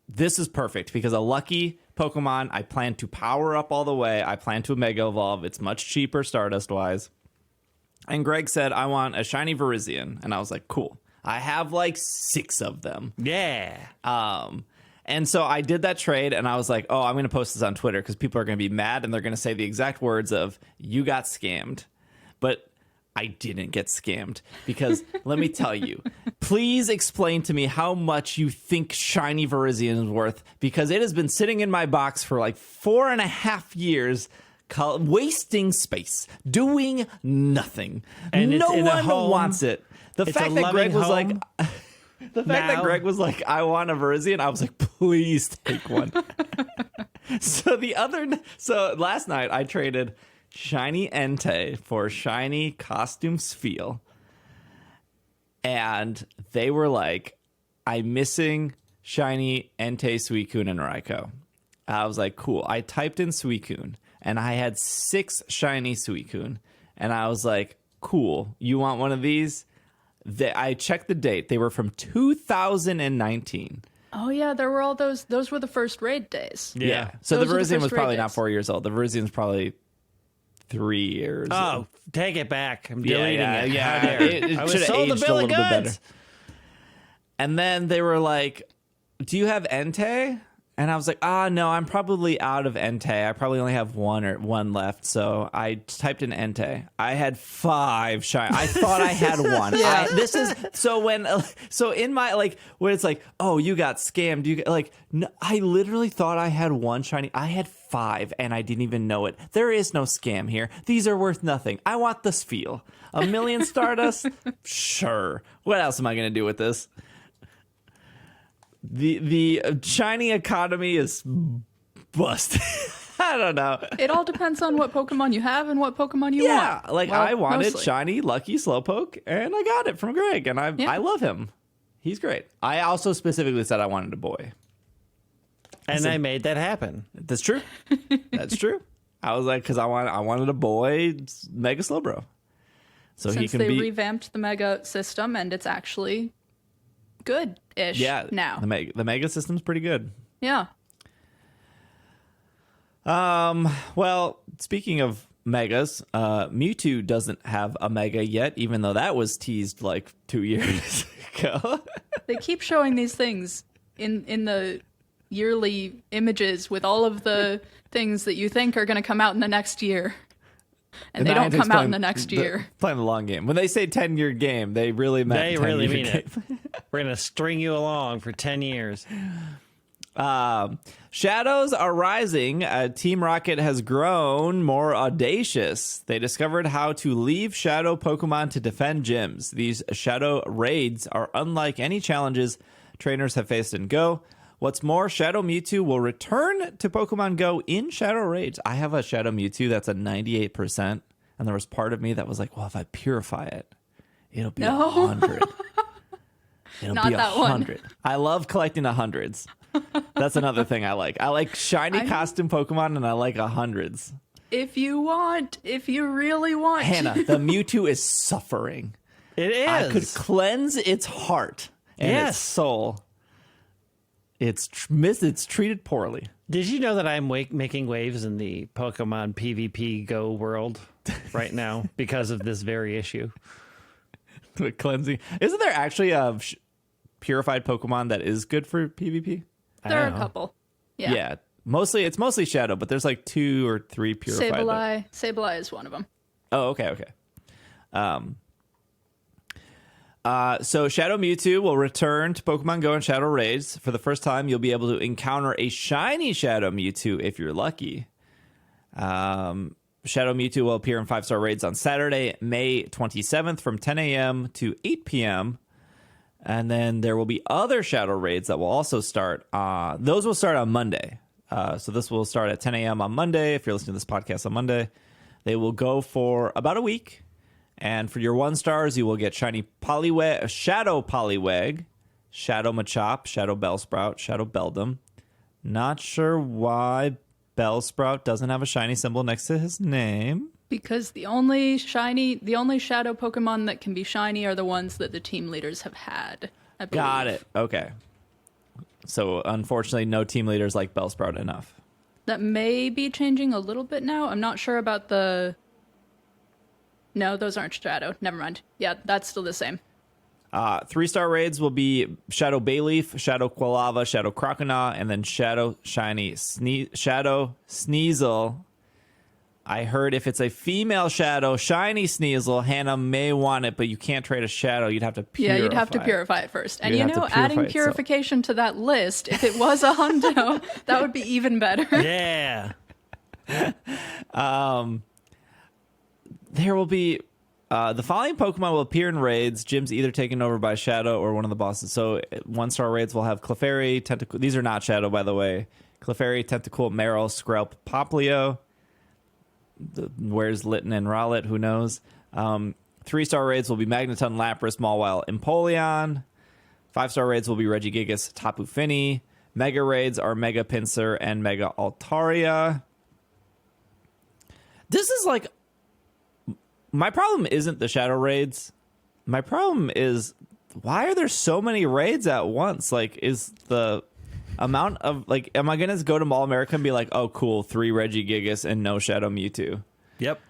Speaker 1: this is perfect because a lucky Pokemon I plan to power up all the way. I plan to Mega Evolve. It's much cheaper Stardust wise. And Greg said, I want a shiny Virizion. And I was like, cool. I have like 6 of them.
Speaker 2: Yeah.
Speaker 1: And so I did that trade and I was like, oh, I'm going to post this on Twitter because people are going to be mad and they're going to say the exact words of, you got scammed. But I didn't get scammed because let me tell you, please explain to me how much you think shiny Virizion is worth because it has been sitting in my box for like 4.5 years. Wasting space, doing nothing.
Speaker 2: And
Speaker 1: no
Speaker 2: it's in a
Speaker 1: one
Speaker 2: home.
Speaker 1: Wants it. The
Speaker 2: It's
Speaker 1: fact
Speaker 2: a
Speaker 1: that Greg
Speaker 2: loving
Speaker 1: was like,
Speaker 2: home
Speaker 1: the fact that
Speaker 2: now.
Speaker 1: Greg was like, I want a Virizion, I was like, please take one. So last night I traded shiny Entei for shiny Costume Spheal, and they were like, I'm missing shiny Entei, Suicune, and Raikou. I was like, cool. I typed in Suicune. And I had 6 shiny Suicune. And I was like, cool. You want one of these? I checked the date. They were from 2019.
Speaker 3: Oh, yeah, there were all those. Those were the first raid days.
Speaker 2: Yeah.
Speaker 1: So
Speaker 3: Those
Speaker 1: the
Speaker 3: were the
Speaker 1: Virizion
Speaker 3: first
Speaker 1: was probably
Speaker 3: raid
Speaker 1: not
Speaker 3: days.
Speaker 1: 4 years old. The Virizion's probably 3 years
Speaker 2: Oh,
Speaker 1: old.
Speaker 2: take it back. I'm
Speaker 1: Yeah,
Speaker 2: deleting
Speaker 1: yeah,
Speaker 2: it.
Speaker 1: yeah.
Speaker 2: How dare.
Speaker 1: It
Speaker 2: I was
Speaker 1: should've
Speaker 2: sold a
Speaker 1: aged a
Speaker 2: bill of
Speaker 1: little bit better.
Speaker 2: goods.
Speaker 1: And then they were like, do you have Entei? And I was like, no, I'm probably out of Entei. I probably only have one left. So I typed in Entei. I had 5 shiny. I thought I had one.
Speaker 3: Yeah.
Speaker 1: So in my, like, when it's like, oh, you got scammed. No, I literally thought I had 1 shiny. I had 5 and I didn't even know it. There is no scam here. These are worth nothing. I want the Spheal. 1 million Stardust? Sure. What else am I going to do with this? The shiny economy is busted. I don't know.
Speaker 3: It all depends on what Pokemon you have and what Pokemon you want.
Speaker 1: Like
Speaker 3: Well,
Speaker 1: I wanted
Speaker 3: mostly.
Speaker 1: shiny lucky Slowpoke and I got it from Greg and I love him. He's great. I also specifically said I wanted a boy.
Speaker 2: And I made that happen.
Speaker 1: That's true. That's true. I was like, because I wanted a boy Mega Slowbro. So he
Speaker 3: Since
Speaker 1: can
Speaker 3: they
Speaker 1: be
Speaker 3: revamped the Mega system and it's actually good-ish now.
Speaker 1: The Mega system's pretty good.
Speaker 3: Yeah.
Speaker 1: Well, speaking of Megas, Mewtwo doesn't have a Mega yet, even though that was teased like 2 years ago.
Speaker 3: They keep showing these things in the yearly images with all of the things that you think are going to come out in the next year. And they don't
Speaker 1: Niantic's
Speaker 3: come out in the next year.
Speaker 1: Playing the long game. When they say 10-year game, they really meant
Speaker 2: They really
Speaker 1: 10-year
Speaker 2: mean
Speaker 1: game.
Speaker 2: it. We're going to string you along for 10 years.
Speaker 1: Shadows are rising. Team Rocket has grown more audacious. They discovered how to leave shadow Pokemon to defend gyms. These shadow raids are unlike any challenges trainers have faced in Go. What's more, Shadow Mewtwo will return to Pokemon Go in Shadow Raids. I have a Shadow Mewtwo that's a 98%, and there was part of me that was like, well, if I purify it, it'll be 100. It'll
Speaker 3: Not
Speaker 1: be
Speaker 3: that one.
Speaker 1: 100. I love collecting the hundreds. That's another thing I like. I like shiny costume Pokemon, and I like 100s.
Speaker 3: If you really want.
Speaker 1: Hannah, the Mewtwo is suffering.
Speaker 2: It is.
Speaker 1: I could cleanse its heart and
Speaker 2: Yes.
Speaker 1: its soul. It's treated poorly.
Speaker 2: Did you know that I'm making waves in the Pokemon PvP Go world right now because of this very issue?
Speaker 1: With cleansing. Isn't there actually a purified Pokemon that is good for PvP?
Speaker 3: There are a
Speaker 2: know.
Speaker 3: couple. Yeah.
Speaker 1: It's mostly Shadow, but there's like 2 or 3 purified.
Speaker 3: Sableye is one of them.
Speaker 1: Oh, okay. So Shadow Mewtwo will return to Pokemon Go and Shadow Raids. For the first time, you'll be able to encounter a shiny Shadow Mewtwo if you're lucky. Shadow Mewtwo will appear in 5-star raids on Saturday, May 27th from 10 a.m. to 8 p.m. And then there will be other Shadow raids that will also start. Those will start on Monday. So this will start at 10 a.m. on Monday. If you're listening to this podcast on Monday, they will go for about a week. And for your 1-stars, you will get Shiny Poliwag, Shadow Poliwag, Shadow Machop, Shadow Bellsprout, Shadow Beldum. Not sure why Bellsprout doesn't have a shiny symbol next to his name.
Speaker 3: Because the only shadow Pokemon that can be shiny are the ones that the team leaders have had. I believe.
Speaker 1: Got it. Okay. So unfortunately, no team leaders like Bellsprout enough.
Speaker 3: That may be changing a little bit now. I'm not sure about the... No, those aren't shadow. Never mind. Yeah, that's still the same.
Speaker 1: 3-star raids will be Shadow Bayleaf, Shadow Quilava, Shadow Croconaw, and then Shadow Shiny Shadow Sneasel. I heard if it's a female Shadow Shiny Sneasel, Hannah may want it, but you can't trade a Shadow. You'd have to purify.
Speaker 3: Yeah, you'd have to purify it first. And adding
Speaker 1: it,
Speaker 3: purification to that list, if it was a hundo, that would be even better.
Speaker 2: Yeah.
Speaker 1: There will be the following Pokemon will appear in raids. Gyms either taken over by Shadow or one of the bosses. So 1-star raids will have Clefairy, Tentacool. These are not Shadow, by the way. Clefairy, Tentacool, Marill, Skrelp, Poplio. Where's Litten and Rowlet? Who knows? 3-star raids will be Magneton, Lapras, Mawile, Empoleon. 5-star raids will be Regigigas, Tapu Fini. Mega raids are Mega Pinsir and Mega Altaria. This is like... My problem isn't the Shadow raids. My problem is, why are there so many raids at once? Like, is the amount of, like, am I going to go to Mall America and be like, oh, cool, 3 Regigigas and no Shadow Mewtwo?
Speaker 2: Yep.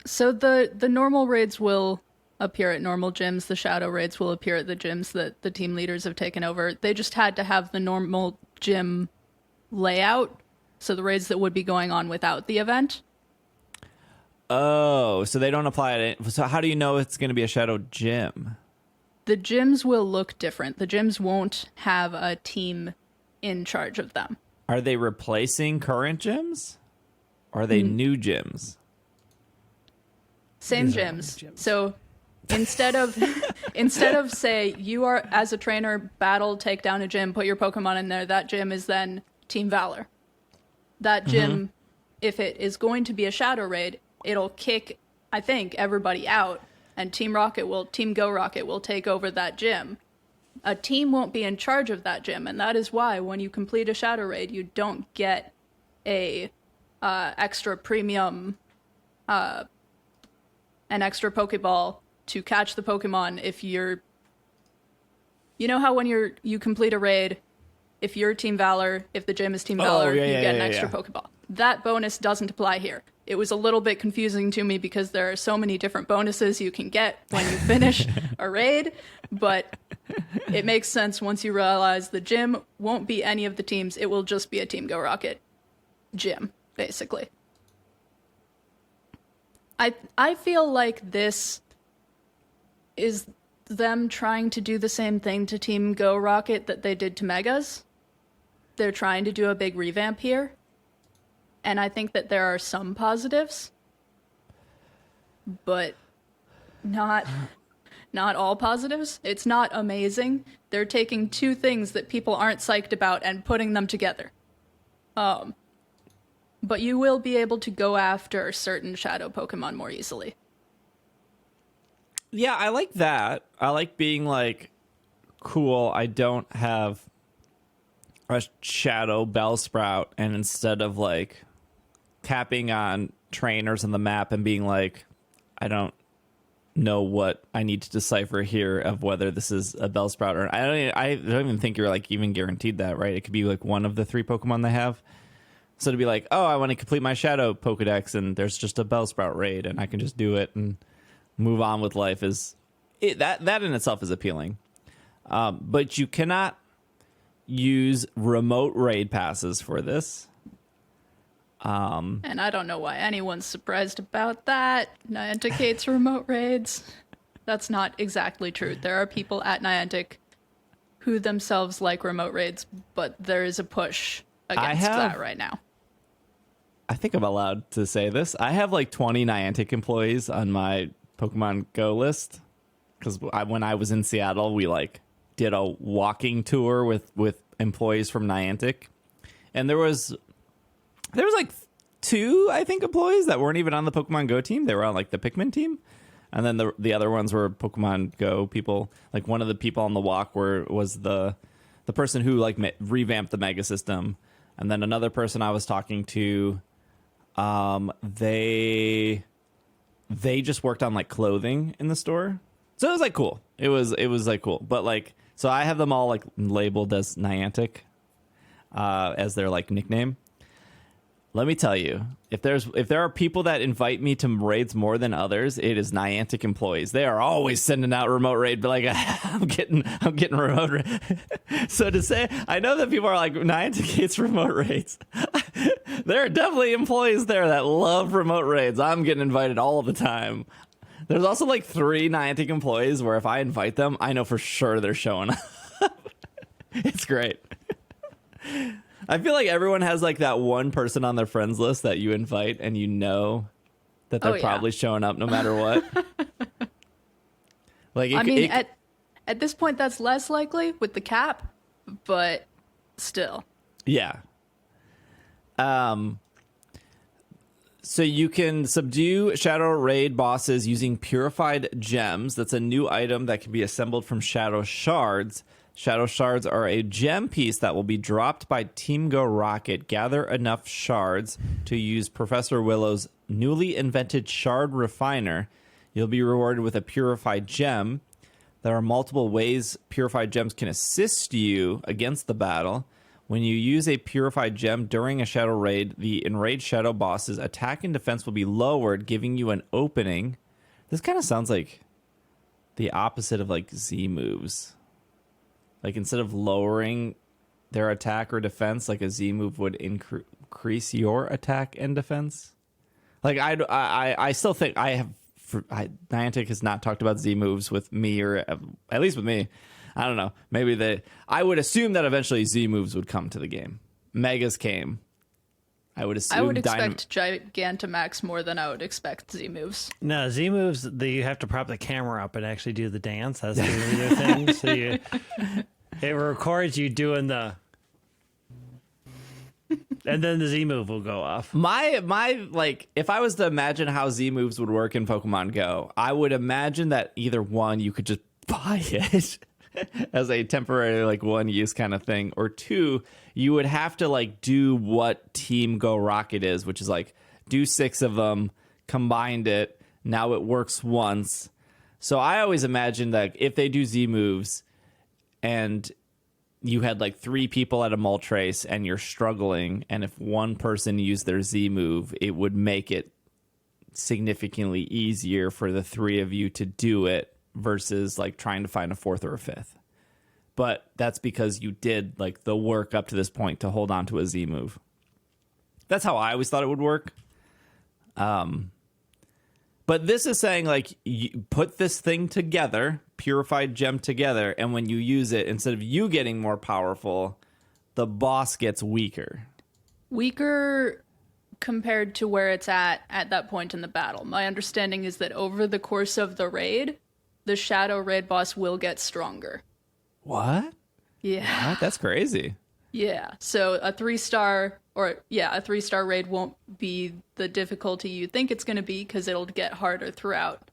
Speaker 3: So the normal raids will appear at normal gyms. The Shadow raids will appear at the gyms that the team leaders have taken over. They just had to have the normal gym layout, so the raids that would be going on without the event.
Speaker 1: Oh, so they don't apply it. So how do you know it's going to be a Shadow gym?
Speaker 3: The gyms will look different. The gyms won't have a team in charge of them.
Speaker 1: Are they replacing current gyms? Or are they new gyms?
Speaker 3: Same gyms. So instead of say you are as a trainer battle, take down a gym, put your Pokemon in there, that gym is then Team Valor. That gym, if it is going to be a Shadow raid, it'll kick, I think, everybody out, and Team Go Rocket will take over that gym. A team won't be in charge of that gym, and that is why when you complete a Shadow raid, you don't get a extra premium, an extra Pokeball to catch the Pokemon if you're... You know how when you complete a raid, if you're Team Valor, if the gym is Team Valor, you get an extra Pokeball. That bonus doesn't apply here. It was a little bit confusing to me because there are so many different bonuses you can get when you finish a raid, but it makes sense once you realize the gym won't be any of the teams. It will just be a Team Go Rocket gym, basically. I feel like this is them trying to do the same thing to Team Go Rocket that they did to Megas. They're trying to do a big revamp here. And I think that there are some positives, but not all positives. It's not amazing. They're taking two things that people aren't psyched about and putting them together. But you will be able to go after certain Shadow Pokemon more easily.
Speaker 1: Yeah, I like that. I like being like, cool, I don't have a Shadow Bellsprout, and instead of like tapping on trainers on the map and being like, I don't know what I need to decipher here of whether this is a Bellsprout or I don't even think you're like even guaranteed that, right? It could be like one of the 3 Pokemon they have. So to be like, oh, I want to complete my Shadow Pokedex and there's just a Bellsprout raid and I can just do it and move on with life that in itself is appealing. But you cannot use remote raid passes for this.
Speaker 3: And I don't know why anyone's surprised about that. Niantic hates remote raids. That's not exactly true. There are people at Niantic who themselves like remote raids, but there is a push against that right now.
Speaker 1: I think I'm allowed to say this. I have like 20 Niantic employees on my Pokemon Go list because when I was in Seattle, we like did a walking tour with employees from Niantic, and there was like 2, I think, employees that weren't even on the Pokemon Go team. They were on like the Pikmin team, and then the other ones were Pokemon Go people. Like one of the people on the walk was the person who like revamped the Mega System, and then another person I was talking to. They just worked on like clothing in the store. So it was like cool. It was like cool. But like, so I have them all like labeled as Niantic, as their like nickname. Let me tell you, if there are people that invite me to raids more than others, it is Niantic employees. They are always sending out remote raid, but like I'm getting remote raid. So to say, I know that people are like Niantic hates remote raids. There are definitely employees there that love remote raids. I'm getting invited all the time. There's also like 3 Niantic employees where if I invite them, I know for sure they're showing up. It's great. I feel like everyone has like that one person on their friends list that you invite and you know that they're probably showing up no matter what. Like
Speaker 3: at this point that's less likely with the cap, but still.
Speaker 1: Yeah. So you can subdue Shadow Raid bosses using Purified Gems. That's a new item that can be assembled from Shadow Shards. Shadow Shards are a gem piece that will be dropped by Team Go Rocket. Gather enough shards to use Professor Willow's newly invented Shard Refiner. You'll be rewarded with a Purified Gem. There are multiple ways Purified Gems can assist you against the battle. When you use a Purified Gem during a Shadow Raid, the enraged Shadow bosses' attack and defense will be lowered, giving you an opening. This kind of sounds like the opposite of like Z moves. Like instead of lowering their attack or defense, like a Z move would increase your attack and defense. Like I still think Niantic has not talked about Z moves with me, or at least with me. I don't know. Maybe I would assume that eventually Z moves would come to the game. Megas came. I would assume.
Speaker 3: I would expect Gigantamax more than I would expect Z moves.
Speaker 2: No, Z moves, you have to prop the camera up and actually do the dance. That's the other thing. So it records you doing the... And then the Z move will go off.
Speaker 1: My like, if I was to imagine how Z moves would work in Pokemon Go, I would imagine that either one, you could just buy it as a temporary like one use kind of thing, or 2, you would have to like do what Team Go Rocket is, which is like do 6 of them, combined it, now it works once. So I always imagine that if they do Z moves and you had like 3 people at a Moltres and you're struggling, and if one person used their Z move, it would make it significantly easier for the 3 of you to do it versus like trying to find a 4th or a 5th. But that's because you did like the work up to this point to hold on to a Z move. That's how I always thought it would work. But this is saying like you put this thing together, Purified Gem together, and when you use it, instead of you getting more powerful, the boss gets weaker.
Speaker 3: Weaker compared to where it's at that point in the battle. My understanding is that over the course of the raid, the Shadow Raid boss will get stronger.
Speaker 1: What?
Speaker 3: Yeah.
Speaker 1: What? That's crazy.
Speaker 3: Yeah. So a 3-star raid won't be the difficulty you think it's going to be, because it'll get harder throughout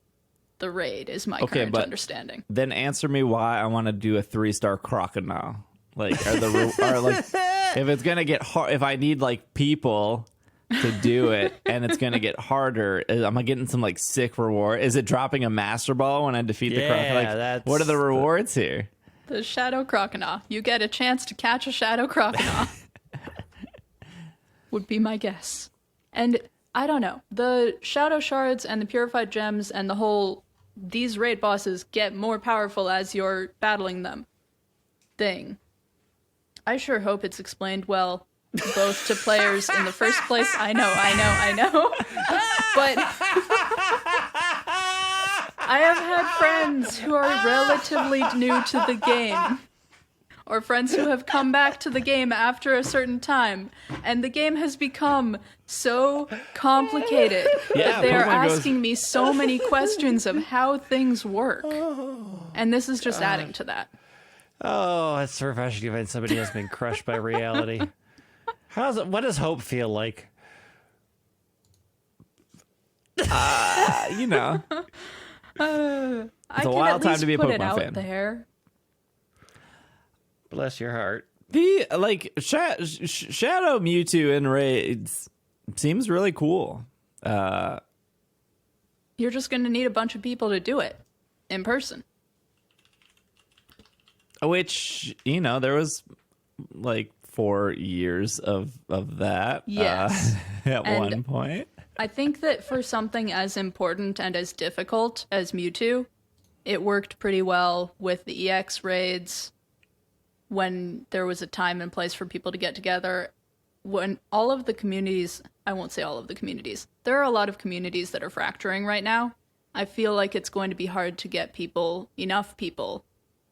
Speaker 3: the raid, is my current understanding.
Speaker 1: Then answer me why I want to do a 3-star crocodile. Like, if it's going to get hard, if I need like people to do it and it's going to get harder, am I getting some like sick reward? Is it dropping a Master Ball when I defeat the crocodile? Like, what are the rewards here?
Speaker 3: The Shadow Croconaw. You get a chance to catch a Shadow Croconaw. Would be my guess. And I don't know. The Shadow Shards and the Purified Gems and these raid bosses get more powerful as you're battling them thing. I sure hope it's explained well, both to players in the first place. I know. But I have had friends who are relatively new to the game, or friends who have come back to the game after a certain time, and the game has become so complicated that they are asking me so many questions of how things work. And this is just adding to that.
Speaker 2: Oh, it's refreshing when somebody has been crushed by reality. What does hope feel like?
Speaker 1: You know.
Speaker 3: It's
Speaker 1: a wild time to be a Pokemon fan.
Speaker 3: There.
Speaker 2: Bless your heart.
Speaker 1: Shadow Mewtwo in raids seems really cool.
Speaker 3: You're just going to need a bunch of people to do it in person.
Speaker 1: Which, there was like 4 years of that.
Speaker 3: Yes.
Speaker 1: At one point.
Speaker 3: I think that for something as important and as difficult as Mewtwo, it worked pretty well with the EX raids when there was a time and place for people to get together. When all of the communities, I won't say all of the communities, there are a lot of communities that are fracturing right now. I feel like it's going to be hard to get enough people,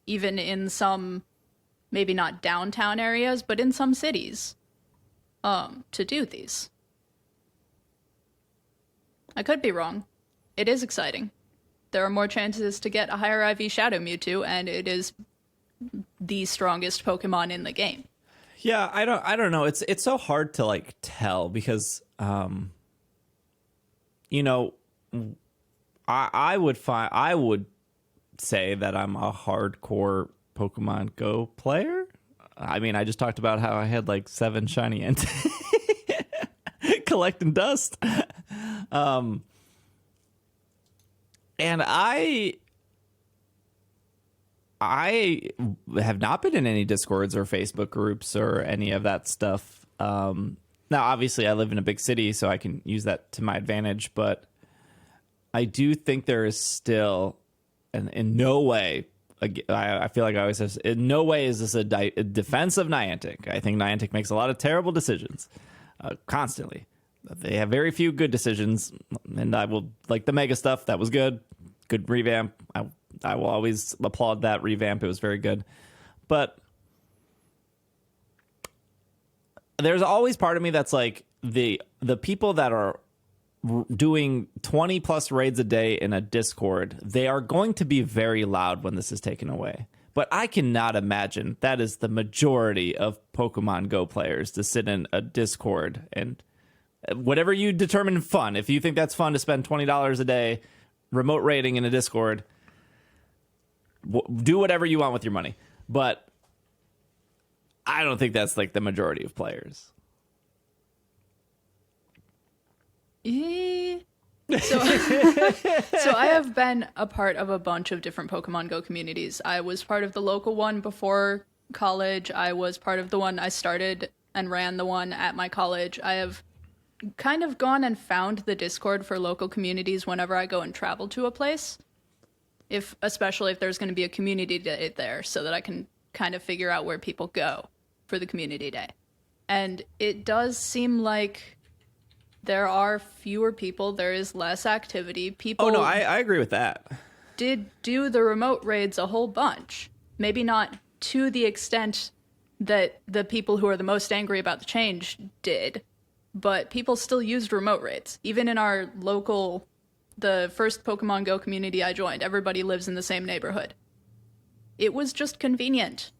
Speaker 3: even in some, maybe not downtown areas, but in some cities, to do these. I could be wrong. It is exciting. There are more chances to get a higher IV Shadow Mewtwo, and it is the strongest Pokemon in the game.
Speaker 1: Yeah, I don't know. It's so hard to like tell because I would say that I'm a hardcore Pokemon Go player. I mean, I just talked about how I had like 7 shiny and collecting dust. And I have not been in any Discords or Facebook groups or any of that stuff. Now, obviously, I live in a big city, so I can use that to my advantage. But I do think there is still, and in no way, I feel like I always say, in no way is this a defense of Niantic. I think Niantic makes a lot of terrible decisions constantly. They have very few good decisions, and I will like the Mega stuff. That was good revamp. I will always applaud that revamp. It was very good, but there's always part of me that's like the people that are doing 20 plus raids a day in a Discord. They are going to be very loud when this is taken away. But I cannot imagine that is the majority of Pokemon Go players to sit in a Discord and whatever you determine fun. If you think that's fun to spend $20 a day remote raiding in a Discord, do whatever you want with your money. But I don't think that's like the majority of players.
Speaker 3: So I have been a part of a bunch of different Pokemon Go communities. I was part of the local one before college. I was part of the one I started and ran the one at my college. I have kind of gone and found the Discord for local communities whenever I go and travel to a place. Especially if there's going to be a community day there, so that I can kind of figure out where people go for the community day. And it does seem like there are fewer people, there is less activity. People.
Speaker 1: Oh no, I agree with that.
Speaker 3: Did do the remote raids a whole bunch. Maybe not to the extent that the people who are the most angry about the change did, but people still used remote raids. Even in our local, the first Pokemon Go community I joined, everybody lives in the same neighborhood. It was just convenient.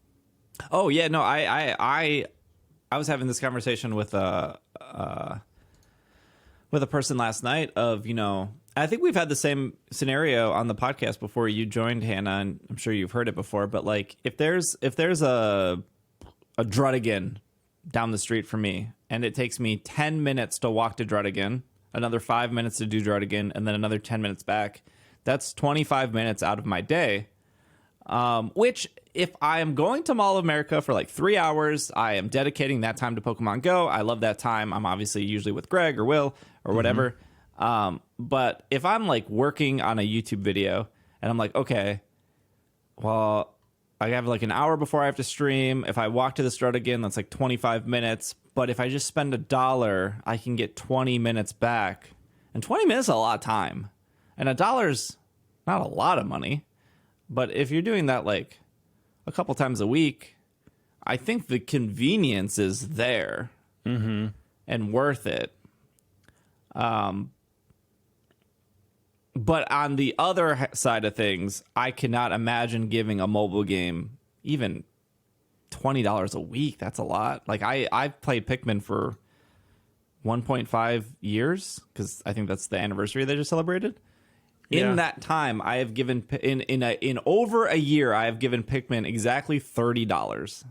Speaker 1: Oh yeah, no, I was having this conversation with a person last night of, I think we've had the same scenario on the podcast before you joined, Hannah, and I'm sure you've heard it before, but like if there's a Druddigan down the street from me and it takes me 10 minutes to walk to Druddigan, another 5 minutes to do Druddigan, and then another 10 minutes back, that's 25 minutes out of my day. Which, if I am going to Mall of America for like 3 hours, I am dedicating that time to Pokemon Go. I love that time. I'm obviously usually with Greg or Will or whatever. But if I'm like working on a YouTube video and I'm like, okay, well, I have like an hour before I have to stream. If I walk to the Strut again, that's like 25 minutes. But if I just spend $1, I can get 20 minutes back. And 20 minutes is a lot of time. And $1's not a lot of money. But if you're doing that like a couple times a week, I think the convenience is there and worth it. But on the other side of things, I cannot imagine giving a mobile game even $20 a week. That's a lot. Like I've played Pikmin for 1.5 years because I think that's the anniversary they just celebrated. In that time, I have given in over a year, I have given Pikmin exactly $30,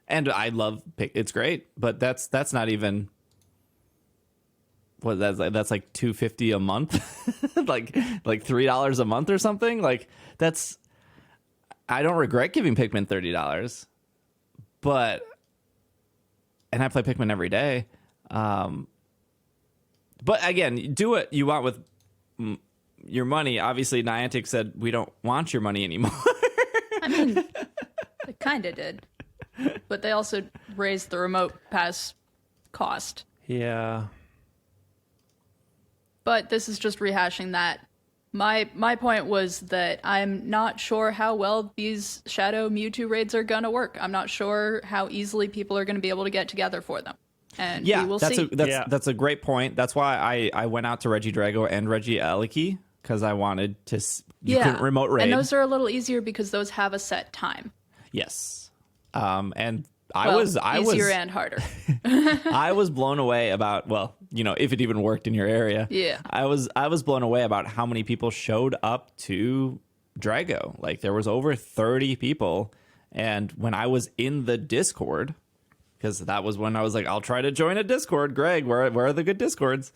Speaker 1: and I love it's great, but that's not even. What that's like $250 a month, like $3 a month or something. Like that's, I don't regret giving Pikmin $30, but, and I play Pikmin every day. But again, do what you want with your money. Obviously, Niantic said we don't want your money anymore.
Speaker 3: I mean, they kind of did, but they also raised the remote pass cost.
Speaker 2: Yeah.
Speaker 3: But this is just rehashing that. My point was that I'm not sure how well these Shadow Mewtwo raids are going to work. I'm not sure how easily people are going to be able to get together for them. And we will see.
Speaker 1: That's a great point. That's why I went out to Regidrago and Regieleki, because I wanted to. You couldn't remote raid.
Speaker 3: And those are a little easier because those have a set time.
Speaker 1: Yes. And I was
Speaker 3: easier and harder.
Speaker 1: I was blown away about, well, if it even worked in your area.
Speaker 3: Yeah.
Speaker 1: I was blown away about how many people showed up to Drago. Like there was over 30 people, and when I was in the Discord, because that was when I was like, I'll try to join a Discord. Greg, where are the good Discords?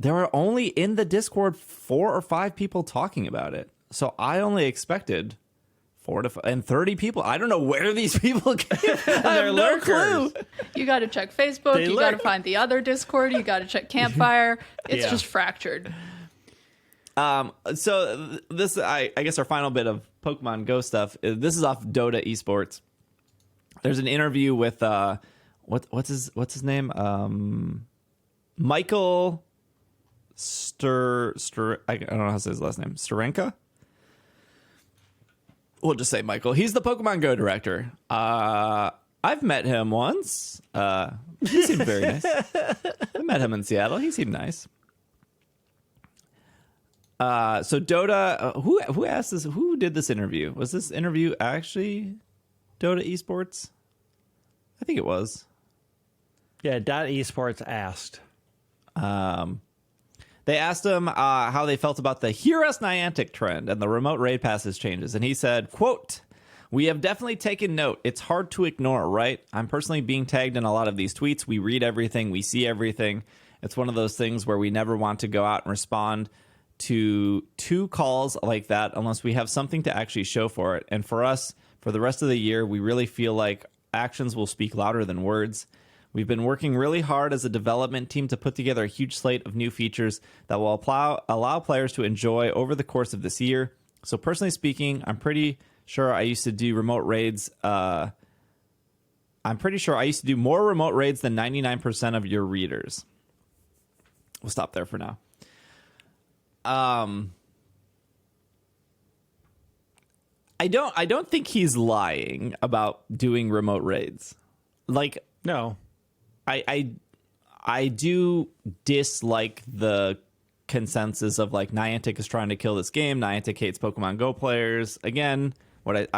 Speaker 1: There were only in the Discord 4 or 5 people talking about it. So I only expected 4 to 5 and 30 people. I don't know where these people came from. I have no clue.
Speaker 3: You got to check Facebook. You got to find the other Discord. You got to check Campfire. It's just fractured.
Speaker 1: So this, I guess, our final bit of Pokemon Go stuff. This is off Dota Esports. There's an interview with what's his name? Michael I don't know how to say his last name. Sterenka. We'll just say Michael. He's the Pokemon Go director. I've met him once. He seemed very nice. I met him in Seattle. He seemed nice. So Dota, who asked this? Who did this interview? Was this interview actually Dota Esports? I think it was.
Speaker 2: Yeah, Dota Esports asked.
Speaker 1: They asked him how they felt about the hearusniantic trend and the remote raid passes changes. And he said, quote, "We have definitely taken note. It's hard to ignore, right? I'm personally being tagged in a lot of these tweets. We read everything. We see everything. It's one of those things where we never want to go out and respond to 2 calls like that unless we have something to actually show for it. And for us, for the rest of the year, we really feel like actions will speak louder than words. We've been working really hard as a development team to put together a huge slate of new features that will allow players to enjoy over the course of this year. So personally speaking, I'm pretty sure I used to do remote raids. I'm pretty sure I used to do more remote raids than 99% of your readers." We'll stop there for now. I don't think he's lying about doing remote raids. Like,
Speaker 2: No.
Speaker 1: I do dislike the consensus of like Niantic is trying to kill this game. Niantic hates Pokemon Go players. Again, what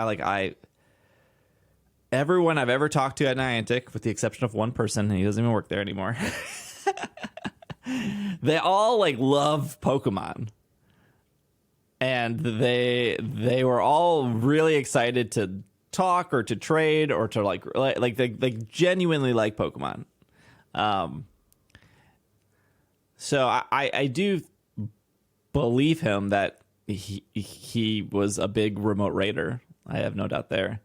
Speaker 1: everyone I've ever talked to at Niantic, with the exception of one person, and he doesn't even work there anymore, they all like love Pokemon. And they were all really excited to talk or to trade or to like they genuinely like Pokemon. So I do believe him that he was a big remote raider. I have no doubt there.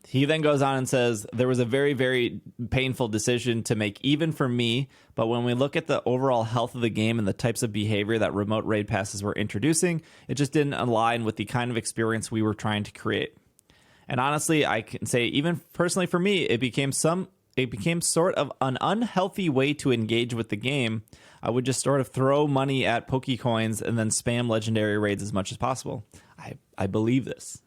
Speaker 1: He then goes on and says, "There was a very, very painful decision to make, even for me. But when we look at the overall health of the game and the types of behavior that remote raid passes were introducing, it just didn't align with the kind of experience we were trying to create. And honestly, I can say, even personally for me, it became sort of an unhealthy way to engage with the game. I would just sort of throw money at Pokecoins and then spam legendary raids as much as possible." I believe this.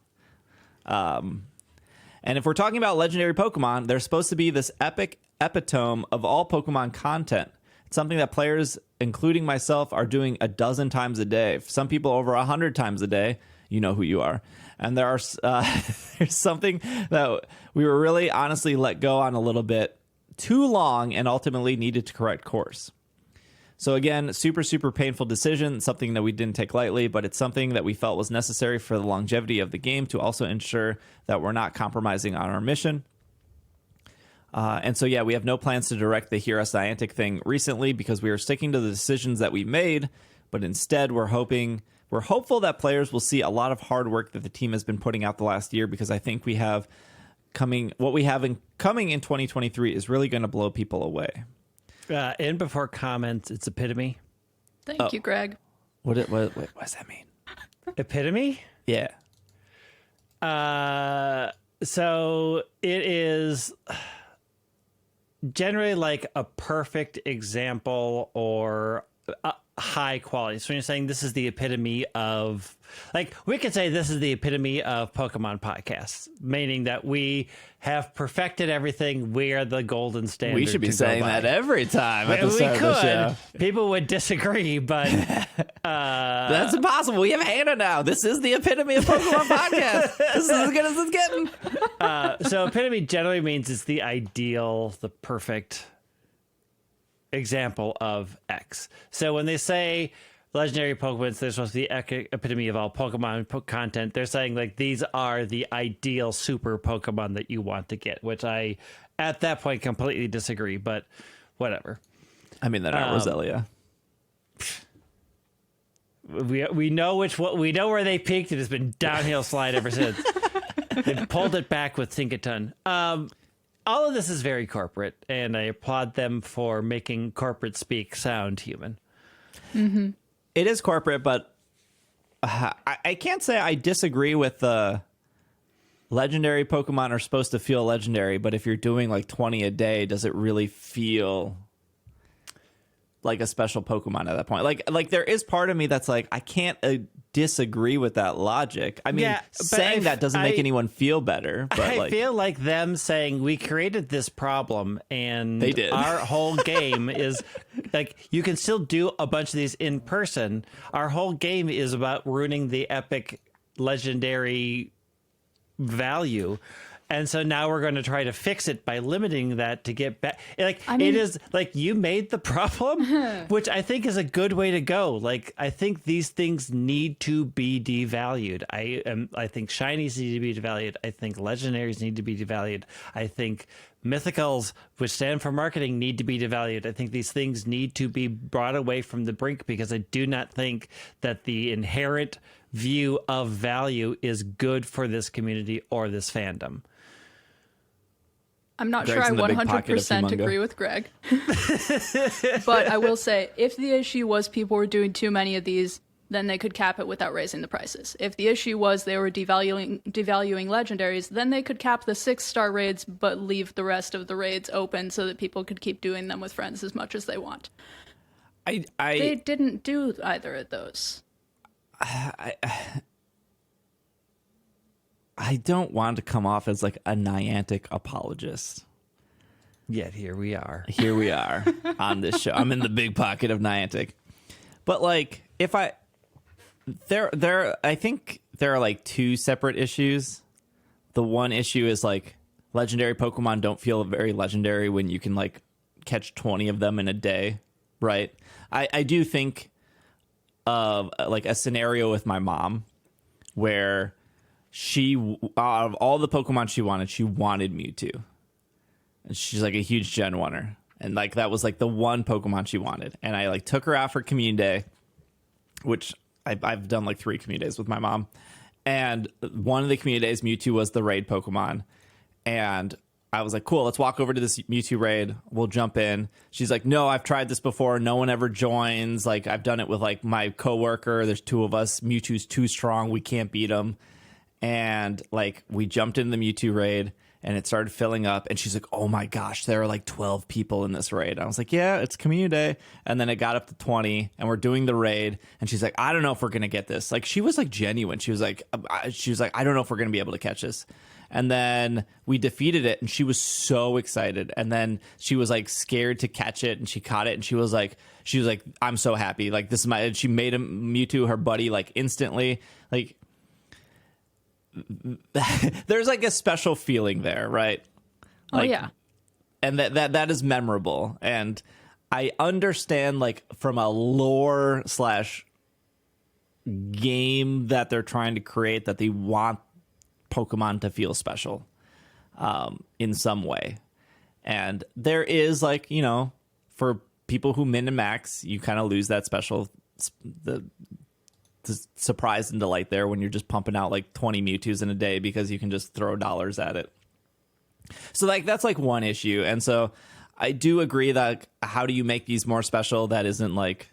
Speaker 1: And if we're talking about legendary Pokemon, they're supposed to be this epic epitome of all Pokemon content. It's something that players, including myself, are doing a dozen times a day. Some people over 100 times a day. You know who you are. And there's something that we were really honestly let go on a little bit too long and ultimately needed to correct course. So again, super, super painful decision, something that we didn't take lightly, but it's something that we felt was necessary for the longevity of the game to also ensure that we're not compromising on our mission. And so, yeah, we have no plans to direct the hearusniantic thing recently because we are sticking to the decisions that we made, but instead we're hopeful that players will see a lot of hard work that the team has been putting out the last year, because I think coming in 2023 is really going to blow people away.
Speaker 2: And before comments, it's epitome.
Speaker 3: Thank you, Greg.
Speaker 1: What does that mean?
Speaker 2: Epitome?
Speaker 1: Yeah.
Speaker 2: So it is generally like a perfect example or high quality. So when you're saying this is the epitome of, like, we could say this is the epitome of Pokemon podcasts, meaning that we have perfected everything. We are the golden standard.
Speaker 1: We should be saying that every time at the start of the show.
Speaker 2: People would disagree, but
Speaker 1: that's impossible. We have Hannah now. This is the epitome of Pokemon podcast. This is as good as it's getting.
Speaker 2: So epitome generally means it's the ideal, the perfect example of X. So when they say legendary Pokemon, they're supposed to be the epitome of all Pokemon content. They're saying like these are the ideal super Pokemon that you want to get, which I at that point completely disagree, but whatever.
Speaker 1: I mean, they're not Roselia.
Speaker 2: We know we know where they peaked. It has been downhill slide ever since. They pulled it back with Tinkaton. All of this is very corporate, and I applaud them for making corporate speak sound human.
Speaker 3: Mm-hmm.
Speaker 1: It is corporate, but I can't say I disagree with the legendary Pokemon are supposed to feel legendary, but if you're doing like 20 a day, does it really feel like a special Pokemon at that point? Like there is part of me that's like, I can't disagree with that logic. I mean, saying that doesn't make anyone feel better. But
Speaker 2: I feel like them saying we created this problem and
Speaker 1: they did.
Speaker 2: Our whole game is like, you can still do a bunch of these in person. Our whole game is about ruining the epic legendary value. And so now we're going to try to fix it by limiting that to get back. Like, it is like you made the problem, which I think is a good way to go. Like, I think these things need to be devalued. I think shinies need to be devalued. I think legendaries need to be devalued. I think mythicals, which stand for marketing, need to be devalued. I think these things need to be brought away from the brink, because I do not think that the inherent view of value is good for this community or this fandom.
Speaker 3: I'm not
Speaker 1: Greg's
Speaker 3: sure I 100% agree with Greg. But I will say, if the issue was people were doing too many of these, then they could cap it without raising the prices. If the issue was they were devaluing legendaries, then they could cap the 6-star raids but leave the rest of the raids open so that people could keep doing them with friends as much as they want. They didn't do either of those.
Speaker 1: I don't want to come off as like a Niantic apologist.
Speaker 2: Yet here we are.
Speaker 1: Here we are on this show. I'm in the big pocket of Niantic. But like, if I think there are like two separate issues. The one issue is like legendary Pokemon don't feel very legendary when you can like catch 20 of them in a day, right? I do think of like a scenario with my mom where she, out of all the Pokemon she wanted Mewtwo. And she's like a huge Gen 1er. And like that was like the one Pokemon she wanted. And I like took her out for Community Day, which I've done like 3 Community Days with my mom. And one of the Community Days, Mewtwo was the raid Pokemon. And I was like, cool, let's walk over to this Mewtwo raid. We'll jump in. She's like, no, I've tried this before. No one ever joins. Like, I've done it with like my coworker. There's 2 of us. Mewtwo's too strong. We can't beat him. And like, we jumped in the Mewtwo raid. and it started filling up. And she's like, oh my gosh, there are like 12 people in this raid. I was like, yeah, it's community day. And then it got up to 20, and we're doing the raid. And she's like, I don't know if we're going to get this. Like, she was like genuine. She was like, I don't know if we're going to be able to catch this. And then we defeated it, and she was so excited. And then she was like scared to catch it, and she caught it, and she was like, I'm so happy. Like, this is my. And she made a Mewtwo her buddy like instantly. Like, there's like a special feeling there, right? Like,
Speaker 3: oh yeah,
Speaker 1: and that is memorable. And I understand, like, from a lore / game that they're trying to create, that they want Pokemon to feel special in some way. And there is, like, you know, for people who min and max, you kind of lose that special the surprise and delight there when you're just pumping out like 20 Mewtwo's in a day because you can just throw dollars at it. So like that's like one issue. And so I do agree that how do you make these more special that isn't like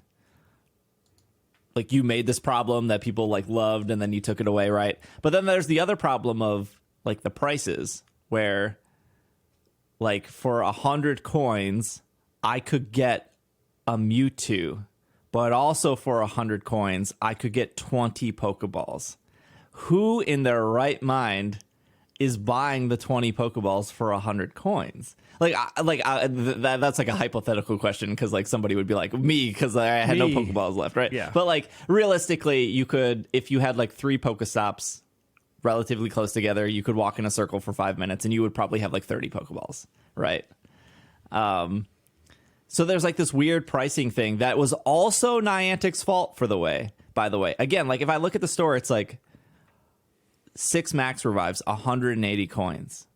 Speaker 1: you made this problem that people like loved and then you took it away, right? But then there's the other problem of like the prices, where like for 100 coins I could get a Mewtwo, but also for 100 coins I could get 20 Pokeballs. Who in their right mind is buying the 20 Pokeballs for 100 coins? That's like a hypothetical question, because like somebody would be like me, because I had no Pokeballs left, right?
Speaker 2: Yeah.
Speaker 1: But like realistically, you could, if you had like 3 Pokestops relatively close together, you could walk in a circle for 5 minutes and you would probably have like 30 Pokeballs, right? So there's like this weird pricing thing that was also Niantic's fault by the way. Again, like if I look at the store, it's like 6 max revives, 180 coins.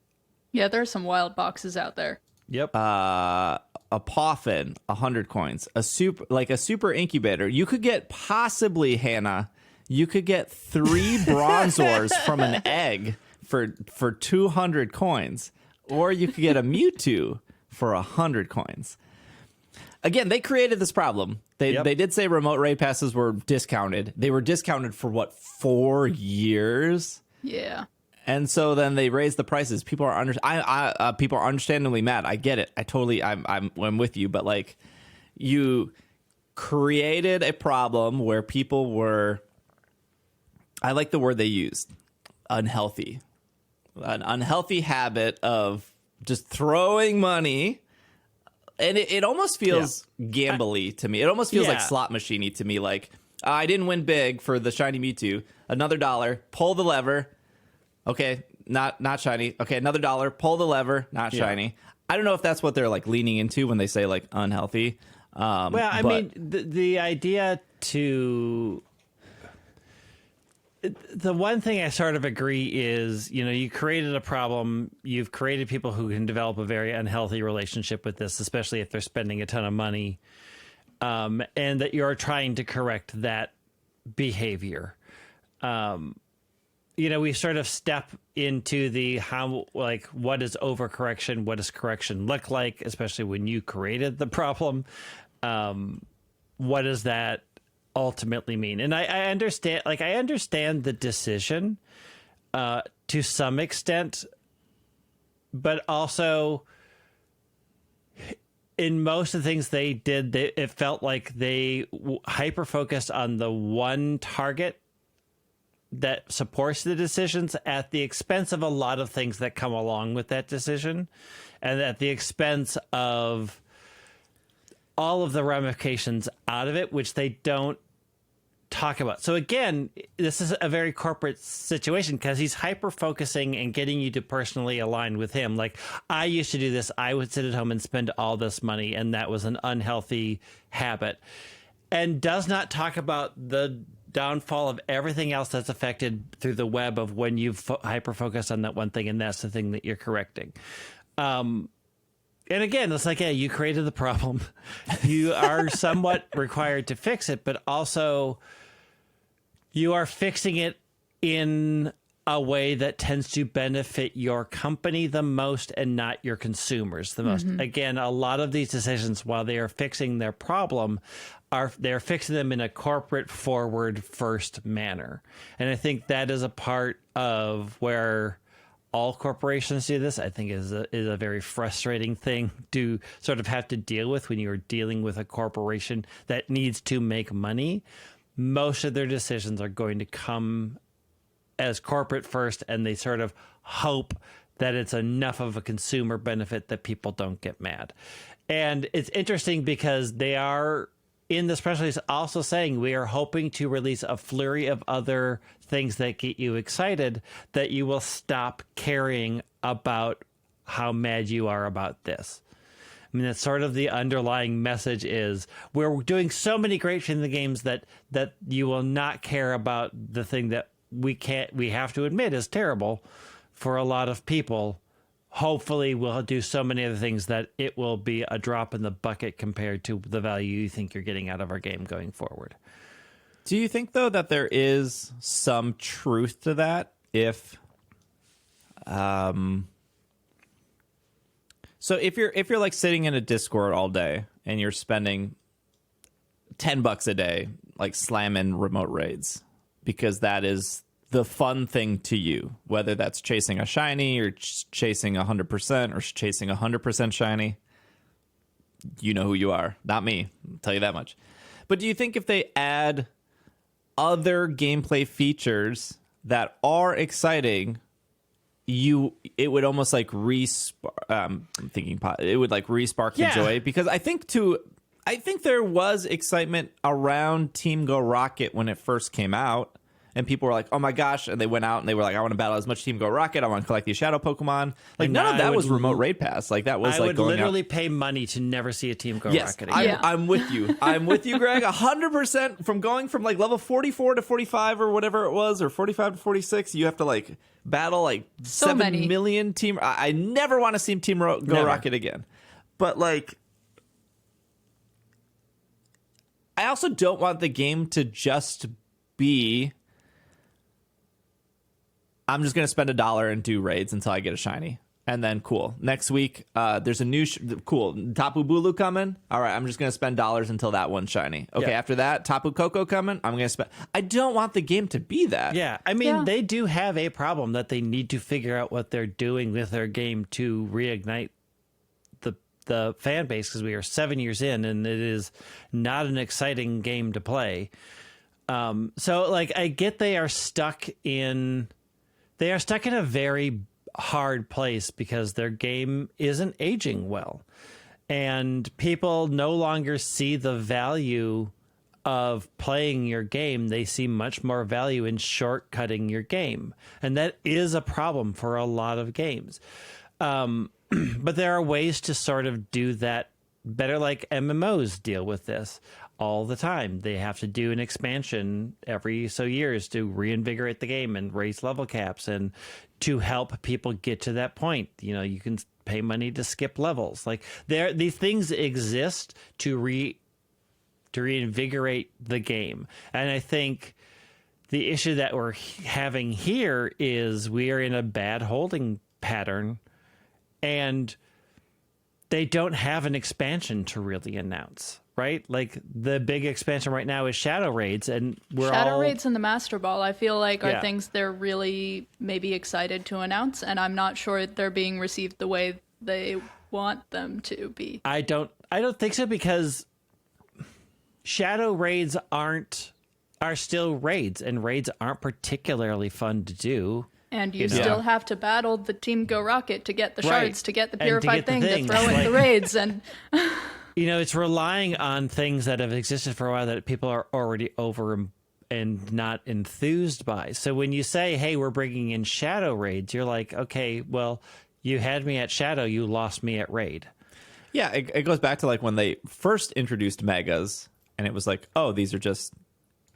Speaker 3: Yeah, there's some wild boxes out there.
Speaker 2: Yep.
Speaker 1: A Poffin, 100 coins. A super incubator. You could get possibly, Hannah, you could get 3 Bronzors from an egg for 200 coins. Or you could get a Mewtwo for 100 coins. Again, they created this problem. They did say remote raid passes were discounted. They were discounted for what, 4 years?
Speaker 3: Yeah.
Speaker 1: And so then they raised the prices. People are people are understandably mad. I get it. I'm with you. But like, you created a problem where people were, I like the word they used, unhealthy. An unhealthy habit of just throwing money. And it almost feels gambly to me. It almost feels like slot machine-y to me. Like, I didn't win big for the shiny Mewtwo. Another $1, pull the lever. Okay, not shiny. Okay, another $1, pull the lever, not shiny. I don't know if that's what they're like leaning into when they say like unhealthy.
Speaker 2: I mean, the idea to... The one thing I sort of agree is, you know, you created a problem. You've created people who can develop a very unhealthy relationship with this, especially if they're spending a ton of money, and that you're trying to correct that behavior. You know, we sort of step into the how, like, what is overcorrection? What does correction look like, especially when you created the problem? What does that ultimately mean? And I understand the decision to some extent, but also in most of the things they did, it felt like they hyper focused on the one target that supports the decisions at the expense of a lot of things that come along with that decision, and at the expense of all of the ramifications out of it, which they don't talk about. So again, this is a very corporate situation because he's hyper focusing and getting you to personally align with him. Like, I used to do this. I would sit at home and spend all this money, and that was an unhealthy habit, and does not talk about the downfall of everything else that's affected through the web of when you hyper focus on that one thing, and that's the thing that you're correcting. And again, it's like, yeah, you created the problem. You are somewhat required to fix it, but also you are fixing it in a way that tends to benefit your company the most and not your consumers the most. Again, a lot of these decisions, while they are fixing their problem, they're fixing them in a corporate forward first manner. And I think that is a part of where all corporations do this, I think is a very frustrating thing to sort of have to deal with when you're dealing with a corporation that needs to make money. Most of their decisions are going to come as corporate first, and they sort of hope that it's enough of a consumer benefit that people don't get mad. And it's interesting because they are in this press release also saying we are hoping to release a flurry of other things that get you excited, that you will stop caring about how mad you are about this. I mean, that's sort of the underlying message is we're doing so many great things in the games that you will not care about the thing that we have to admit is terrible for a lot of people. Hopefully we'll do so many other things that it will be a drop in the bucket compared to the value you think you're getting out of our game going forward.
Speaker 1: Do you think, though, that there is some truth to that? If, so if you're like sitting in a Discord all day and you're spending $10 a day, like slamming remote raids, because that is the fun thing to you, whether that's chasing a shiny or chasing 100% or chasing 100% shiny, you know who you are. Not me, I'll tell you that much. But do you think if they add other gameplay features that are exciting, it would almost like it would like re-spark the joy? Because I think there was excitement around Team Go Rocket when it first came out. And people were like, oh my gosh. And they went out and they were like, I want to battle as much Team Go Rocket. I want to collect these shadow Pokemon. Like, none of that was remote raid pass. Like, that was
Speaker 2: I
Speaker 1: like
Speaker 2: would
Speaker 1: going
Speaker 2: literally
Speaker 1: out.
Speaker 2: pay money to never see a Team Go
Speaker 1: Yes,
Speaker 2: Rocket again.
Speaker 1: I'm with you. I'm with you, Greg. 100% from going from like level 44 to 45 or whatever it was, or 45 to 46. You have to like battle like
Speaker 3: So
Speaker 1: 7
Speaker 3: many.
Speaker 1: million Team. I never want to see Team Go
Speaker 2: Never.
Speaker 1: Rocket again. But like, I also don't want the game to just be, I'm just going to spend $1 and do raids until I get a shiny. And then, cool. Next week, there's a new, cool, Tapu Bulu coming. All right, I'm just going to spend dollars until that one's shiny. Okay,
Speaker 2: Yeah.
Speaker 1: after that, Tapu Koko coming. I'm going to spend. I don't want the game to be that.
Speaker 2: Yeah, I mean,
Speaker 3: Yeah.
Speaker 2: they do have a problem that they need to figure out what they're doing with their game to reignite the fan base, because we are 7 years in and it is not an exciting game to play. So, like, I get they are stuck in a very hard place because their game isn't aging well, and people no longer see the value of playing your game. They see much more value in shortcutting your game, and that is a problem for a lot of games. But there are ways to sort of do that better, like MMOs deal with this all the time. They have to do an expansion every so years to reinvigorate the game and raise level caps and to help people get to that point. You know, you can pay money to skip levels. Like, these things exist to reinvigorate the game. And I think the issue that we're having here is we are in a bad holding pattern, and they don't have an expansion to really announce, right? Like, the big expansion right now is Shadow Raids, and
Speaker 3: Shadow Raids and the Master Ball, I feel like, are
Speaker 2: Yeah.
Speaker 3: things they're really maybe excited to announce, and I'm not sure they're being received the way they want them to be.
Speaker 2: I don't think so, because Shadow Raids are still raids, and raids aren't particularly fun to do.
Speaker 3: And you
Speaker 2: You know?
Speaker 3: still have to battle the Team Go Rocket to get the
Speaker 2: Right.
Speaker 3: shards, to get the
Speaker 2: And to
Speaker 3: purified
Speaker 2: get the
Speaker 3: thing,
Speaker 2: things,
Speaker 3: to throw in
Speaker 2: like-
Speaker 3: the raids. And
Speaker 2: You know, it's relying on things that have existed for a while that people are already over and not enthused by. So when you say, hey, we're bringing in Shadow Raids, you're like, okay, well, you had me at Shadow, you lost me at Raid.
Speaker 1: Yeah, it goes back to like when they first introduced megas, and it was like, oh, these are just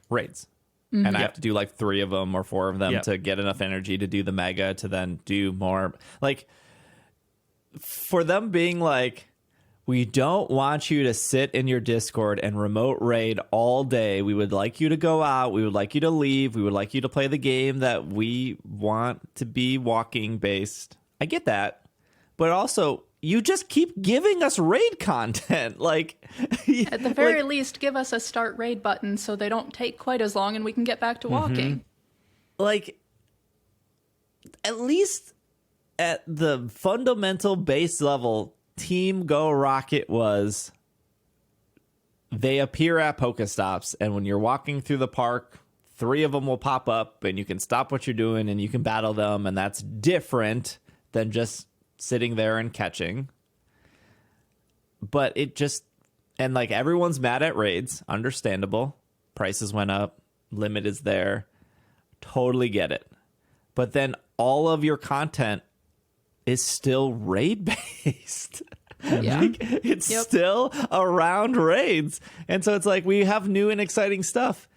Speaker 1: raids. And I have to do like 3 of them or 4 of them
Speaker 2: Yep.
Speaker 1: to get enough energy to do the mega to then do more. Like, for them being like, we don't want you to sit in your Discord and remote raid all day. We would like you to go out. We would like you to leave. We would like you to play the game that we want to be walking based. I get that. But also, you just keep giving us raid content. Like,
Speaker 3: at the very least, give us a start raid button so they don't take quite as long and we can get back to walking.
Speaker 1: like, at least at the fundamental base level, Team Go Rocket was they appear at Pokestops, and when you're walking through the park, 3 of them will pop up, and you can stop what you're doing, and you can battle them, and that's different than just sitting there and catching. But it just, and like everyone's mad at raids, understandable. Prices went up, limit is there, totally get it. But then all of your content is still raid based.
Speaker 3: Yeah.
Speaker 1: Like, it's still around raids. And so it's like we have new and exciting stuff.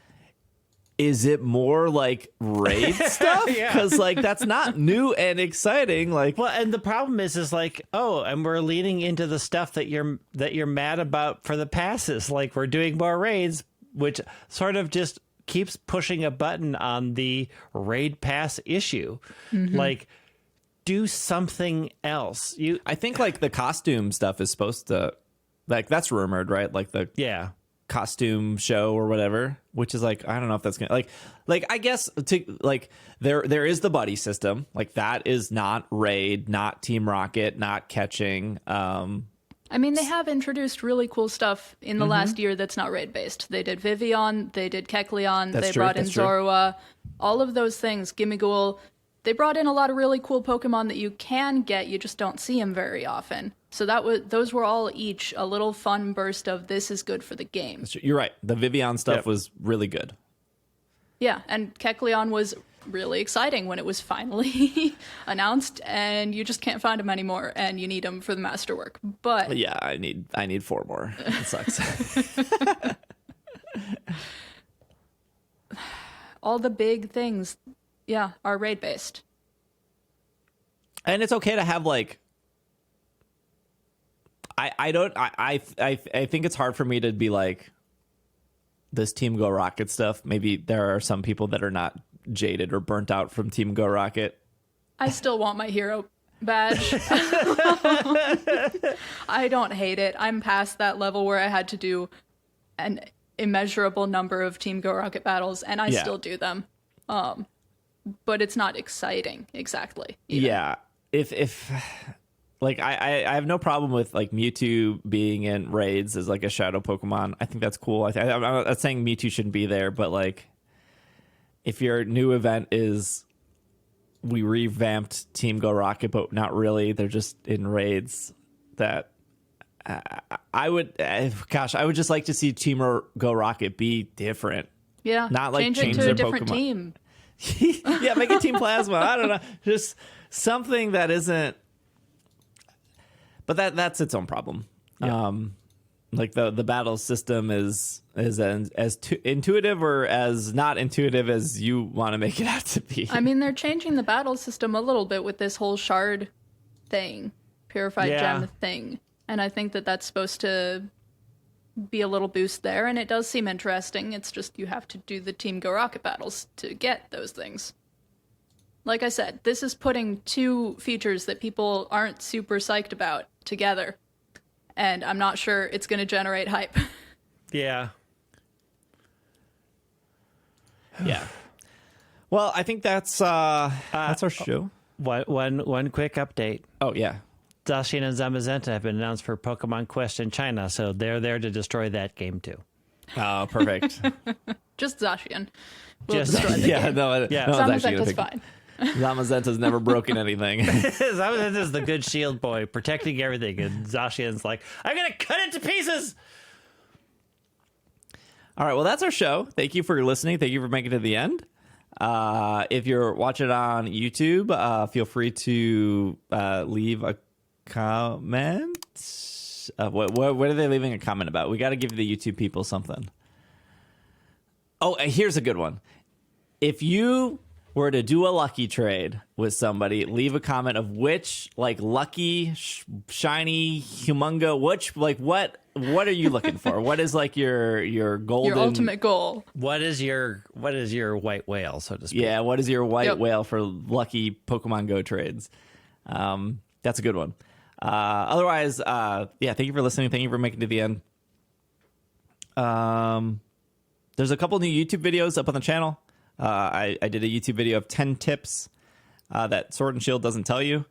Speaker 1: Is it more like raid stuff? Because like that's not new and exciting. Like,
Speaker 2: well, and the problem is like, oh, and we're leaning into the stuff that you're mad about for the passes. Like we're doing more raids, which sort of just keeps pushing a button on the raid pass issue. Like, do something else.
Speaker 1: I think like the costume stuff is supposed to, like, that's rumored, right? Like the costume show or whatever, which is like, I don't know if that's gonna like I guess to like there is the buddy system, like that is not raid, not Team Rocket, not catching.
Speaker 3: I mean, they have introduced really cool stuff in the last year that's not raid based. They did Vivian, they did Kecleon, they brought in Zorua, all of those things, Gimmighoul. They brought in a lot of really cool Pokemon that you can get, you just don't see them very often. So those were all each a little fun burst of this is good for the game.
Speaker 1: You're right. The Vivian stuff was really good.
Speaker 3: Yeah, and Kecleon was really exciting when it was finally announced, and you just can't find them anymore, and you need them for the masterwork. But
Speaker 1: yeah, I need 4 more. It sucks.
Speaker 3: all the big things, are raid based.
Speaker 1: And it's okay to have like I think it's hard for me to be like this Team Go Rocket stuff. Maybe there are some people that are not jaded or burnt out from Team Go Rocket.
Speaker 3: I still want my hero badge. I don't hate it. I'm past that level where I had to do an immeasurable number of Team Go Rocket battles, and I still do them. But it's not exciting exactly. Either.
Speaker 1: Yeah. If like I have no problem with like Mewtwo being in raids as like a shadow Pokemon. I think that's cool. I'm not saying Mewtwo shouldn't be there, but like if your new event is we revamped Team Go Rocket, but not really, they're just in raids, that I would just like to see Team Go Rocket be different.
Speaker 3: Yeah.
Speaker 1: Not like change
Speaker 3: it to
Speaker 1: their
Speaker 3: a different
Speaker 1: Pokemon.
Speaker 3: team.
Speaker 1: Yeah, make a Team Plasma. I don't know. Just something that isn't. But that's its own problem. Yeah. Like the battle system is as intuitive or as not intuitive as you want to make it out to be.
Speaker 3: I mean, they're changing the battle system a little bit with this whole shard thing, purified gem thing. And I think that that's supposed to be a little boost there, and it does seem interesting. It's just you have to do the Team Go Rocket battles to get those things. Like I said, this is putting 2 features that people aren't super psyched about together, and I'm not sure it's going to generate hype.
Speaker 2: Yeah.
Speaker 1: Yeah. Well, I think that's our show.
Speaker 2: One quick update.
Speaker 1: Oh, yeah.
Speaker 2: Zacian and Zamazenta have been announced for Pokemon Quest in China, so they're there to destroy that game too.
Speaker 1: Oh, perfect.
Speaker 3: Just Zacian. We'll destroy the game.
Speaker 1: Zamazenta's
Speaker 3: fine.
Speaker 1: Zamazenta's never broken anything.
Speaker 2: Zamazenta's the good shield boy, protecting everything, and Zacian's like, I'm going to cut it to pieces!
Speaker 1: All right, well, that's our show. Thank you for listening. Thank you for making it to the end. If you're watching on YouTube, feel free to leave a comment. What are they leaving a comment about? We got to give the YouTube people something. Oh, here's a good one. If you were to do a lucky trade with somebody, leave a comment of which like lucky, shiny, humongo, which like what are you looking for? What is like your golden,
Speaker 3: your ultimate goal?
Speaker 2: What is your white whale, so to speak?
Speaker 1: Yeah, what is your white whale for lucky Pokemon Go trades? That's a good one. Otherwise, thank you for listening. Thank you for making it to the end. There's a couple new YouTube videos up on the channel. I did a YouTube video of 10 tips that Sword and Shield doesn't tell you.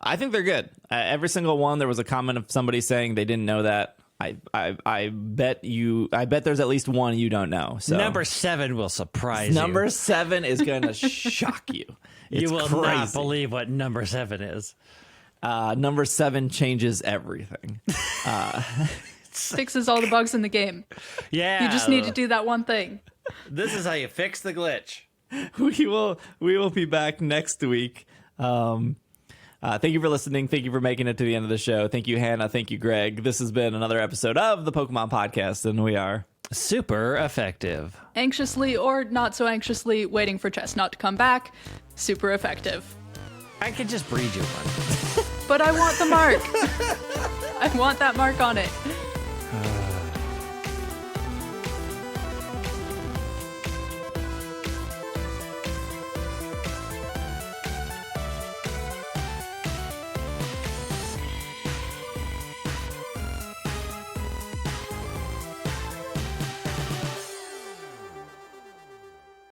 Speaker 1: I think they're good. Every single one, there was a comment of somebody saying they didn't know that. I bet there's at least one you don't know. So
Speaker 2: Number 7 will surprise you.
Speaker 1: Number 7 is going to shock you. It's
Speaker 2: you will
Speaker 1: crazy.
Speaker 2: not believe what number 7 is.
Speaker 1: Number 7 changes everything.
Speaker 3: Fixes all the bugs in the game.
Speaker 2: Yeah.
Speaker 3: You just need to do that one thing.
Speaker 2: This is how you fix the glitch.
Speaker 1: We will be back next week. Thank you for listening. Thank you for making it to the end of the show. Thank you, Hannah. Thank you, Greg. This has been another episode of the Pokemon Podcast, and we are
Speaker 2: super effective.
Speaker 3: Anxiously or not so anxiously waiting for Chestnut to come back. Super effective.
Speaker 2: I could just breed you one.
Speaker 3: But I want the mark. I want that mark on it.